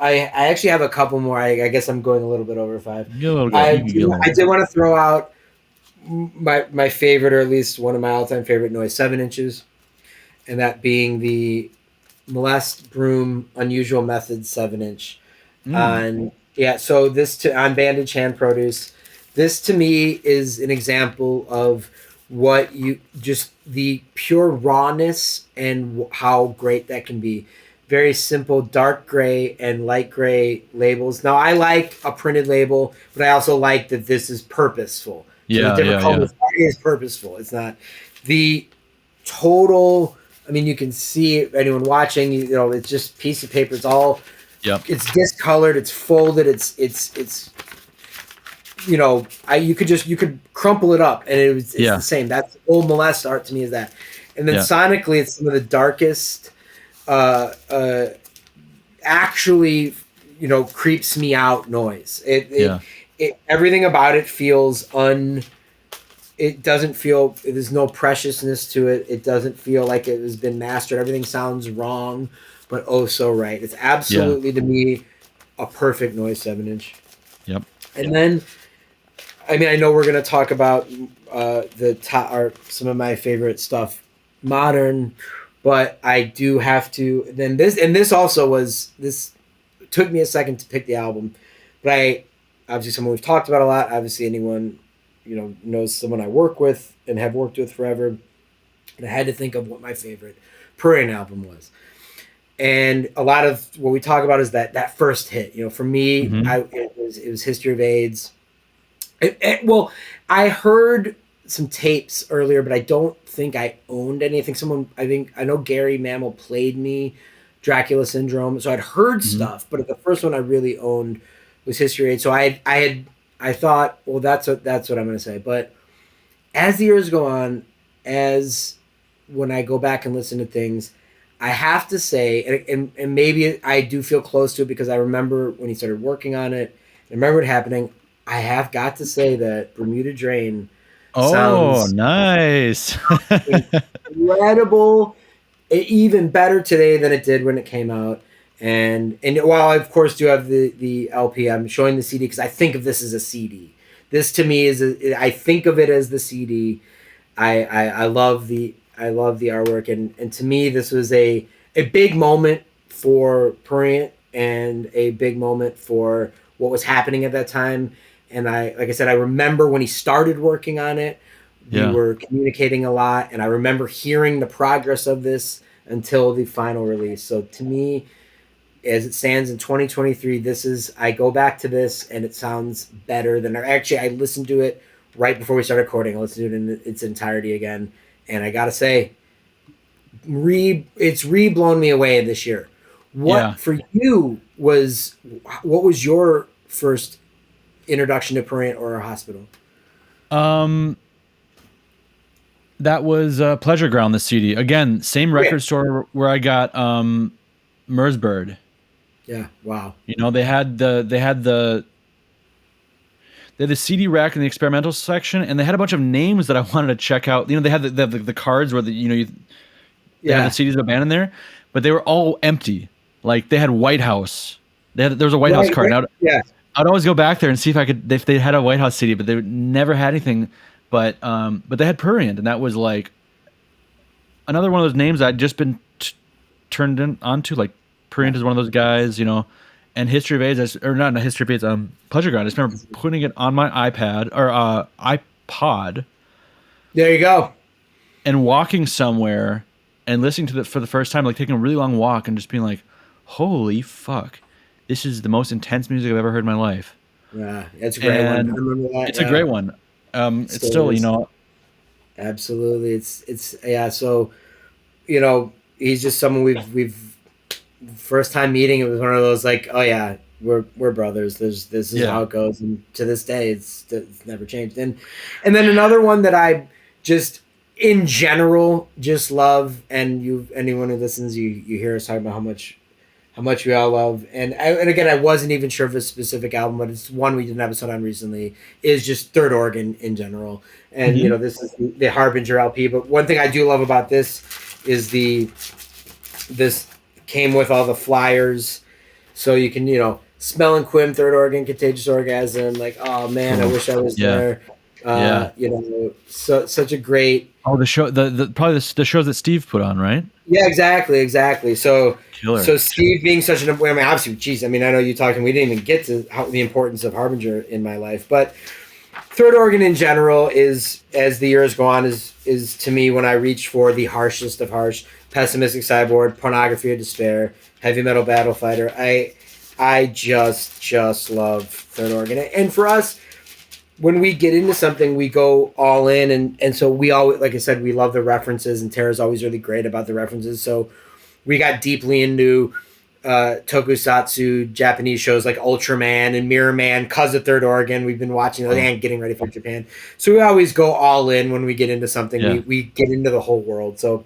I actually have a couple more. I guess I'm going a little bit over 5. I did want to throw out my favorite, or at least one of my all-time favorite noise 7-inches, and that being the Molest Broom Unusual Methods 7-inch. So this on Bandage Hand Produce. This to me is an example of what just the pure rawness and how great that can be. Very simple dark gray and light gray labels. Now I like a printed label, but I also like that this is purposeful. So the different colors is purposeful. It's not the total. I mean, you can see it, anyone watching, it's just a piece of paper. It's all, it's discolored, it's folded, it's you could crumple it up and it's the same. That's old Molest art to me, is that. And then sonically, it's some of the darkest, actually, creeps me out noise. Everything about it feels it doesn't feel, there's no preciousness to it. It doesn't feel like it has been mastered. Everything sounds wrong, but oh so right. It's absolutely, to me, a perfect noise 7-inch. Yep. And then, I know we're going to talk about some of my favorite stuff modern, but I do have to, this took me a second to pick the album, but obviously someone we've talked about a lot, obviously anyone, knows someone I work with and have worked with forever. And I had to think of what my favorite Prurian album was. And a lot of what we talk about is that first hit. For me, it was History of AIDS. I heard some tapes earlier, but I don't think I owned anything. I know Gary Mammal played me Dracula Syndrome, so I'd heard stuff, but the first one I really owned was History of AIDS. So I thought, well, that's what I'm going to say. But as the years go on, when I go back and listen to things, I have to say, and maybe I do feel close to it because I remember when he started working on it. I remember it happening. I have got to say that Bermuda Drain sounds nice. incredible, even better today than it did when it came out. And while I of course do have the LP, I'm showing the CD because I think of this as a CD. This to me I think of it as the CD. I love the artwork, and to me this was a big moment for Prurian and a big moment for what was happening at that time. And like I said, I remember when he started working on it, we were communicating a lot, and I remember hearing the progress of this until the final release. So to me, as it stands in 2023, I go back to this and it sounds better than I listened to it right before we started recording. I listened to it in its entirety again. And I got to say, it's blown me away this year. For you what was your first introduction to Prurian or a Hospital? That was Pleasure Ground, the CD. Again, same record store where I got Mersbird. Yeah. Wow. You know, they had the CD rack in the experimental section, and they had a bunch of names that I wanted to check out. You know, they had the cards where they had the CDs of a band in there, but they were all empty. Like they had White House. There was a White House card. Right. Yeah. I'd always go back there and see if they had a White House CD, but they never had anything. But they had Prurient, and that was like another one of those names I'd just been turned onto. Like Prurient is one of those guys, you know. And History of AIDS, or not History of AIDS, Pleasure Ground. I just remember putting it on my iPad or iPod. There you go. And walking somewhere and listening to it for the first time, like taking a really long walk and just being like, "Holy fuck, this is the most intense music I've ever heard in my life." Yeah, it's a great one. I remember that. It's a great one. It's still, you know. Absolutely, it's yeah. So, you know, he's just someone we've first time meeting. It was one of those like, oh yeah, we're brothers. This is how it goes, and to this day, it's never changed. And then another one that I just in general just love, and anyone who listens, you hear us talking about how much we all love, and again, I wasn't even sure of a specific album, but it's one we did an episode on recently. Is just Third Organ in general, and you know, this is the Harbinger LP. But one thing I do love about this is this came with all the flyers, so you can, you know, Smell and Quim, Third Organ, Contagious Orgasm. Like, oh man, I wish I was there. You know, such a great. Oh, the show, probably the shows that Steve put on, right? Yeah, exactly. So Killer. So Steve being such an, I mean, obviously, geez, I mean, I know you talking. We didn't even get to the importance of Harbinger in my life, but Third Organ in general is, as the years go on, is to me when I reach for the harshest of harsh, Pessimistic Cyborg, Pornography of Despair, Heavy Metal Battle Fighter. I just love Third Organ, and for us, when we get into something, we go all in, and so we always, like I said, we love the references, and Tara's always really great about the references. So we got deeply into tokusatsu, Japanese shows like Ultraman and Mirror Man, because of Third Organ. We've been watching and getting ready for Japan. So we always go all in when we get into something. Yeah. We get into the whole world. So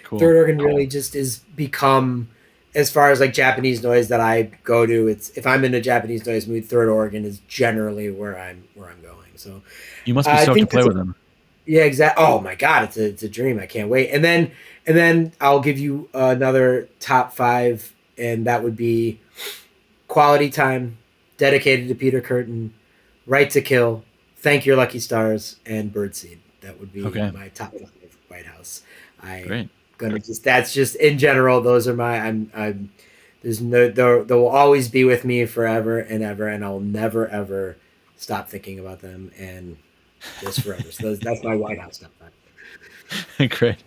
cool. Third Organ really just is become, as far as like Japanese noise that I go to, it's if I'm in a Japanese noise mood, Third Organ is generally where I'm going. So you must be stoked to play with them. Yeah, exactly. Oh my God, it's a dream. I can't wait. And then I'll give you another top 5, and that would be Quality Time, dedicated to Peter Curtin, Right to Kill, Thank Your Lucky Stars, and Birdseed. That would be my top 5 White House. Great. That's just in general. Those are my. There's no. They will always be with me forever and ever, and I'll never ever stop thinking about them, and just forever. So that's my White House top 5. Great.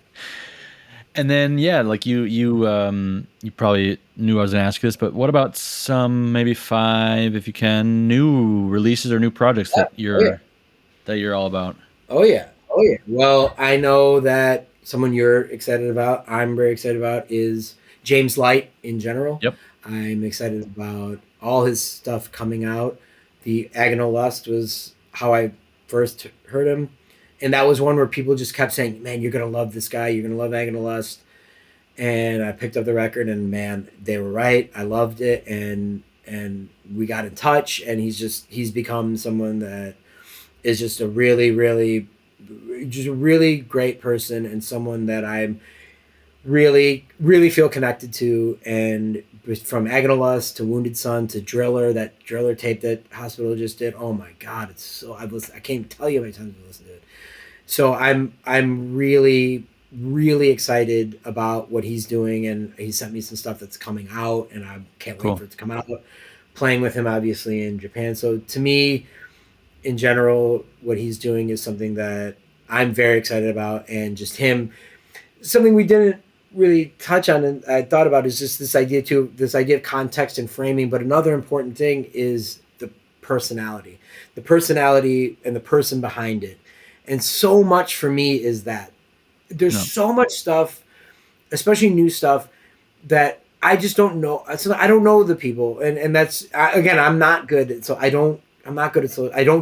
And then like you probably knew I was gonna ask you this, but what about some maybe 5, if you can, new releases or new projects that you're all about? Oh yeah. Well, I know that someone you're excited about, I'm very excited about, is James Light in general. Yep. I'm excited about all his stuff coming out. The Agonal Lust was how I first heard him. And that was one where people just kept saying, man, you're going to love this guy. You're going to love Agonal Lust. And I picked up the record, and man, they were right. I loved it. And we got in touch, and he's become someone that is just a really, really, just a really great person, and someone that I'm really, really feel connected to. And from Agonal Lust to Wounded Son to Driller, that Driller tape that Hospital just did. Oh my God, it's so I can't even tell you how many times I listened to it. So I'm really, really excited about what he's doing, and he sent me some stuff that's coming out, and I can't wait for it to come out. Playing with him obviously in Japan. So to me, in general, what he's doing is something that I'm very excited about, and just him, something we didn't really touch on and I thought about is just this idea of context and framing. But another important thing is the personality and the person behind it. And so much for me is that there's so much stuff, especially new stuff, that I just don't know. So I don't know the people, and that's again, I'm not good. So I don't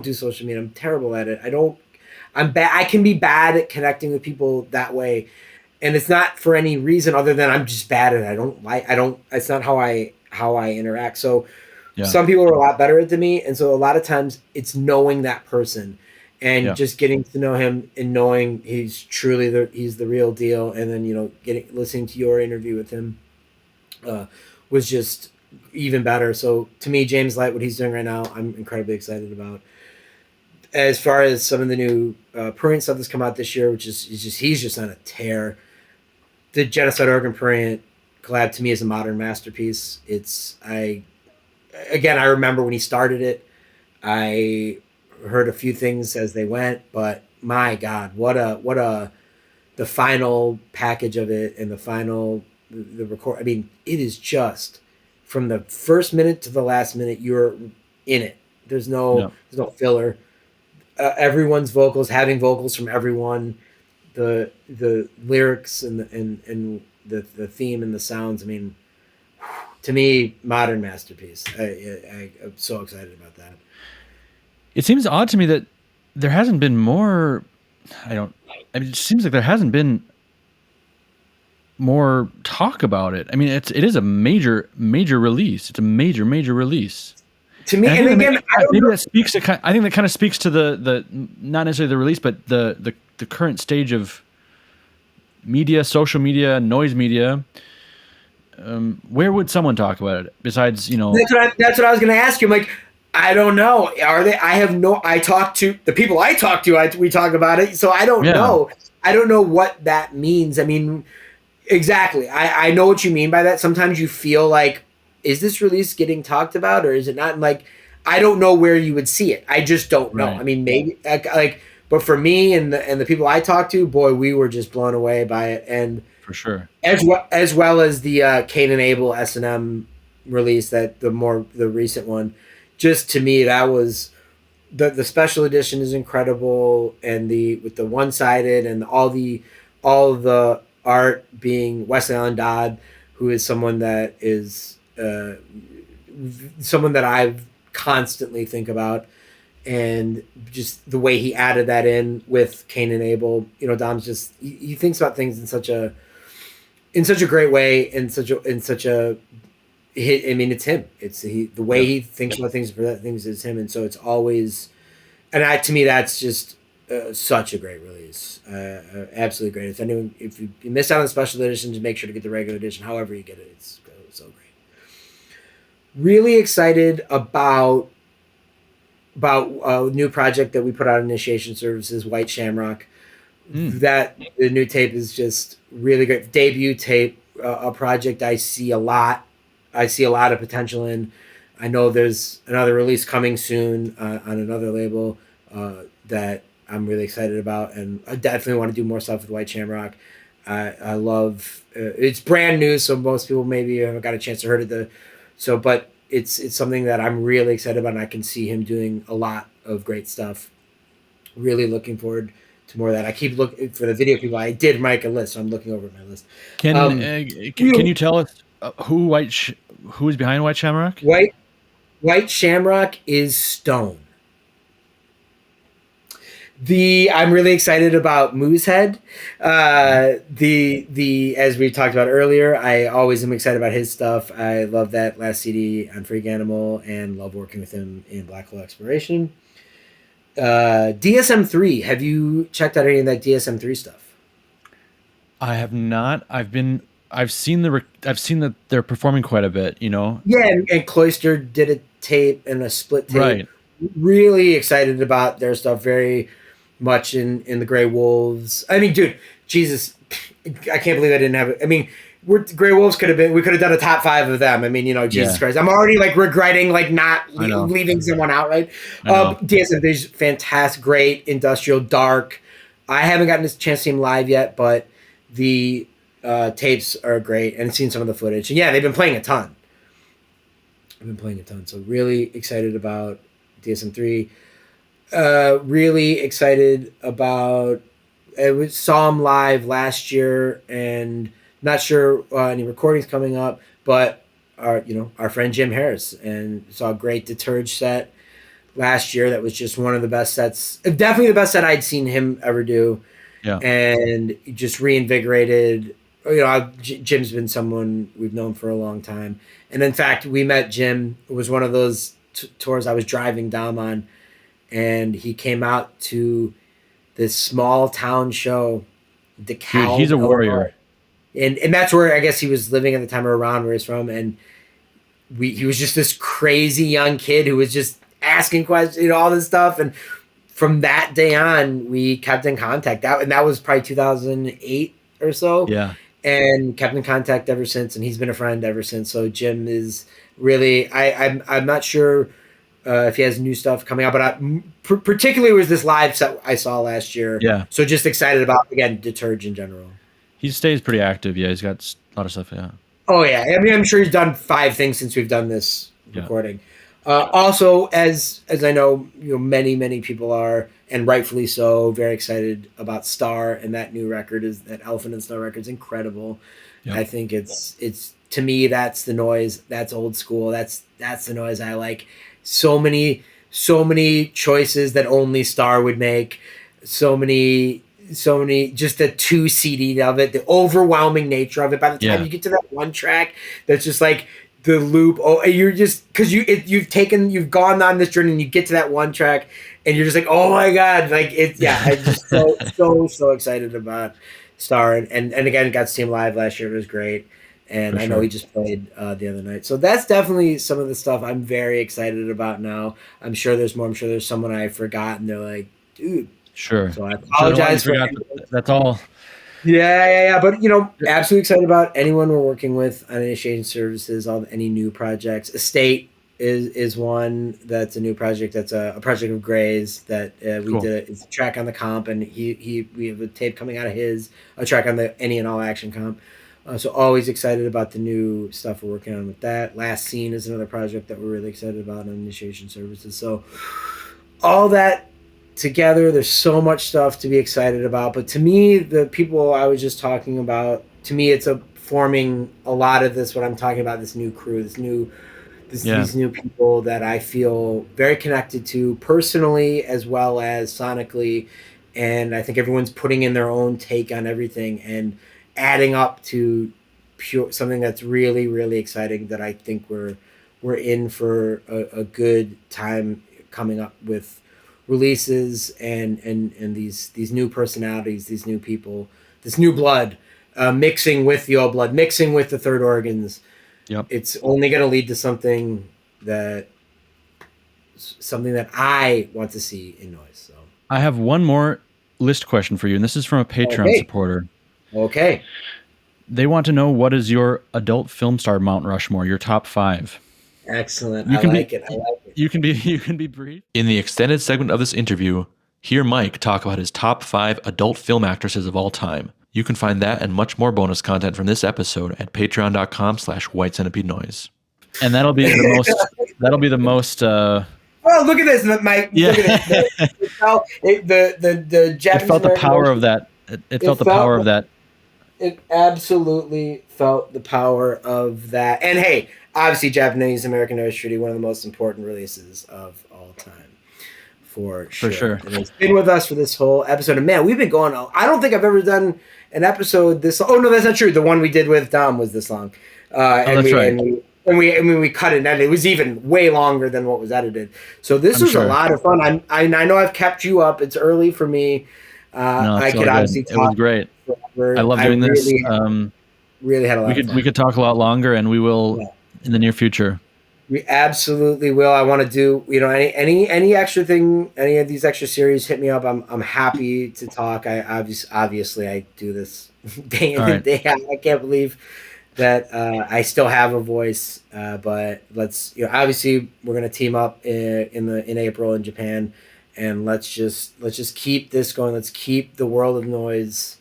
do social media. I'm terrible at it. I'm bad. I can be bad at connecting with people that way, and it's not for any reason other than I'm just bad at it. I don't. It's not how I interact. So Yeah. some people are a lot better at it than me, and so a lot of times it's knowing that person and Yeah. just getting to know him and knowing he's truly he's the real deal, and then listening to your interview with him was just even better. So to me, James Light, what he's doing right now, I'm incredibly excited about. As far as some of the new Prurient stuff that's come out this year, which is he's just on a tear. The Genocide Organ Prurient collab to me is a modern masterpiece. I remember when he started it. I heard a few things as they went, but my God, what a the final package of it and the record. I mean, it is just from the first minute to the last minute, you're in it. There's no filler. Everyone's vocals, having vocals from everyone, the lyrics and the theme and the sounds. I mean, to me, modern masterpiece. I'm so excited about that. It seems odd to me that there hasn't been more. It seems like there hasn't been more talk about it. I mean, it is a major release. It's a major release. To me, and again, that speaks to. I think that kind of speaks to the not necessarily the release, but the current stage of media, social media, noise media. Where would someone talk about it besides That's what I was going to ask you. I'm like, I don't know. Are they? I talk to the people I talk to. We talk about it, so I don't know. I don't know what that means. I mean, exactly. I know what you mean by that. Sometimes you feel like, is this release getting talked about or is it not? And like, I don't know where you would see it. I just don't know. Right. I mean, maybe but for me and the people I talk to, boy, we were just blown away by it. And for sure, as well as the Cain and Abel S&M release, that the recent one, just to me, that was the special edition is incredible. And with the one-sided and all of the art being Wesley Allen Dodd, who is someone that I've constantly think about, and just the way he added that in with Cain and Abel. Dom's just he thinks about things in such a great way, in such a hit. I mean, it's him. It's the way he thinks about things is him, and so it's always. And to me, that's just such a great release. Absolutely great. If you missed out on the special edition, just make sure to get the regular edition. However you get it, it's so great. Really excited about a new project that we put out, Initiation Services, White Shamrock. That the new tape is just really great. Debut tape, a project I see a lot of potential in. I know there's another release coming soon on another label that I'm really excited about, and I definitely want to do more stuff with White Shamrock. I love it's brand new, so most people maybe haven't got a chance to heard it. But it's something that I'm really excited about, and I can see him doing a lot of great stuff. Really looking forward to more of that. I keep looking for the video people. I did make a list, so I'm looking over my list. Can you tell us who is behind White Shamrock? White Shamrock is Stone. I'm really excited about Moosehead. As we talked about earlier, I always am excited about his stuff. I love that last CD on Freak Animal and love working with him in Black Hole Exploration. DSM-3. Have you checked out any of that DSM-3 stuff? I have not. I've seen that they're performing quite a bit. Yeah, and Cloister did a tape and a split tape. Right. Really excited about their stuff. Very much in the Grey Wolves. I mean, dude, Jesus, I can't believe I didn't have it. I mean, Grey Wolves we could have done a top 5 of them. I mean, Jesus Christ, I'm already regretting not leaving someone out, right? DSM, there's fantastic, great, industrial, dark. I haven't gotten a chance to see him live yet, but the tapes are great, and seen some of the footage. And yeah, they've been playing a ton. So really excited about DSM-3. Really excited about. Saw him live last year, and not sure any recordings coming up. But our friend Jim Harris, and saw a great Deterge set last year that was just one of the best sets, definitely the best set I'd seen him ever do. Yeah. And just reinvigorated. Jim's been someone we've known for a long time. And in fact, we met Jim. It was one of those tours I was driving Dom on, and he came out to this small town show, DeKalb. Dude, he's a warrior. And that's where I guess he was living at the time, or around where he's from. And he was just this crazy young kid who was just asking questions, all this stuff. And from that day on, we kept in contact. That was probably 2008 or so. Yeah. And kept in contact ever since. And he's been a friend ever since. So Jim is really, I'm not sure if he has new stuff coming out, but particularly was this live set I saw last year. Yeah. So just excited about, again, Deterge in general. He stays pretty active. Yeah, he's got a lot of stuff. Yeah. Oh yeah, I mean, I'm sure he's done 5 things since we've done this recording. Also, as I know, many people are, and rightfully so, very excited about Star, and that new record that Elephant and Star record is incredible. Yep. I think it's to me, that's the noise. That's old school. That's the noise I like. So many choices that only Star would make. So many, just the 2 CD of it, the overwhelming nature of it. By the time you get to that one track, that's just like the loop. Oh, you're just, because you've gone on this journey and you get to that one track and you're just like, oh my God, like it's, I'm just so excited about Star. And again, got to see him live last year. It was great. And I know he just played the other night. So that's definitely some of the stuff I'm very excited about now. I'm sure there's more. I'm sure there's someone I forgot and they're like, dude. Sure. So I apologize for that's all. Yeah. But absolutely excited about anyone we're working with on initiation services, any new projects. Estate is one that's a new project. That's a project of Greh's that we did. It's a track on the comp, and we have a tape coming out of a track on the Any and All Action comp. So always excited about the new stuff we're working on with that. Last Scene is another project that we're really excited about on initiation services. So all that together, there's so much stuff to be excited about. But to me, the people I was just talking about, to me, it's forming a lot of this, what I'm talking about, this new crew, these new people that I feel very connected to personally as well as sonically. And I think everyone's putting in their own take on everything and adding up to something that's really, really exciting, that I think we're in for a good time coming up with releases and these new personalities, these new people, this new blood, mixing with the old blood, mixing with the third organs. Yep. It's only going to lead to something that I want to see in noise. So I have one more list question for you, and this is from a Patreon supporter. Okay. They want to know, what is your adult film star Mount Rushmore, your top 5? Excellent. I like it. You can be brief. In the extended segment of this interview, hear Mike talk about his top 5 adult film actresses of all time. You can find that and much more bonus content from this episode at patreon.com/whitecentipedeNoise. And that'll be the most. Oh, look at this, Mike! Yeah. Look at this. The Japanese. It felt the power of that. It felt the power of that. It absolutely felt the power of that. And hey, obviously, Japanese American Noise Treaty, one of the most important releases of all time. For sure. And it's been with us for this whole episode. And man, we've been going on. I don't think I've ever done an episode this. Oh no, that's not true. The one we did with Dom was this long. That's right. And we cut it, and it was even way longer than what was edited. So this was a lot of fun. I know I've kept you up. It's early for me. I could obviously talk. It was great. Forever. I love doing this. Really had a lot of fun. We could talk a lot longer, and we will in the near future. We absolutely will. I want to do, any extra thing, any of these extra series, hit me up. I'm happy to talk. I obviously I do this day in and day out. I can't believe that I still have a voice. But let's, obviously we're gonna team up in April in Japan, and let's just keep this going. Let's keep the world of noise,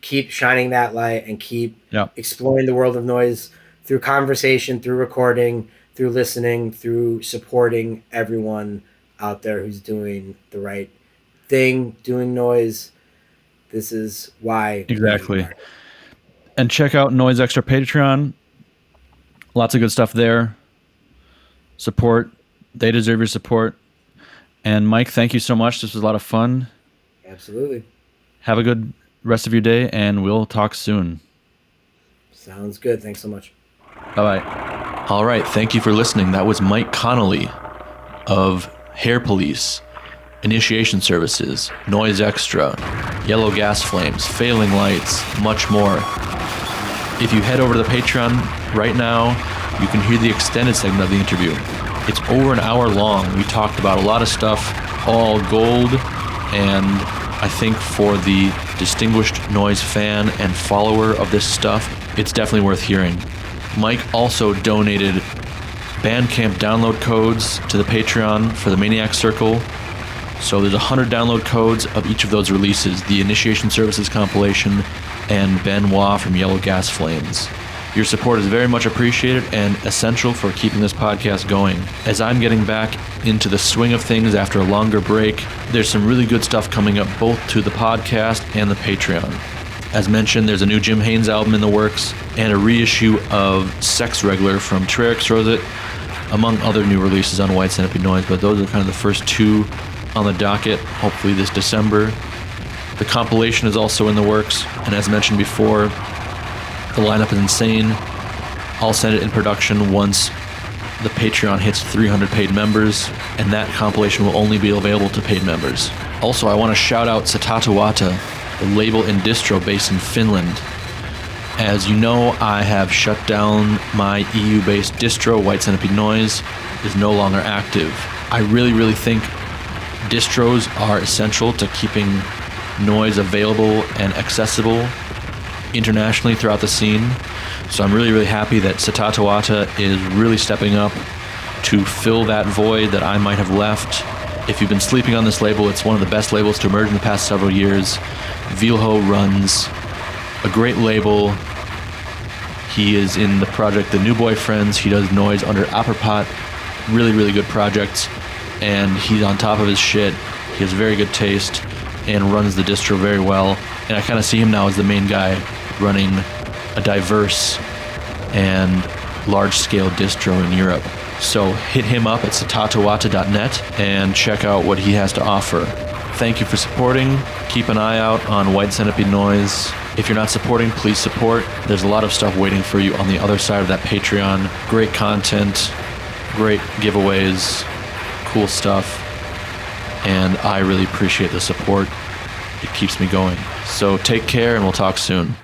keep shining that light, and keep exploring the world of noise through conversation, through recording, through listening, through supporting everyone out there who's doing the right thing, doing noise. This is why. Exactly. And check out Noisextra Patreon. Lots of good stuff there. Support. They deserve your support. And Mike, thank you so much. This was a lot of fun. Absolutely. Have a good rest of your day, and we'll talk soon. Sounds good. Thanks so much. Bye-bye. All right, thank you for listening. That was Mike Connelly of Hair Police, Initiation Services, Noisextra, Yellow Gas Flames, Failing Lights, much more. If you head over to the Patreon right now, you can hear the extended segment of the interview. It's over an hour long. We talked about a lot of stuff, all gold, and I think for the distinguished noise fan and follower of this stuff, it's definitely worth hearing. Mike also donated Bandcamp download codes to the Patreon for the Maniac Circle. So there's 100 download codes of each of those releases, the Initiation Services compilation and Benoit from Yellow Gas Flames. Your support is very much appreciated and essential for keeping this podcast going. As I'm getting back into the swing of things after a longer break, there's some really good stuff coming up both to the podcast and the Patreon. As mentioned, there's a new Jim Haynes album in the works and a reissue of Sex Regular from Trerix Roset, among other new releases on White Centipede Noise, but those are kind of the first two on the docket, hopefully this December. The compilation is also in the works, and as mentioned before, the lineup is insane. I'll send it in production once the Patreon hits 300 paid members, and that compilation will only be available to paid members. Also, I want to shout out Sattata, the label and distro based in Finland. As you know, I have shut down my EU-based distro, White Centipede Noise, is no longer active. I really think distros are essential to keeping noise available and accessible internationally throughout the scene. So I'm really happy that Sattata is really stepping up to fill that void that I might have left. If you've been sleeping on this label, it's one of the best labels to emerge in the past several years. Vilho runs a great label. He is in the project The New Boyfriends. He does noise under Apperpot. Really good projects. And he's on top of his shit. He has very good taste and runs the distro very well. And I kind of see him now as the main guy running a diverse and large-scale distro in Europe. So hit him up at satatawata.net and check out what he has to offer. Thank you for supporting. Keep an eye out on White Centipede Noise. If you're not supporting, please support. There's a lot of stuff waiting for you on the other side of that Patreon. Great content, great giveaways, cool stuff. And I really appreciate the support. It keeps me going. So take care, and we'll talk soon.